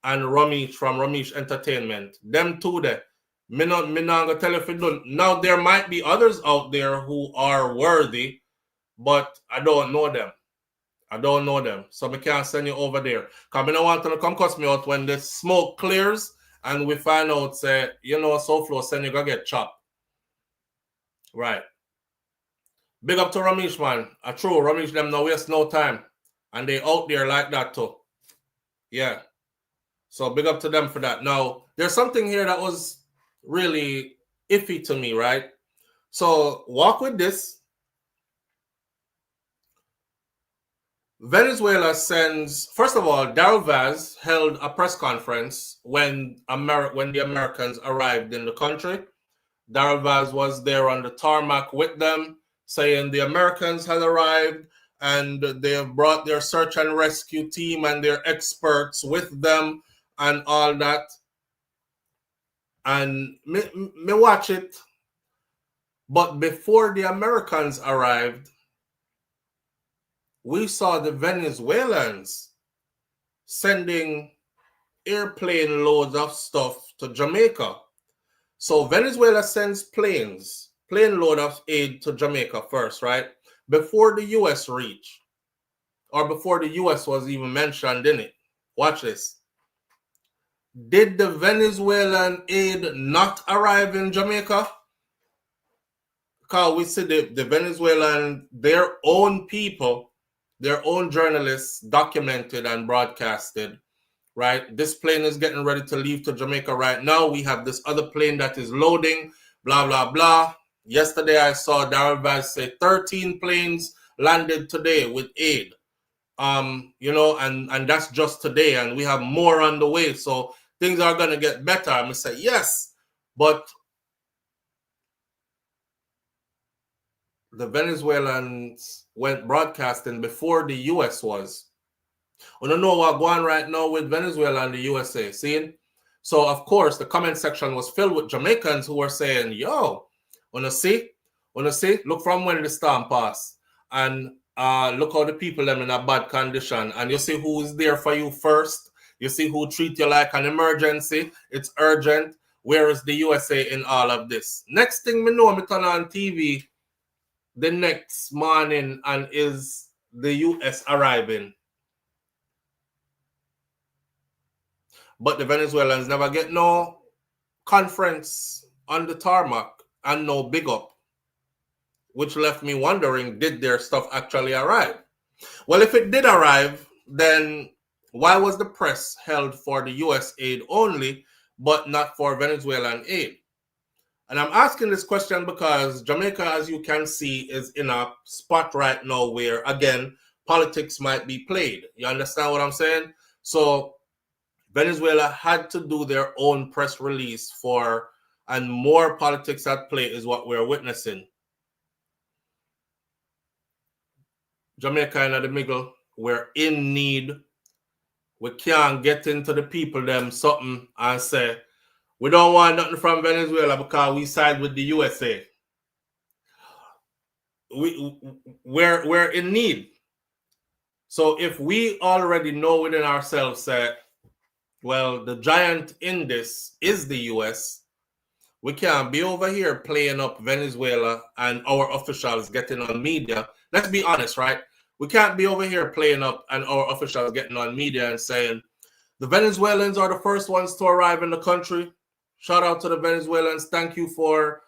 Speaker 1: and Ramesh from Ramesh Entertainment. Them 2 there. Me not gonna tell you if you don't. Now there might be others out there who are worthy, but I don't know them. So I can't send you over there. Because I don't want to come cuss me out when the smoke clears and we find out, say, SouFLo send you go get chopped. Right. Big up to Ramesh, man. True, Ramesh, them no waste no time. And they out there like that too. Yeah. So big up to them for that. Now, there's something here that was really iffy to me, right? So walk with this. Venezuela sends, first of all, Daryl Vaz held a press conference when the Americans arrived in the country. Daryl Vaz was there on the tarmac with them, saying the Americans had arrived and they have brought their search and rescue team and their experts with them and all that. And me watch it. But before the Americans arrived, we saw the Venezuelans sending airplane loads of stuff to Jamaica. So Venezuela sends plane load of aid to Jamaica first, right? Before the U.S. reach, or before the U.S. was even mentioned in it. Watch this. Did the Venezuelan aid not arrive in Jamaica? Because we see the Venezuelan, their own people, their own journalists documented and broadcasted, right? This plane is getting ready to leave to Jamaica right now. We have this other plane that is loading, blah, blah, blah. Yesterday, I saw Daryl Vaz say 13 planes landed today with aid. You know, and that's just today, and we have more on the way. So things are going to get better. I'm going to say, yes, but the Venezuelans went broadcasting before the U.S. was. We don't know what's going on right now with Venezuela and the USA, see? So, of course, the comment section was filled with Jamaicans who were saying, yo, wanna see? Look from when the storm passed. And look how the people them in a bad condition. And you see who is there for you first. You see who treat you like an emergency. It's urgent. Where is the USA in all of this? Next thing me know, me turn on TV the next morning and is the US arriving. But the Venezuelans never get no conference on the tarmac and no big up, which left me wondering, did their stuff actually arrive? Well, if it did arrive, then why was the press held for the US aid only, but not for Venezuelan aid? And I'm asking this question because Jamaica, as you can see, is in a spot right now where, again, politics might be played. You understand what I'm saying? So Venezuela had to do their own press release for, and more politics at play is what we're witnessing. Jamaica in the middle, we're in need. We can't get into the people them something and say, we don't want nothing from Venezuela because we side with the USA. We're in need. So if we already know within ourselves that, well, the giant in this is the US, we can't be over here playing up Venezuela and our officials getting on media. Let's be honest, right? We can't be over here playing up and our officials getting on media and saying, the Venezuelans are the first ones to arrive in the country. Shout out to the Venezuelans. Thank you for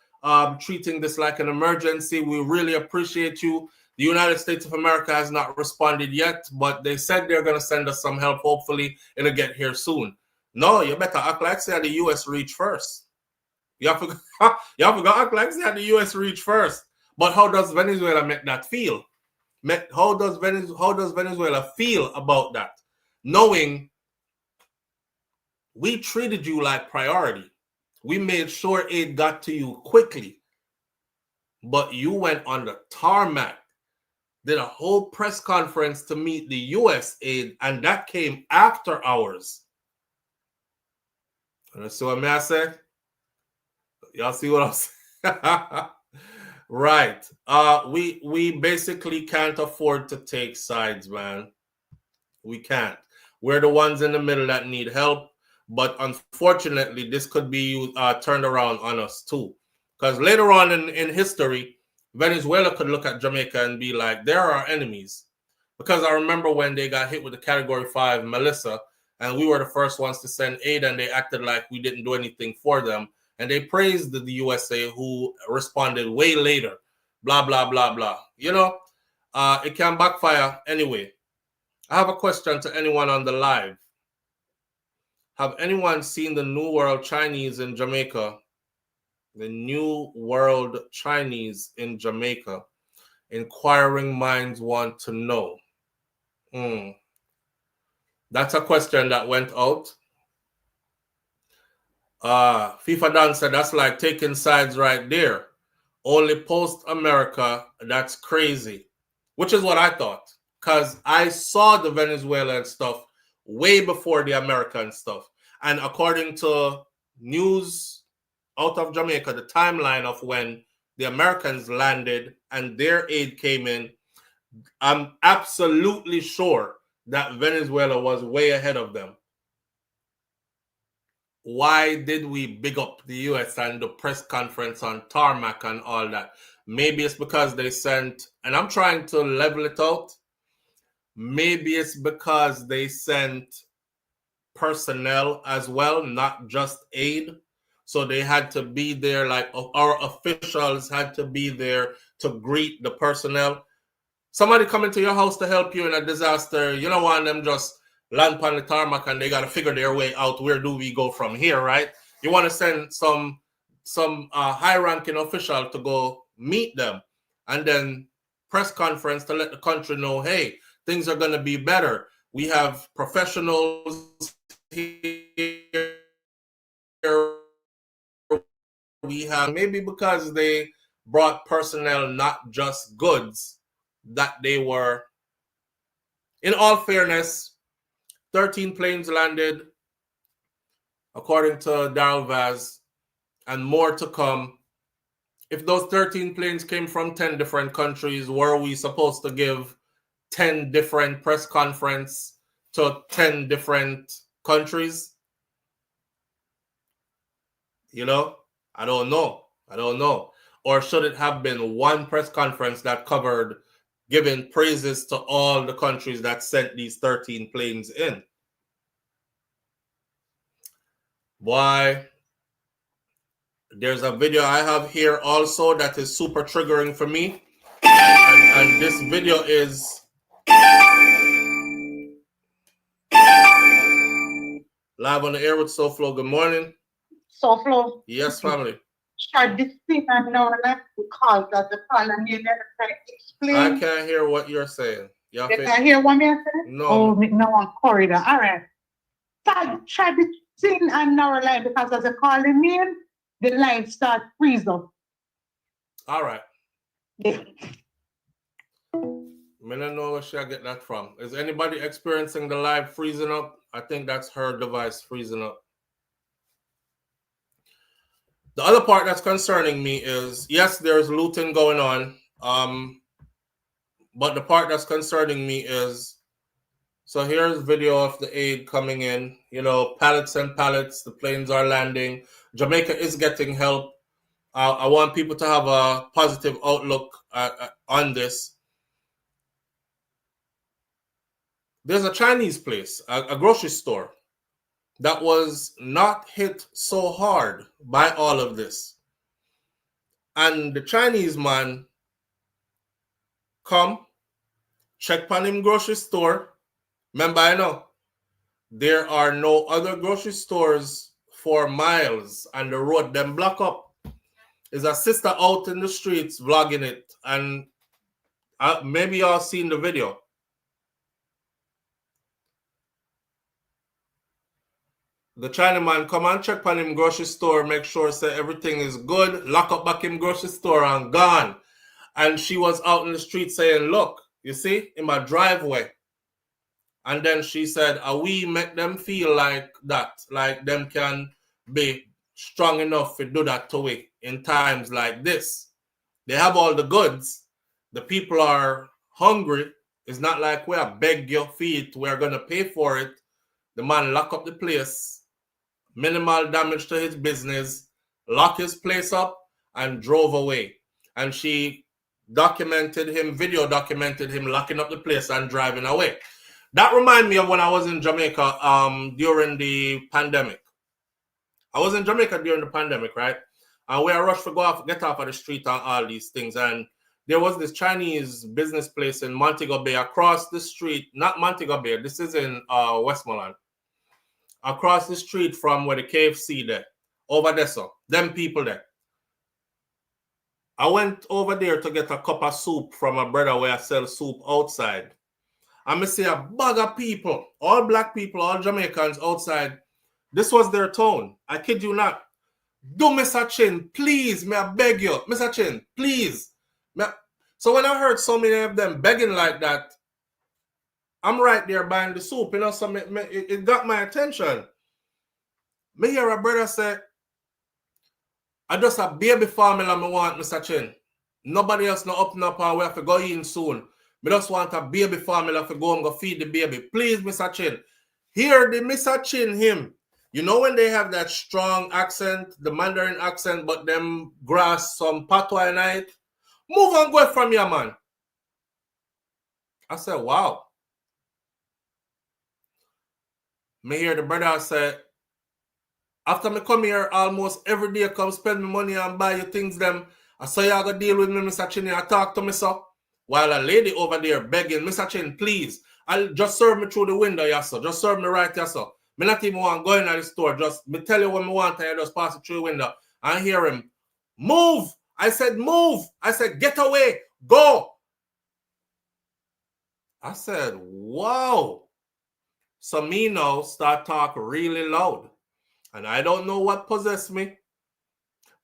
Speaker 1: treating this like an emergency. We really appreciate you. The United States of America has not responded yet, but they said they're going to send us some help. Hopefully, it'll get here soon. No, you better act like say the U.S. reach first. You have to act like say the U.S. reach first. But how does Venezuela make that feel? How does Venezuela feel about that? Knowing we treated you like priority. We made sure aid got to you quickly. But you went on the tarmac, did a whole press conference to meet the U.S. aid, and that came after ours. And so what I said? Y'all see what I'm saying? Right. We basically can't afford to take sides, man. We can't. We're the ones in the middle that need help. But unfortunately, this could be turned around on us too. Because later on in history, Venezuela could look at Jamaica and be like, they're our enemies. Because I remember when they got hit with the Category 5 Melissa, and we were the first ones to send aid, and they acted like we didn't do anything for them. And they praised the USA, who responded way later. Blah, blah, blah, blah. You know, it can backfire anyway. I have a question to anyone on the live. Have anyone seen the New World Chinese in Jamaica? The New World Chinese in Jamaica. Inquiring minds want to know. That's a question that went out. FIFA Dan said that's like taking sides right there. Only post-America, that's crazy. Which is what I thought. Because I saw the Venezuelan stuff way before the American stuff. And according to news out of Jamaica, the timeline of when the Americans landed and their aid came in, I'm absolutely sure that Venezuela was way ahead of them. Why did we big up the US and the press conference on tarmac and all that? Maybe it's because they sent, and I'm trying to level it out. Maybe it's because they sent personnel as well, not just aid. So they had to be there, like our officials had to be there to greet the personnel. Somebody coming to your house to help you in a disaster, you don't want them just land on the tarmac and they got to figure their way out. Where do we go from here, right? You want to send some high-ranking official to go meet them and then press conference to let the country know, hey, things are going to be better. We have professionals here. We have, maybe because they brought personnel, not just goods, that they were, in all fairness, 13 planes landed, according to Daryl Vaz, and more to come. If those 13 planes came from 10 different countries, were we supposed to give 10 different press conferences to 10 different countries? You know, I don't know. Or should it have been one press conference that covered giving praises to all the countries that sent these 13 planes in? Why? There's a video I have here also that is super triggering for me. And this video is live on the air with SouFLo. Good morning.
Speaker 14: SouFLo.
Speaker 1: Yes, family.
Speaker 14: Should this thing and now because of the colony never explain.
Speaker 1: I can't hear what you're saying.
Speaker 14: You can't hear what I'm saying?
Speaker 1: No.
Speaker 14: Oh, no one corridor. All right. Try this thing and now line because as a calling name, the line start freeze up.
Speaker 1: All right.
Speaker 14: Yeah.
Speaker 1: I don't know where she get that from. Is anybody experiencing the live freezing up? I think that's her device freezing up. The other part that's concerning me is, yes, there's looting going on. But the part that's concerning me is, so here's video of the aid coming in. You know, pallets and pallets. The planes are landing. Jamaica is getting help. I want people to have a positive outlook on this. There's a Chinese place, a grocery store, that was not hit so hard by all of this. And the Chinese man come, check on him grocery store. Remember, I know, there are no other grocery stores for miles and the road them block up. There's a sister out in the streets vlogging it, and maybe y'all seen the video. The Chinaman come and check on him grocery store, make sure say everything is good, lock up back him grocery store and gone. And she was out in the street saying, look, you see, in my driveway. And then she said, we make them feel like that, like them can be strong enough to do that to we in times like this. They have all the goods. The people are hungry. It's not like we are beg your feet, we're going to pay for it. The man lock up the place, minimal damage to his business, lock his place up, and drove away. And she video documented him locking up the place and driving away. That reminded me of when I was in Jamaica during the pandemic. I was in Jamaica during the pandemic, right? And we are rushed to get off of the street and all these things. And there was this Chinese business place in Montego Bay across the street, not Montego Bay, this is in Westmoreland, across the street from where the KFC there, over there, so them people there. I went over there to get a cup of soup from a brother where I sell soup outside. And I see a bag of people, all black people, all Jamaicans outside. This was their tone. I kid you not. Do Mr. Chin, please, may I beg you. Mr. Chin, please. So when I heard so many of them begging like that, I'm right there buying the soup. You know, so it got my attention. Me hear a brother say, I just a baby formula me want, Mr. Chin. Nobody else no up and we have to go in soon. Me just want a baby formula to go and go feed the baby. Please, Mr. Chin. Hear the Mr. Chin him. You know when they have that strong accent, the Mandarin accent, but them grass some patois in it? Move and go from here, man. I said, wow. Me hear the brother say, after me come here almost every day, come spend my money and buy you things them. I saw you go deal with me, Mr. Chin, and talk to me, so. While a lady over there begging, Mr. Chin, please, I'll just serve me through the window, yes, sir. Just serve me right, yes, sir. Me not even want to go in at the store. Just me tell you what me want and you just pass it through the window. I hear him, move. I said, move. I said, get away. Go. I said, wow. So me now start talk really loud. And I don't know what possessed me.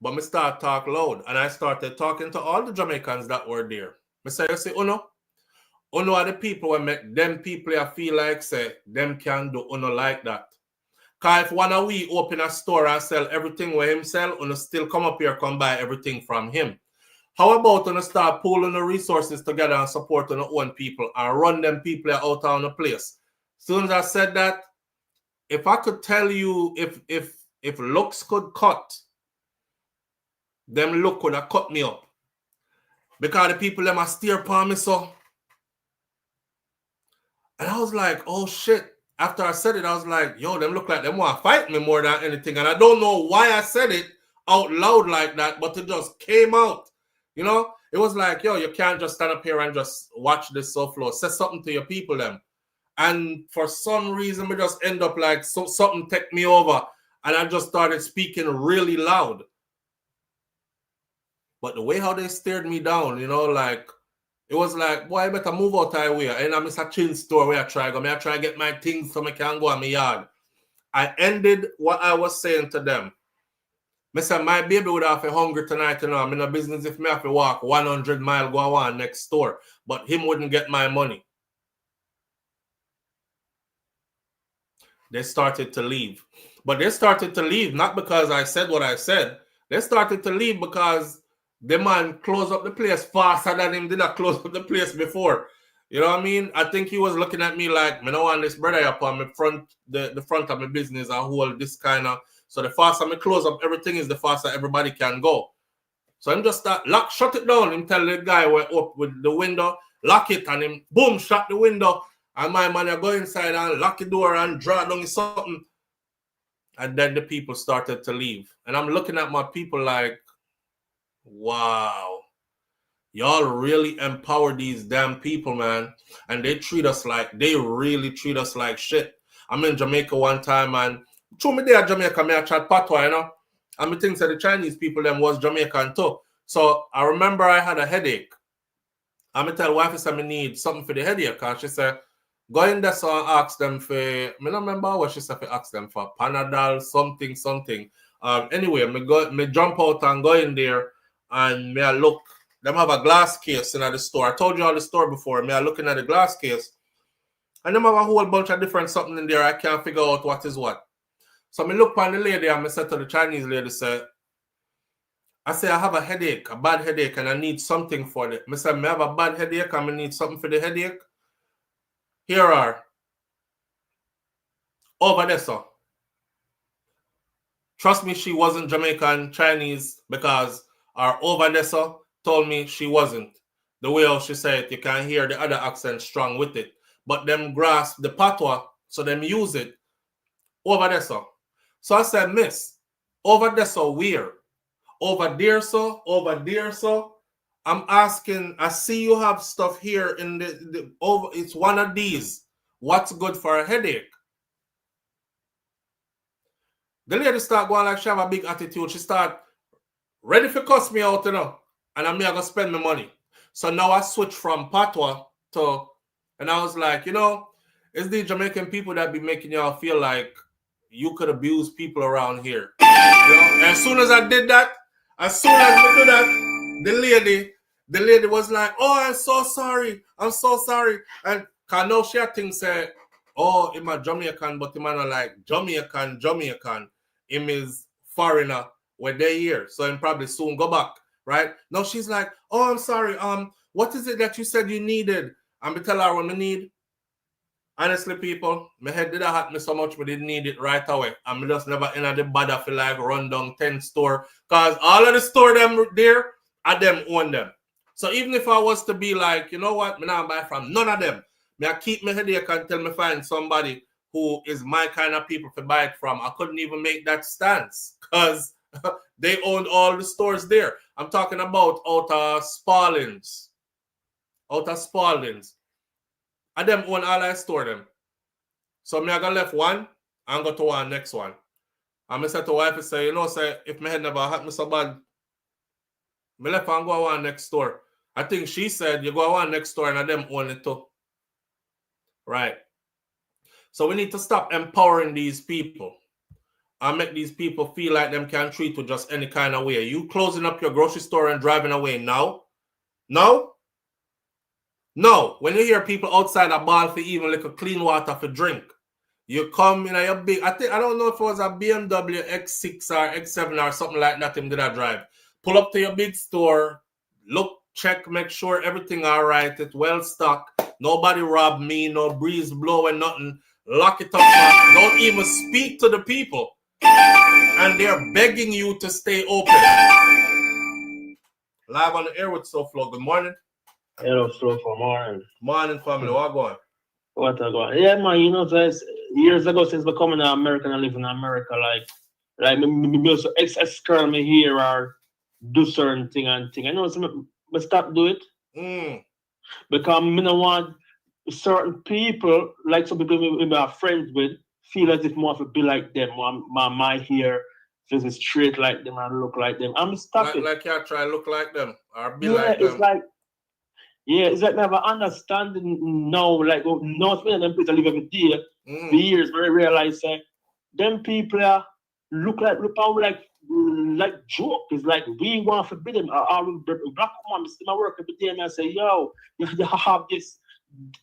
Speaker 1: But me start talk loud. And I started talking to all the Jamaicans that were there. I say, you see, Uno are the people who make them people I feel like say them can do Uno like that. Because if one of we open a store and sell everything with him sell, Uno still come up here come buy everything from him. How about Uno start pooling the resources together and support Uno own people and run them people out on the place? As soon as I said that, if I could tell you if looks could cut, them look could have cut me up. Because the people them a steer upon me so. And I was like, oh shit. After I said it, I was like, yo, them look like them want to fight me more than anything. And I don't know why I said it out loud like that, but it just came out. You know, it was like, yo, you can't just stand up here and just watch this SouFLo. Say something to your people them. And for some reason, we just end up like something take me over. And I just started speaking really loud. But the way how they stared me down, you know, like, it was like, boy, I better move out of way. And I'm Mr. Chin's store where I try to get my things so I can go in my yard. I ended what I was saying to them. I said, my baby would have to hungry tonight, you know. I'm in a business if me have to walk 100 miles go on next door. But him wouldn't get my money. They started to leave. But they started to leave not because I said what I said. They started to leave because the man closed up the place faster than him did I close up the place before. You know what I mean? I think he was looking at me like, me no want this brother up on my front, the front of my business and hold this kind of. So the faster me close up everything is the faster everybody can go. So him just start shut it down. Him tell the guy went up with the window, lock it, and him boom, shut the window. And my man go inside and lock the door and draw down something. And then the people started to leave. And I'm looking at my people like, wow, y'all really empower these damn people, man. And they really treat us like shit. I'm in Jamaica one time and through me there Jamaica, me I chat patois, you know. And me think that the Chinese people them was Jamaican too. So I remember I had a headache. And me tell wife I need something for the headache. And she said, go in there so and ask them for, I don't remember what she said to ask them for, Panadol, something. Anyway, me jump out and go in there. And me I look, them have a glass case in the store. I told you all the store before. Me I looking at the glass case. And them have a whole bunch of different something in there. I can't figure out what is what. So me look on the lady and me said to the Chinese lady, I say, I have a headache, a bad headache, and I need something for it. Me say, me have a bad headache and I need something for the headache. Here are. Over there, sir. Trust me, she wasn't Jamaican, Chinese, because our overdesser told me she wasn't. The way how she said it, you can hear the other accent strong with it. But them grasp the patois, so them use it. Overdesser. So I said, miss, overdesser where? Over there, so. I'm asking, I see you have stuff here in the over, it's one of these. What's good for a headache? The lady start going like she have a big attitude. She start ready for cuss me out, you know, and I'm gonna spend my money. So now I switch from patois to, and I was like, you know, it's the Jamaican people that be making y'all feel like you could abuse people around here. You know? And as soon as I did that, as soon as I did that, the lady was like, oh, I'm so sorry. I'm so sorry. And I know she had things say, oh, I'm a Jamaican, but I'm not like Jamaican. Him is foreigner where they here. So I'm probably soon go back. Right? No, she's like, oh, I'm sorry. What is it that you said you needed? I'm gonna tell her what I need. Honestly, people, my head did hurt me so much, but didn't need it right away. I'm just never in the bother for like run down 10 store. Cause all of the store them there, I them own them. So even if I was to be like, you know what, me not buy from none of them. Me I keep my headache until me find somebody who is my kind of people to buy it from. I couldn't even make that stance because they owned all the stores there. I'm talking about out of Spalding's. I them own all I store them. So me I got left one and go to one next one. And I said to wife, I say, you know, say if my head never hurt me so bad, me left and go to one next door. I think she said you go to one next door and I them own it too. Right. So we need to stop empowering these people and make these people feel like them can treat you just any kind of way. You closing up your grocery store and driving away now? No? No. When you hear people outside a ball for even like a clean water for drink, you come in a big, I don't know if it was a BMW X6 or X7 or something like that him did I drive. Pull up to your big store, look, check, make sure everything all right, it's well stocked. Nobody robbed me, no breeze blowing, nothing. Lock it up. Don't even speak to the people. And they're begging you to stay open. Live on the air with SouFLo. Good morning.
Speaker 16: Hello, SouFLo. Morning.
Speaker 1: Morning, family. What going?
Speaker 16: What going? Yeah, man. You know, years ago since becoming an American and living in America, like me also ex-girl me here or do certain thing and thing. I know some me stop do it. Because me don't want certain people, like some people we are friends with, feel as if more to be like them. My hair feels straight like them and look like them. I'm stop it.
Speaker 1: Like you try to look like them or be like them.
Speaker 16: It's like never understanding now, like not many of them people live every day. For years, but I realize them people look like joke. It's like we want to forbid them. I black woman, I see my work every day and I say, yo, you have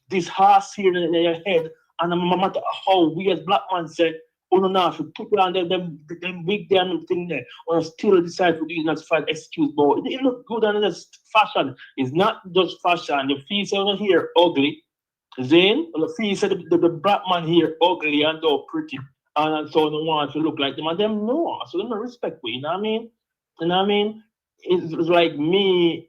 Speaker 16: this horse here in your head, and no matter how we as black man say, oh no, if you put on them wig there and thing there, or still decide to do it not find excuse, but it look good and it's fashion. It's not just fashion. Your feet are here ugly. Then the feet say the black man here ugly and all pretty, and so they want to look like them, and them no, so they don't respect me. You know what I mean? You know what I mean? It's like me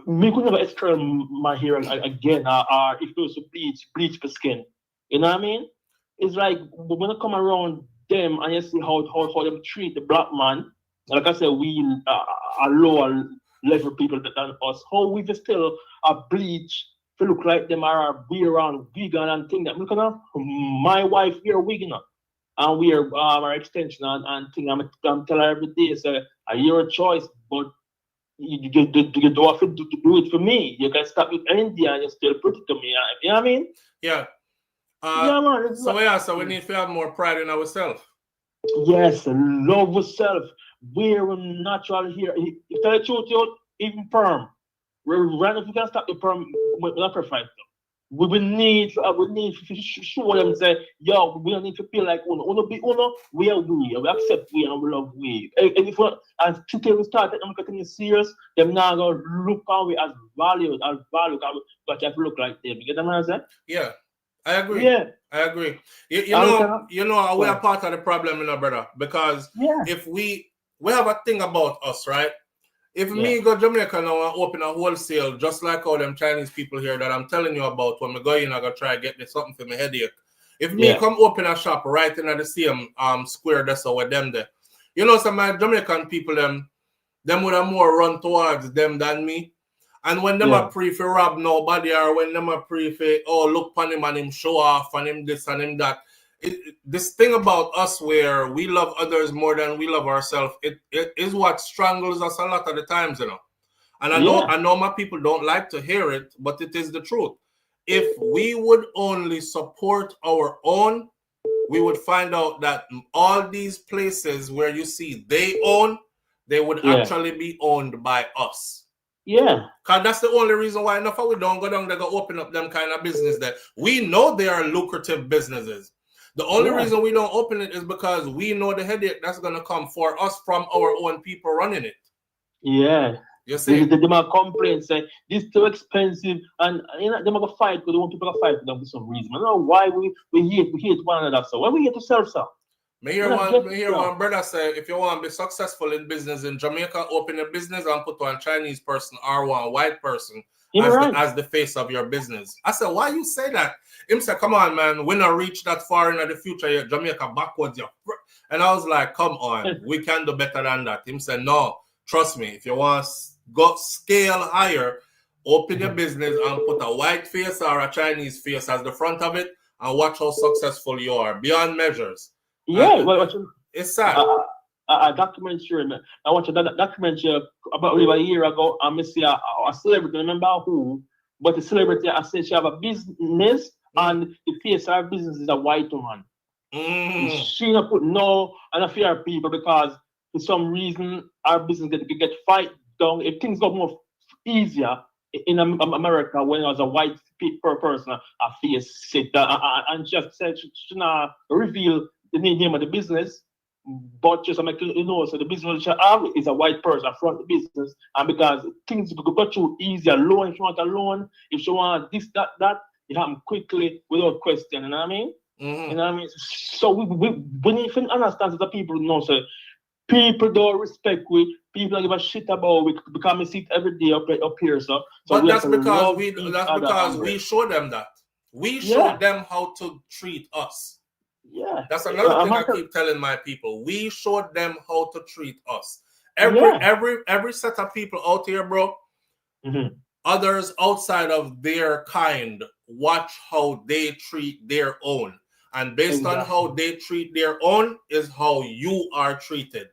Speaker 16: could never extra my hair again, or if it was to bleach the skin. You know what I mean? It's like when I come around them and you see how them treat the black man, like I said, we are lower level people than us. How we just still bleach to look like them or be around vegan and thing that. Look at my wife wear wig, you know, and we are our extension and thing. I'm telling her every day, so your choice, but you don't have to do it for me. You can stop with India and you still put it to me. You know what I mean?
Speaker 1: Yeah.
Speaker 16: Yeah, man.
Speaker 1: So we need to have more pride in ourselves.
Speaker 16: Yes, love yourself. We're natural here. If tell the truth, even perm. Right if you can stop the perm, we're not perfect. We will need to show them say, yo, we don't need to feel like uno be uno, we accept we and we love we. And if and today we start them getting serious, them now gonna look on we as valued, but you have to look like them. You get what I'm saying?
Speaker 1: Yeah. I agree.
Speaker 16: Yeah.
Speaker 1: I agree. You know, we are part of the problem, you know, brother, because if we have a thing about us, right? If me go Jamaica now and open a wholesale, just like all them Chinese people here that I'm telling you about, when we go in, I go try to get me something for my headache. If me come open a shop right in the same square that's with them there, you know, some of my Jamaican people, them would have more run towards them than me. And when them a pray for rob nobody, or when them a pray for, oh, look upon him and him show off and him this and him that. This thing about us where we love others more than we love ourselves, it is what strangles us a lot of the times, you know. And I know my people don't like to hear it, but it is the truth. If we would only support our own, we would find out that all these places where you see they own, they would actually be owned by us.
Speaker 16: Yeah.
Speaker 1: Because that's the only reason why enough of we don't go down there go open up them kind of business there. We know they are lucrative businesses. The only reason we don't open it is because we know the headache that's going to come for us from our own people running it.
Speaker 16: Yeah.
Speaker 1: You see?
Speaker 16: They might complain, say, this is too expensive, and you know, they might go fight because they want people to fight with them for some reason. I don't know why we hate one another, so why we hate to sell stuff?
Speaker 1: Me hear one brother say, if you want to be successful in business in Jamaica, open a business and put one Chinese person or one white person as the face of your business. I said, why you say that? Him say, come on, man, we not reach that far in the future yet. Jamaica backwards. And I was like, come on, we can do better than that. Him said, no, trust me, if you want to go scale higher, open your business and put a white face or a Chinese face as the front of it and watch how successful you are, beyond measures.
Speaker 16: Yeah,
Speaker 1: it's sad.
Speaker 16: A documentary. I watched a documentary about a year ago. I see a celebrity. I remember who, but the celebrity I said she have a business and the face of her business is a white woman. She not put no on a fear people because for some reason our business get fight down. If things got more easier in America when I was a white person, a face sit and just said she not reveal the name of the business, but just make you know, so the business she have is a white person front the business, and because things go through easier, loan if you want a loan, if you want this, that, it happen quickly without question, you know what I mean? You know what I mean? So we need to understand that the people know, so people don't respect we, people don't give a shit about we because we see it every day up here, so
Speaker 1: but that's because we show them that. We show them how to treat us.
Speaker 16: Yeah,
Speaker 1: that's another thing I keep telling my people. We showed them how to treat us. Every set of people out here, bro. Others outside of their kind watch how they treat their own, and based on how they treat their own is how you are treated.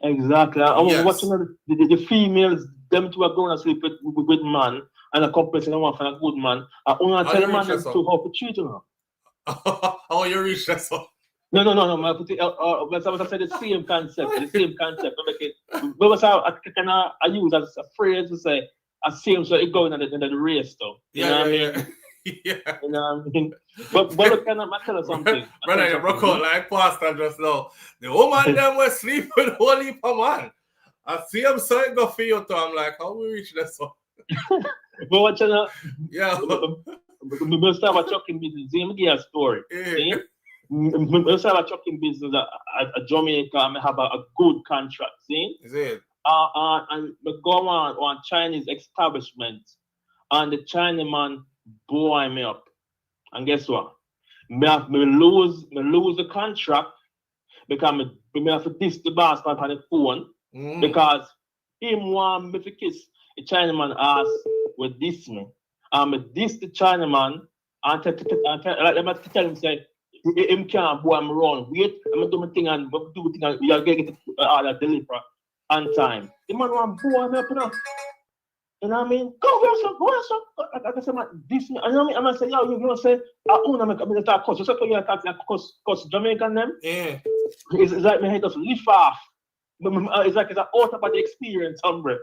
Speaker 16: Exactly. I was watching the females. Them two are going to sleep with man, and a couple and one for a good man. I only tell the man to how to treat her.
Speaker 1: How you reach that?
Speaker 16: No. But I said the same concept. I use as a phrase to say, I see him so it going in the race though. You know what I mean?
Speaker 1: Yeah.
Speaker 16: You know what I mean? But look, can I tell you something?
Speaker 1: Brother, you broke out like pastor just now. The woman them will sleep with whole heap of man. I see him so it go for you too. I'm like, how we reach this one?
Speaker 16: But what you know?
Speaker 1: Yeah.
Speaker 16: We must have a trucking business. See, me give you a story. We must have a trucking business at Jamaica. I have a good contract. See?
Speaker 1: Is it?
Speaker 16: And we go on Chinese establishment, and the Chinaman boy me up. And guess what? Me lose the contract because me have to diss the boss on the phone because him want me to kiss. The Chinaman asked, "Well, diss me." Diss the Chinaman and tell him say, "Him can't boy me run. Wait, I'm do my thing and do the thing and you're gonna get order deliver on time." The man want boy me up enough. You know what I mean? Go yourself. Like I said, man, this. You know what I mean? I'm gonna say, yo, you say, I own them. I'm gonna talk cost. You say, you talk cost Jamaican them.
Speaker 1: Yeah.
Speaker 16: It's like my head just lift off. It's like it's an out about the experience, hombre.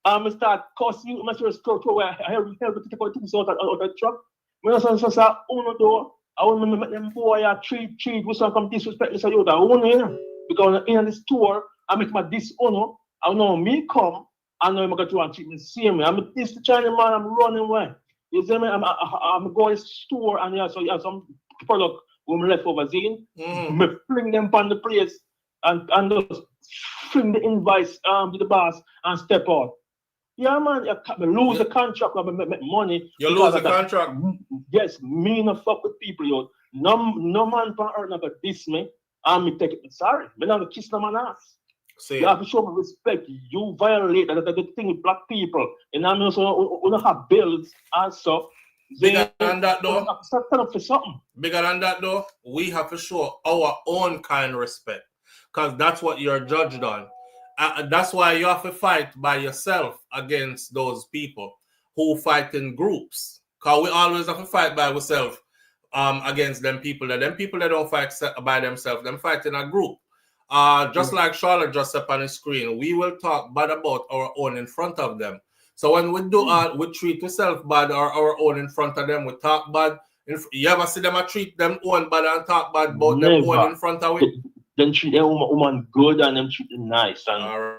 Speaker 16: I start cost you. I'm sure store where I help to take out things out of the truck. When I say, I own the door. I want to make them boy treat with some come disrespect. They say, yo, that own here because in the store I make my dishonor. I know me come. I know I'm going to treat me the same way. I'm this the Chinese man, I'm running away. You see me? I'm going to the store and you have some product when we left over Zine. Me fling them on the place and just fling the invoice to the boss and step out. Yeah, man, you lose the contract, I make money.
Speaker 1: You lose the contract?
Speaker 16: Yes, me no fuck with people, yo. No man can earn about this me. And me take it. Sorry, me not kiss no man ass.
Speaker 1: See.
Speaker 16: You have to show me respect. You violate the thing with black people. And I know so we don't have bills also.
Speaker 1: Bigger than that though.
Speaker 16: Stand up for something.
Speaker 1: Bigger than that though, we have to show our own kind of respect. Because that's what you're judged on. That's why you have to fight by yourself against those people who fight in groups. Because we always have to fight by ourselves against them people. Them people that don't fight by themselves, them fight in a group. Just like Charlotte just up on the screen, we will talk bad about our own in front of them. So when we do we treat ourselves bad or our own in front of them, we talk bad. You ever see them treat them own bad and talk bad about them own in front of it?
Speaker 16: Then treat them woman good and them treat them nice. And
Speaker 1: all right.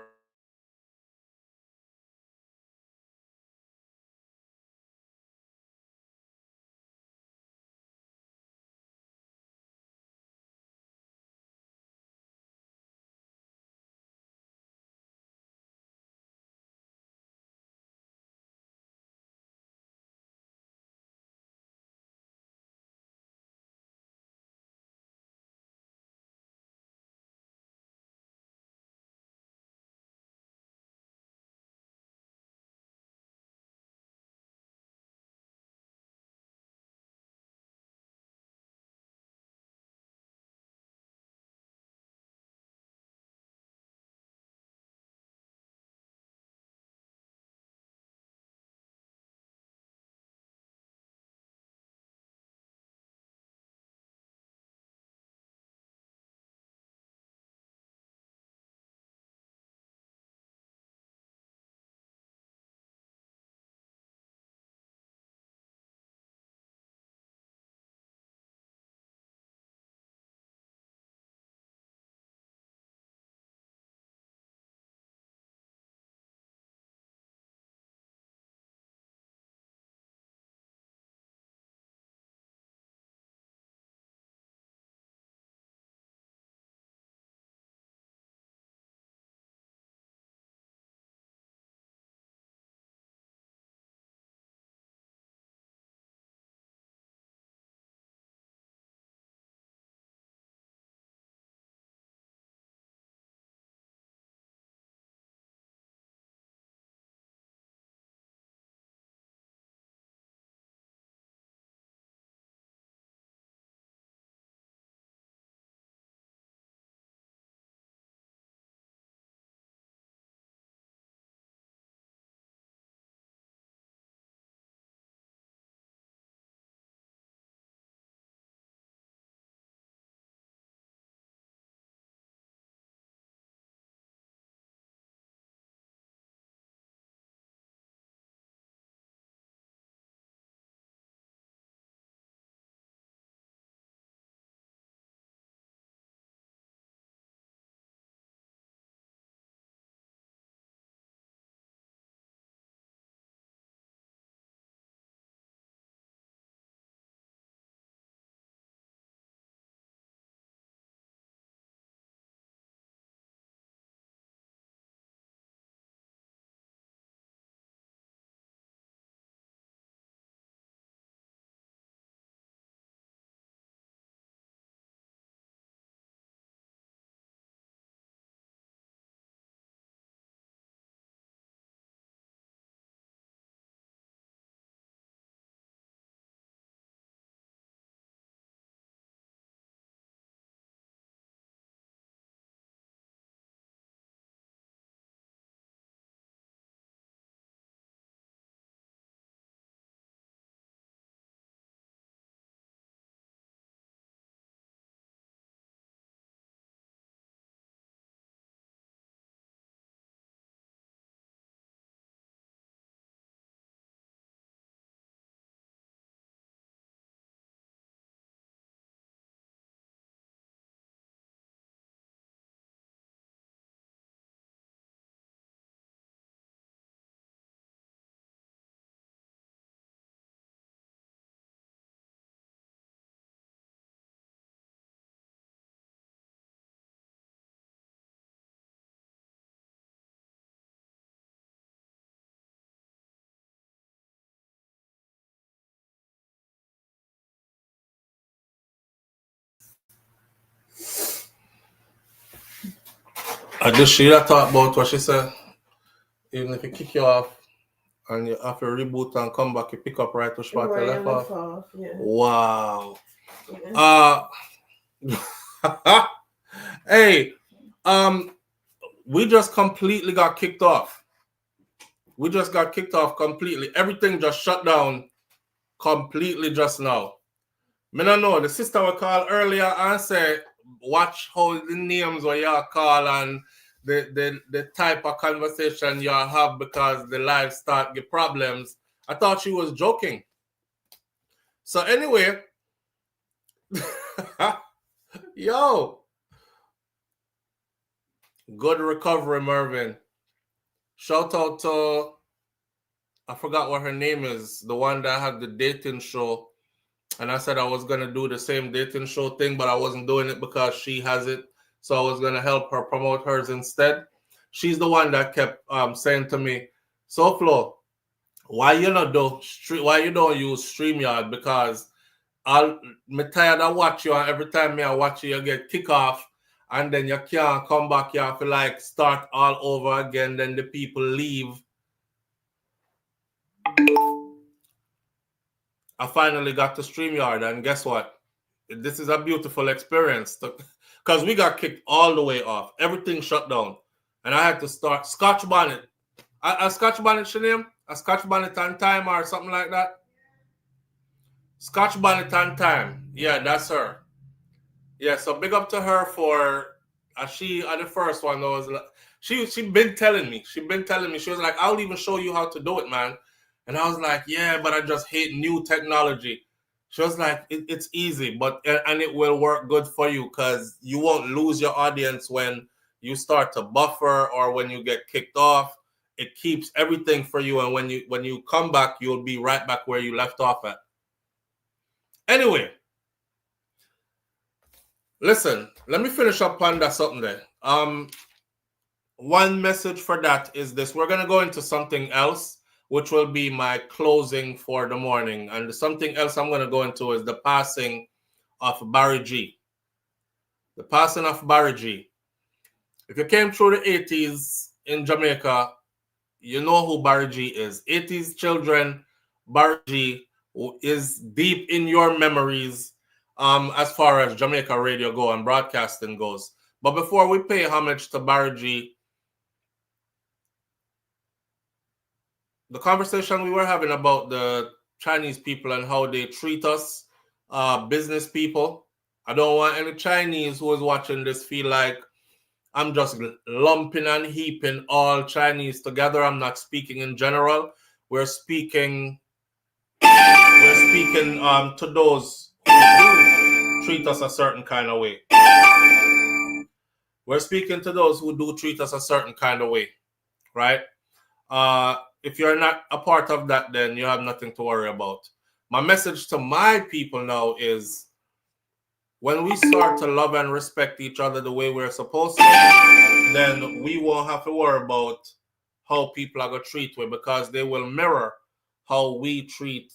Speaker 1: I just Sheila talk about what she said. Even if you kick you off and you have to reboot and come back, you pick up right to spot you left off.
Speaker 4: Yeah.
Speaker 1: Wow.
Speaker 4: Yeah.
Speaker 1: Hey, we just completely got kicked off. We just got kicked off completely. Everything just shut down completely just now. Me don't know. The sister we called earlier and said, watch how the names where y'all call and the type of conversation y'all have because the live start get problems. I thought she was joking. So anyway, yo, good recovery, Mervin. Shout out to, I forgot what her name is, the one that had the dating show. And I said I was going to do the same dating show thing, but I wasn't doing it because she has it. So I was going to help her promote hers instead. She's the one that kept saying to me, SouFlo, why you don't use StreamYard? Because I'm tired of watch you, and every time me I watch you get kick off, and then you can't come back. You have to like start all over again. Then the people leave. I finally got to StreamYard, and guess what? This is a beautiful experience because we got kicked all the way off. Everything shut down, and I had to start Scotch Bonnet. A Scotch Bonnet, Shaniam? A Scotch Bonnet on time or something like that? Scotch Bonnet on time. Yeah, that's her. Yeah, so big up to her for she the first one was she been telling me. She was like, I'll even show you how to do it, man. And I was like, yeah, but I just hate new technology. She was like, it's easy, but and it will work good for you because you won't lose your audience when you start to buffer or when you get kicked off. It keeps everything for you, and when you come back, you'll be right back where you left off at. Anyway, listen, let me finish up on that something there. One message for that is this. We're going to go into something else, which will be my closing for the morning. And something else I'm going to go into is the passing of Barry G. The passing of Barry G. If you came through the 80s in Jamaica, you know who Barry G is. 80s children, Barry G is deep in your memories as far as Jamaica radio go and broadcasting goes. But before we pay homage to Barry G, the conversation we were having about the Chinese people and how they treat us, business people. I don't want any Chinese who is watching this feel like I'm just lumping and heaping all Chinese together. I'm not speaking in general. We're speaking to those who do treat us a certain kind of way. We're speaking to those who do treat us a certain kind of way, right? If you're not a part of that, then you have nothing to worry about. My message to my people now is when we start to love and respect each other the way we're supposed to, then we won't have to worry about how people are going to treat us because they will mirror how we treat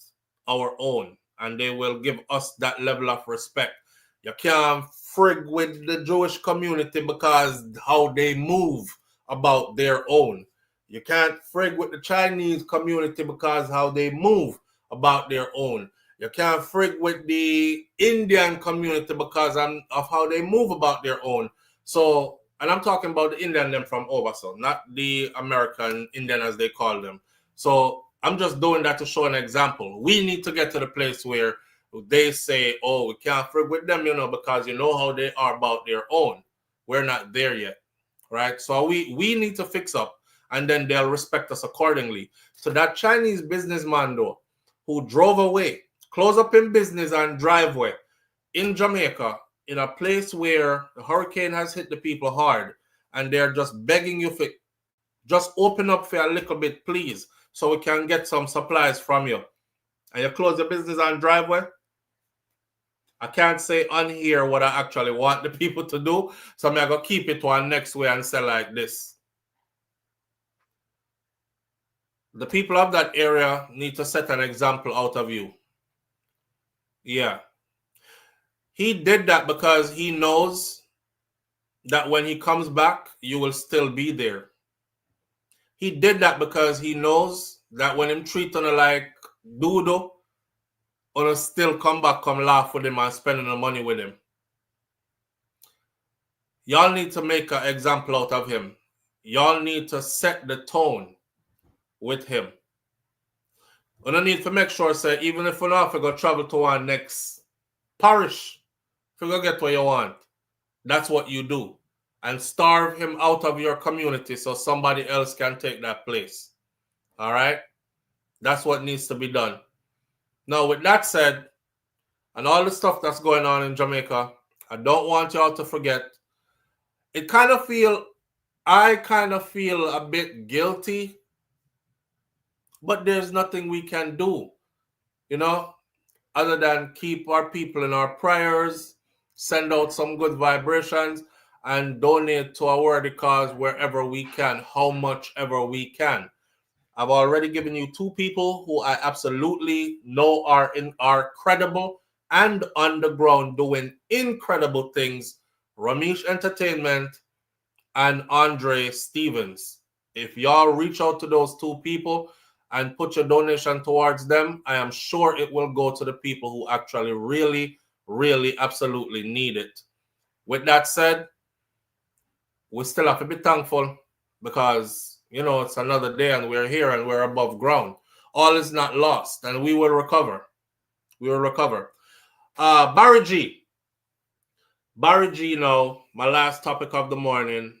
Speaker 1: our own and they will give us that level of respect. You can't frig with the Jewish community because how they move about their own. You can't frig with the Chinese community because how they move about their own. You can't frig with the Indian community because of how they move about their own. So, and I'm talking about the Indian them from over, so not the American Indian as they call them. So I'm just doing that to show an example. We need to get to the place where they say, oh, we can't frig with them, because you know how they are about their own. We're not there yet, right? So we need to fix up, and then they'll respect us accordingly. So that Chinese businessman, though, who drove away, close up in business and drive away in Jamaica, in a place where the hurricane has hit the people hard, and they're just begging you for just open up for a little bit, please, so we can get some supplies from you. And you close the business and drive away. I can't say on here what I actually want the people to do, so I'm going to keep it one next way and say like this. The people of that area need to set an example out of you. Yeah. He did that because he knows that when he comes back, you will still be there. He did that because he knows that when him treat on like doodle, gonna still come back, come laugh with him and spending the money with him. Y'all need to make an example out of him. Y'all need to set the tone with him. And I need to make sure, say, even if we're not going to travel to our next parish, if you go get what you want, that's what you do. And starve him out of your community so somebody else can take that place. All right? That's what needs to be done. Now, with that said, and all the stuff that's going on in Jamaica, I don't want y'all to forget. I kind of feel a bit guilty, but there's nothing we can do, other than keep our people in our prayers, send out some good vibrations, and donate to a worthy cause wherever we can, how much ever we can. I've already given you two people who I absolutely know are credible and on the ground doing incredible things. Ramesh Entertainment and Andre Stevens. If y'all reach out to those two people and put your donation towards them, I am sure it will go to the people who actually really, really, absolutely need it. With that said, we still have to be thankful because, it's another day and we're here and we're above ground. All is not lost and we will recover. We will recover. Barry G. Barry G, now, my last topic of the morning.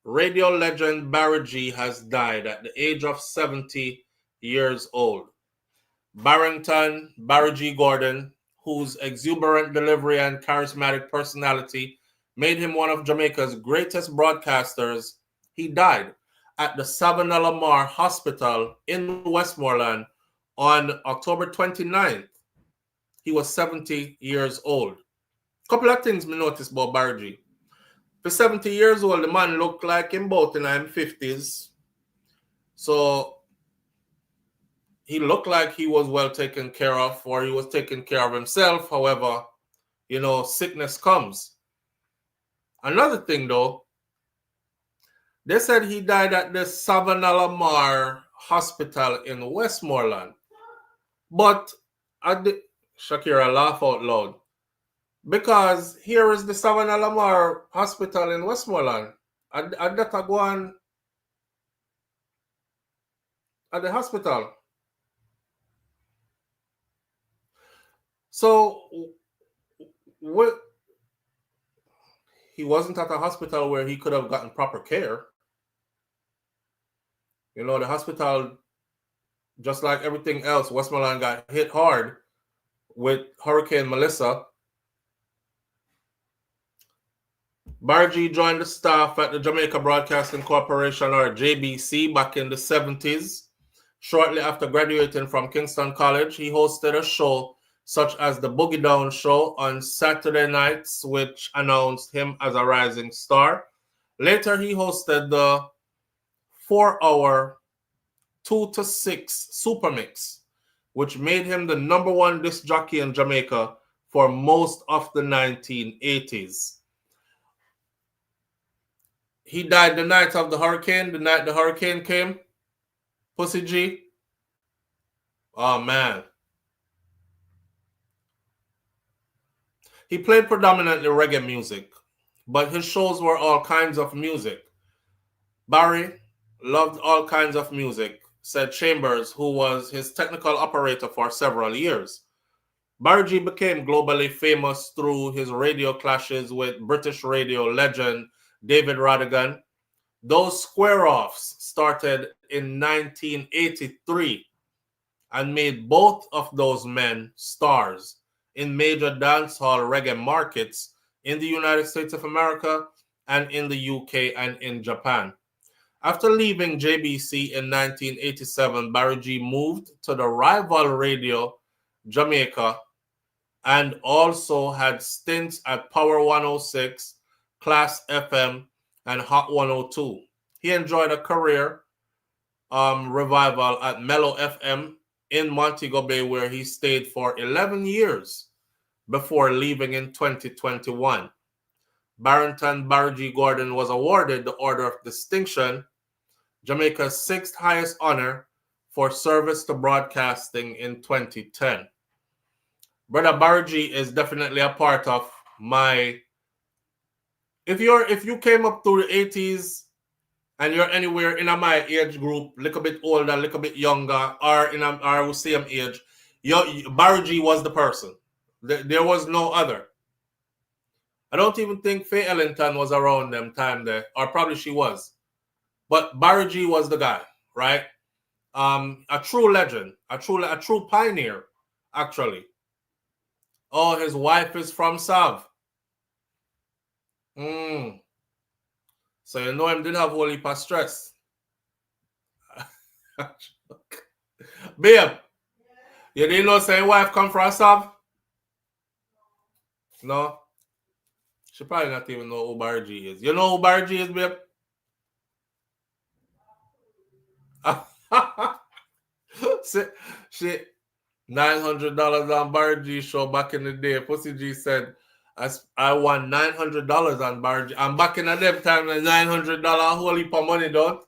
Speaker 1: Radio legend Barry G has died at the age of 70 years old. Barrington Barry G. Gordon, whose exuberant delivery and charismatic personality made him one of Jamaica's greatest broadcasters, he died at the Savannah Lamar Hospital in Westmoreland on October 29th. He was 70 years old. Couple of things we noticed about Barry G. For 70 years old, the man looked like him both in his 50s. So he looked like he was well taken care of, or he was taking care of himself. However, sickness comes. Another thing, though, they said he died at the Savannah Lamar Hospital in Westmoreland. But Shakira laugh out loud. Because here is the Savannah Lamar Hospital in Westmoreland. I'd that go on at the hospital. So he wasn't at a hospital where he could have gotten proper care. The hospital, just like everything else, Westmoreland got hit hard with Hurricane Melissa. Barry G joined the staff at the Jamaica Broadcasting Corporation, or JBC, back in the 70s. Shortly after graduating from Kingston College, he hosted a show such as the Boogie Down Show on Saturday nights, which announced him as a rising star. Later, he hosted the 4-hour 2 to 6 Super Mix, which made him the #1 disc jockey in Jamaica for most of the 1980s. He died the night of the hurricane, the night the hurricane came. Pussy G. Oh, man. He played predominantly reggae music, but his shows were all kinds of music. Barry loved all kinds of music, said Chambers, who was his technical operator for several years. Barry G became globally famous through his radio clashes with British radio legend David Radigan. Those square-offs started in 1983 and made both of those men stars in major dancehall reggae markets in the United States of America and in the UK and in Japan. After leaving JBC in 1987, Barry G moved to the rival radio Jamaica and also had stints at Power 106, Class FM, and Hot 102. He enjoyed a career revival at Mellow FM in Montego Bay, where he stayed for 11 years before leaving in 2021. Barrington Barry G. Gordon was awarded the Order of Distinction, Jamaica's 6th highest honor for service to broadcasting in 2010. Brother Barry G is definitely a part of my. If you came up through the 80s and you're anywhere in my age group, a little bit older, a little bit younger, or in our same age, Barry G was the person. There was no other. I don't even think Faye Ellington was around them time there, or probably she was. But Barry G was the guy, right? A true legend, a true pioneer, actually. Oh, his wife is from Sav. So you know him didn't have whole heap of stress. Babe, you didn't know say wife come from Sav? No? She probably not even know who Barry G is. You know who Barry G is, babe? She $900 on Barry G show back in the day. Pussy G said, I won $900 on Barry G. I'm back in the them time, the $900 whole heap of money, don't?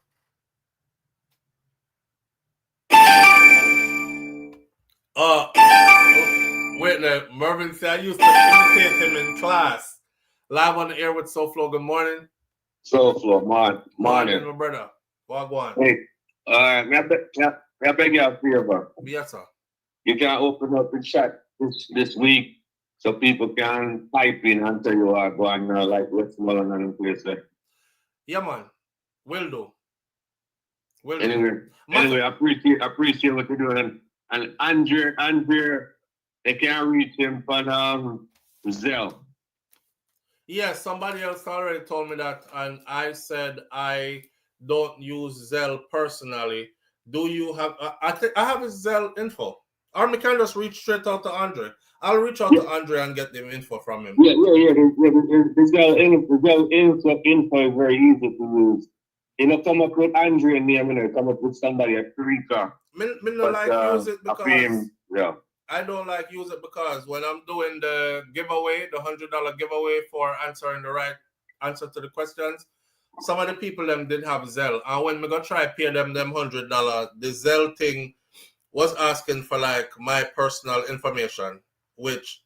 Speaker 1: Wait, Mervin said I used to imitate him in class. Live on the air with SouFLo. Good morning.
Speaker 17: SouFLo, morning.
Speaker 1: My brother. Wagwan.
Speaker 17: Hey, may I beg you a favor?
Speaker 1: Yes, sir.
Speaker 17: You can open up the chat this week so people can type in and tell you what going on, like Westmoreland and place there.
Speaker 1: Yeah, man. Will do.
Speaker 17: Anyway, I appreciate what you're doing. And Andrea, they can't reach him from Zelle.
Speaker 1: Yeah, somebody else already told me that, and I said I don't use Zelle personally. Do you have? I have his Zelle info. Or we can just reach straight out to Andre. I'll reach out to Andre and get the info from him.
Speaker 17: Yeah. The Zelle info is very easy to use. You know, come up with Andre and me, I'm gonna come up with somebody at Eureka.
Speaker 1: Me don't like use it because
Speaker 17: yeah.
Speaker 1: I don't like use it because when I'm doing the giveaway, the $100 giveaway for answering the right answer to the questions, some of the people them didn't have Zelle. And when we gonna try pay them $100, the Zelle thing was asking for like my personal information, which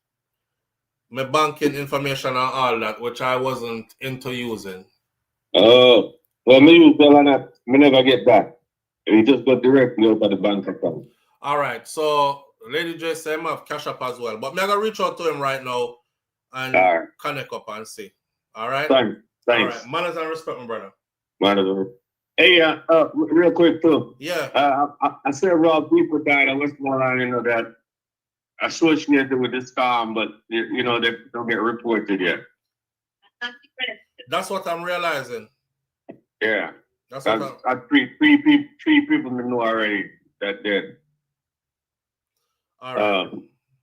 Speaker 1: my banking information and all that, which I wasn't into using.
Speaker 17: Oh, well, me use Zelle and that. Me never get that. You just go directly out of the bank account.
Speaker 1: All right, so Lady J said I have Cash App as well, but I'm gonna reach out to him right now and connect up and see. All right.
Speaker 17: Thanks.
Speaker 1: All right. Manners and respect, my brother.
Speaker 17: Manners. Hey, real quick too.
Speaker 1: Yeah.
Speaker 17: I several people died in Westmoreland, you know, that associated with this storm, but you know they don't get reported yet.
Speaker 1: That's what I'm realizing.
Speaker 17: Yeah.
Speaker 1: That's what
Speaker 17: three people we know already that dead.
Speaker 1: All right.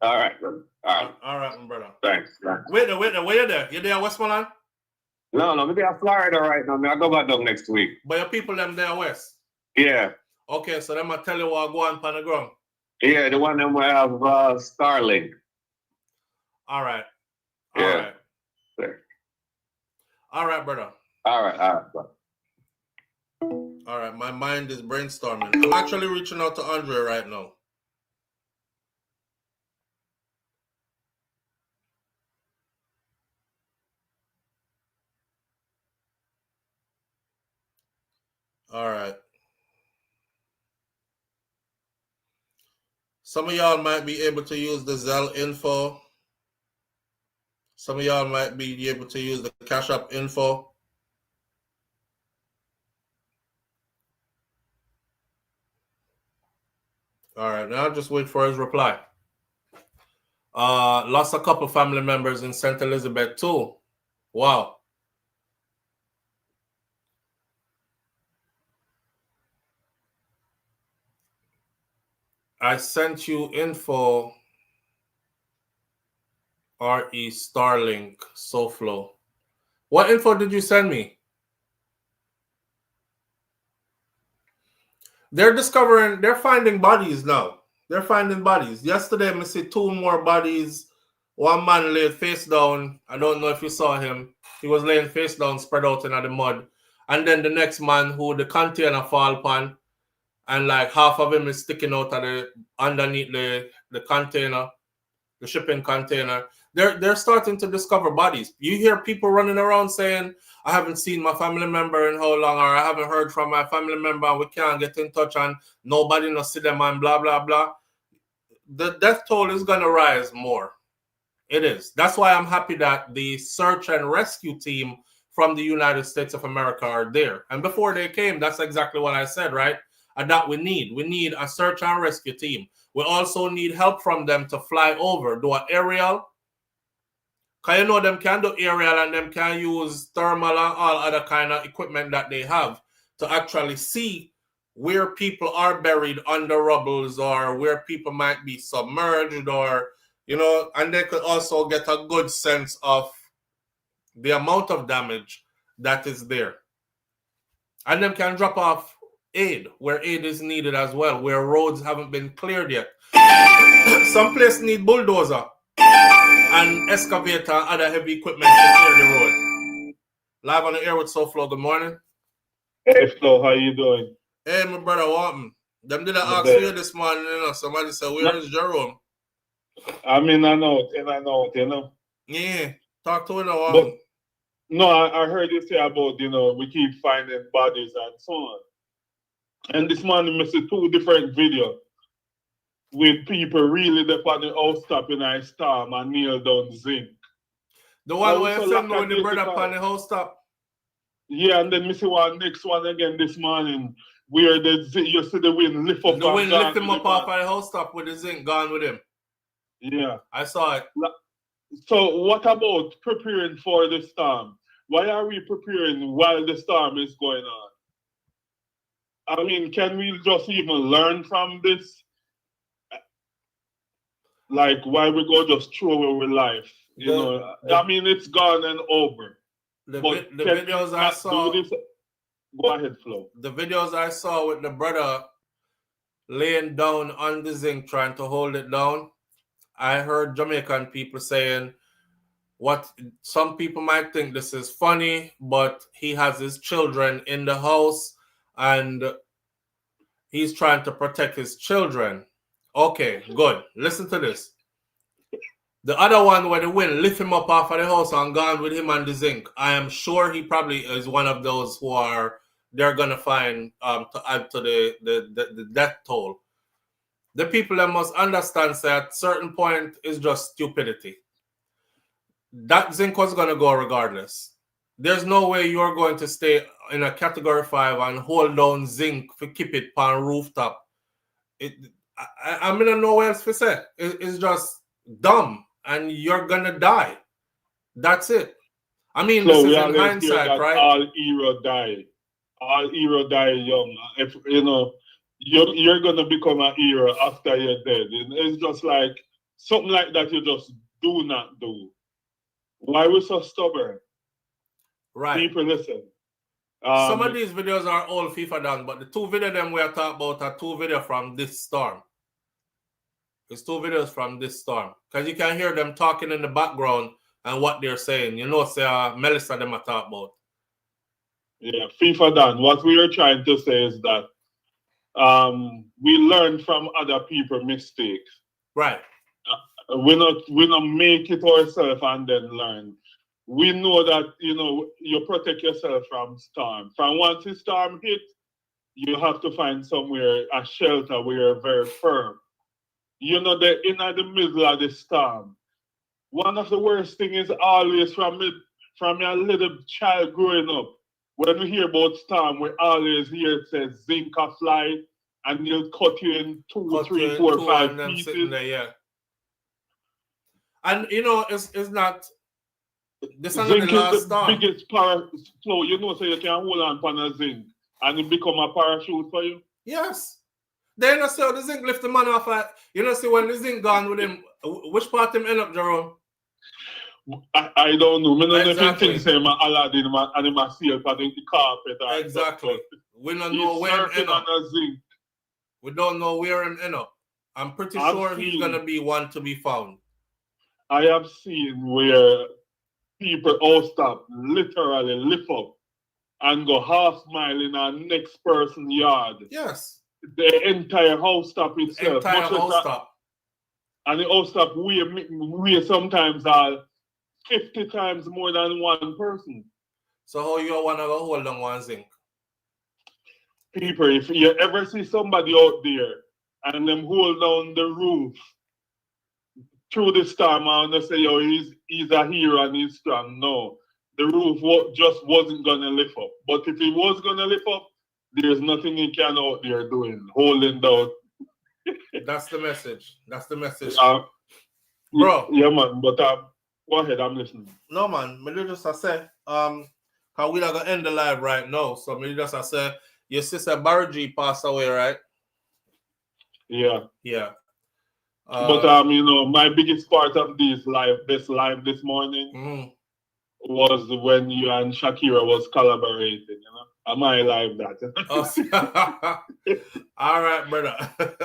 Speaker 17: All right, brother.
Speaker 1: All right, my brother.
Speaker 17: Thanks.
Speaker 1: Wait there. Where you there? You there in Westmoreland?
Speaker 17: No, I'm in Florida right now. I go back down next week.
Speaker 1: But your people them there west?
Speaker 17: Yeah.
Speaker 1: Okay, so them I tell you what go on the ground.
Speaker 17: Yeah, the one that we have Starlink.
Speaker 1: All right.
Speaker 17: Yeah.
Speaker 1: All right, brother.
Speaker 17: All right, bro.
Speaker 1: All right, my mind is brainstorming. I'm actually reaching out to Andre right now. All right. Some of y'all might be able to use the Zelle info. Some of y'all might be able to use the Cash App info. All right, now I'll just wait for his reply. Lost a couple family members in St. Elizabeth too. Wow. I sent you info. RE Starlink SouFLo. What info did you send me? They're finding bodies now. They're finding bodies. Yesterday, I see 2 more bodies. one man laid face down. I don't know if you saw him. He was laying face down, spread out in the mud. And then the next man who the container fall upon, and like half of him is sticking out of the underneath the container, the shipping container. They're starting to discover bodies. You hear people running around saying, I haven't seen my family member in how long, or I haven't heard from my family member, and we can't get in touch, and nobody knows see them, and blah, blah, blah. The death toll is going to rise more. It is. That's why I'm happy that the search and rescue team from the United States of America are there. And before they came, that's exactly what I said, right? And that we need. We need a search and rescue team. We also need help from them to fly over, do an aerial. Because you know them can do aerial and them can use thermal and all other kind of equipment that they have to actually see where people are buried under rubbles or where people might be submerged, or, you know, and they could also get a good sense of the amount of damage that is there. And them can drop off aid where aid is needed as well, where roads haven't been cleared yet. Some place need bulldozer and excavator and other heavy equipment to clear the road. Live on the air with SouFLo. Good morning.
Speaker 18: Hey Flo, how you doing?
Speaker 1: Hey, my brother, Walton. Them didn't ask you this morning, you know. Somebody said, where is Jerome?
Speaker 18: I'm in and out, you know.
Speaker 1: Yeah, talk to him now, Walton.
Speaker 18: No, I heard you say about, you know, we keep finding bodies and so on. And this morning, I see 2 different videos with people really on the house top in a storm and kneel down zinc.
Speaker 1: The one where you said with the brother on the house top?
Speaker 18: Yeah, and then I see one next one again this morning where you see the wind lift up.
Speaker 1: The wind lift him up off of the house top with the zinc gone with him.
Speaker 18: Yeah.
Speaker 1: I saw it.
Speaker 18: So what about preparing for the storm? Why are we preparing while the storm is going on? I mean, can we just even learn from this? Like, why we go just throw away life? You know, I mean, it's gone and over.
Speaker 1: The videos I saw.
Speaker 18: Go ahead, Flo.
Speaker 1: The videos I saw with the brother laying down on the zinc trying to hold it down, I heard Jamaican people saying, what some people might think this is funny, but he has his children in the house and he's trying to protect his children. Okay, good. Listen to this. The other one where the wind lift him up off of the house and gone with him on the zinc, I am sure he probably is one of those who they're going to find to add to the death toll. The people that must understand that at certain point is just stupidity. That zinc was going to go regardless. There's no way you're going to stay in a category 5 and hold down zinc to keep it on rooftop. I mean, nowhere else to say. It's just dumb, and you're going to die. That's it. I mean,
Speaker 18: so
Speaker 1: this is in hindsight, right?
Speaker 18: All hero die. All hero die young. If you know, you're going to become a hero after you're dead. It's just like something like that you just do not do. Why we so stubborn?
Speaker 1: Right.
Speaker 18: People listen.
Speaker 1: Some of these videos are old FIFA done, but the 2 videos them we are talking about are 2 videos from this storm. It's 2 videos from this storm. Because you can hear them talking in the background and what they're saying. You know, say Melissa them are talking about.
Speaker 18: Yeah, FIFA done. What we are trying to say is that we learn from other people's mistakes.
Speaker 1: Right.
Speaker 18: We not make it ourselves and then learn. We know that, you know, you protect yourself from storm. From once the storm hit, you have to find somewhere, a shelter where you're very firm. You know, in the middle of the storm. One of the worst things is always from your little child growing up. When we hear about storm, we always hear it says zinc a fly, and they'll cut you in 2, 3, 4, 5 pieces.
Speaker 1: There, yeah. And you know, it's not. This is
Speaker 18: zinc
Speaker 1: the last
Speaker 18: is the
Speaker 1: storm.
Speaker 18: biggest flow. You know, so you can hold on a zinc and it become a parachute for you.
Speaker 1: Yes. Then you see how the zinc lift the man off. You know, see when the zinc gone with him, which part him end up, Jerome?
Speaker 18: I don't know. I don't know
Speaker 1: Exactly.
Speaker 18: if you think say my Aladdin and him a seal for the carpet.
Speaker 1: Exactly. We don't know where him end up. We don't know where him end up. I'm pretty sure he's gonna be one to be found.
Speaker 18: I have seen where people all stop, literally lift up and go half mile in our next person's yard.
Speaker 1: Yes.
Speaker 18: The entire house stop itself.
Speaker 1: Entire house stop.
Speaker 18: And the house stop we sometimes are 50 times more than one person.
Speaker 1: So how you wanna go hold on one zinc?
Speaker 18: People, if you ever see somebody out there and them hold down the roof through the storm and they say, yo, he's a hero and he's strong. No, the roof just wasn't gonna lift up. But if he was gonna lift up, there's nothing he can out there doing, holding down.
Speaker 1: That's the message. That's the message.
Speaker 18: Bro. Yeah, man, but go ahead, I'm listening.
Speaker 1: No, man, me just say, cause we are gonna end the live right now. So me just say, your sister Barry G passed away, right?
Speaker 18: Yeah.
Speaker 1: Yeah.
Speaker 18: But you know, my biggest part of this live this morning was when you and Shakira was collaborating, you know. Am I live that?
Speaker 1: All right, brother.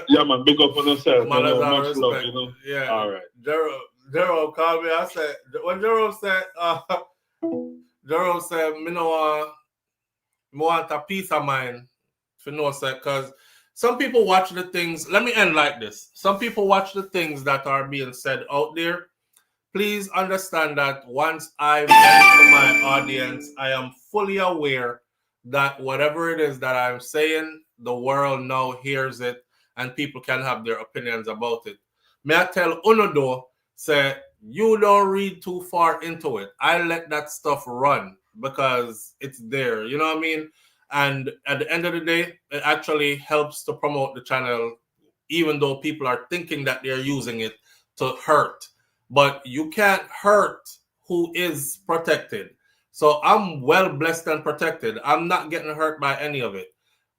Speaker 18: Yeah, man, big up on yourself.
Speaker 1: Man,
Speaker 18: you know,
Speaker 1: much
Speaker 18: respect. Love, you know.
Speaker 1: Yeah.
Speaker 18: All right.
Speaker 1: Jerome called me. I said, when Jerome said, me no want a peace of mind for no sec, because some people watch the things. Let me end like this. Some people watch the things that are being said out there. Please understand that once I've met to my audience, I am fully aware that whatever it is that I'm saying, the world now hears it and people can have their opinions about it. May I tell Unodo, say, you don't read too far into it. I let that stuff run because it's there. You know what I mean? And at the end of the day, it actually helps to promote the channel, even though people are thinking that they're using it to hurt. But you can't hurt who is protected. So I'm well blessed and protected. I'm not getting hurt by any of it.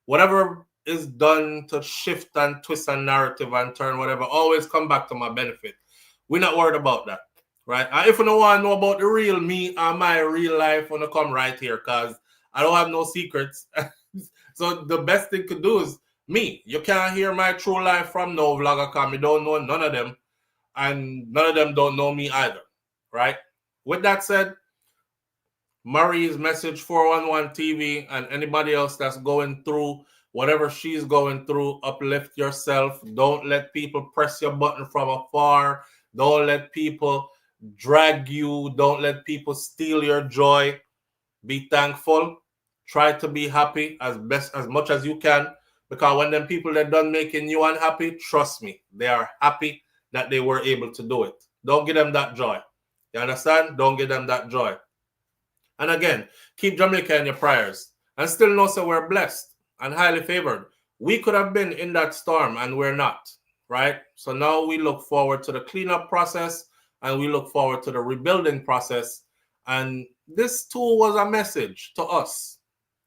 Speaker 1: Whatever is done to shift and twist a narrative and turn whatever, always come back to my benefit. We're not worried about that, right? And if you don't want to know about the real me and my real life, I'm going to come right here because I don't have no secrets. So the best thing to do is me. You can't hear my true life from no vlogger because you don't know none of them. And none of them don't know me either, right? With that said, Marie's message 411 TV and anybody else that's going through whatever she's going through, uplift yourself. Don't let people press your button from afar. Don't let people drag you. Don't let people steal your joy. Be thankful. Try to be happy as much as you can. Because when them people that done making you unhappy, trust me, they are happy that they were able to do it. Don't give them that joy. You understand? Don't give them that joy. And again, keep Jamaica in your prayers. And still know so we're blessed and highly favored. We could have been in that storm and we're not, right? So now we look forward to the cleanup process and we look forward to the rebuilding process. And this too was a message to us.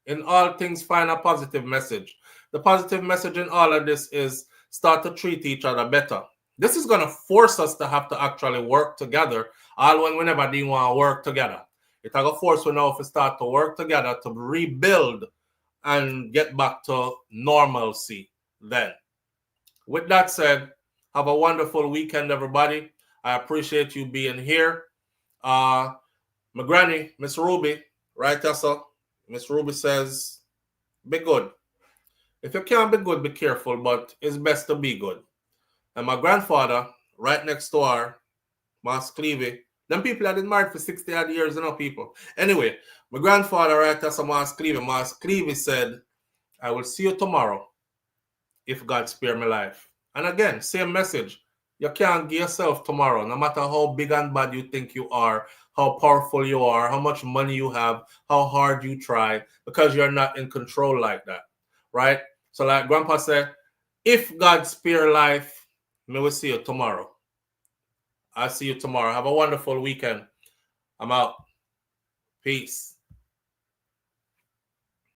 Speaker 1: In all things, find a positive message. The positive message in all of this is start to treat each other better. This is going to force us to have to actually work together, all when whenever they want to work together. It's going to force us now to start to work together to rebuild and get back to normalcy then. With that said, have a wonderful weekend, everybody. I appreciate you being here. My granny, Miss Ruby, right, Tessa? Miss Ruby says, be good. If you can't be good, be careful, but it's best to be good. And my grandfather, right next to her, Mas Clevey, them people have been married for 60 odd years, you know, people. Anyway, my grandfather, right, that's Mas Clevey said, I will see you tomorrow if God spare my life. And again, same message. You can't give yourself tomorrow, no matter how big and bad you think you are, how powerful you are, how much money you have, how hard you try, because you're not in control like that, right? So like Grandpa said, if God spare life, may we see you tomorrow. I'll see you tomorrow. Have a wonderful weekend. I'm out. Peace.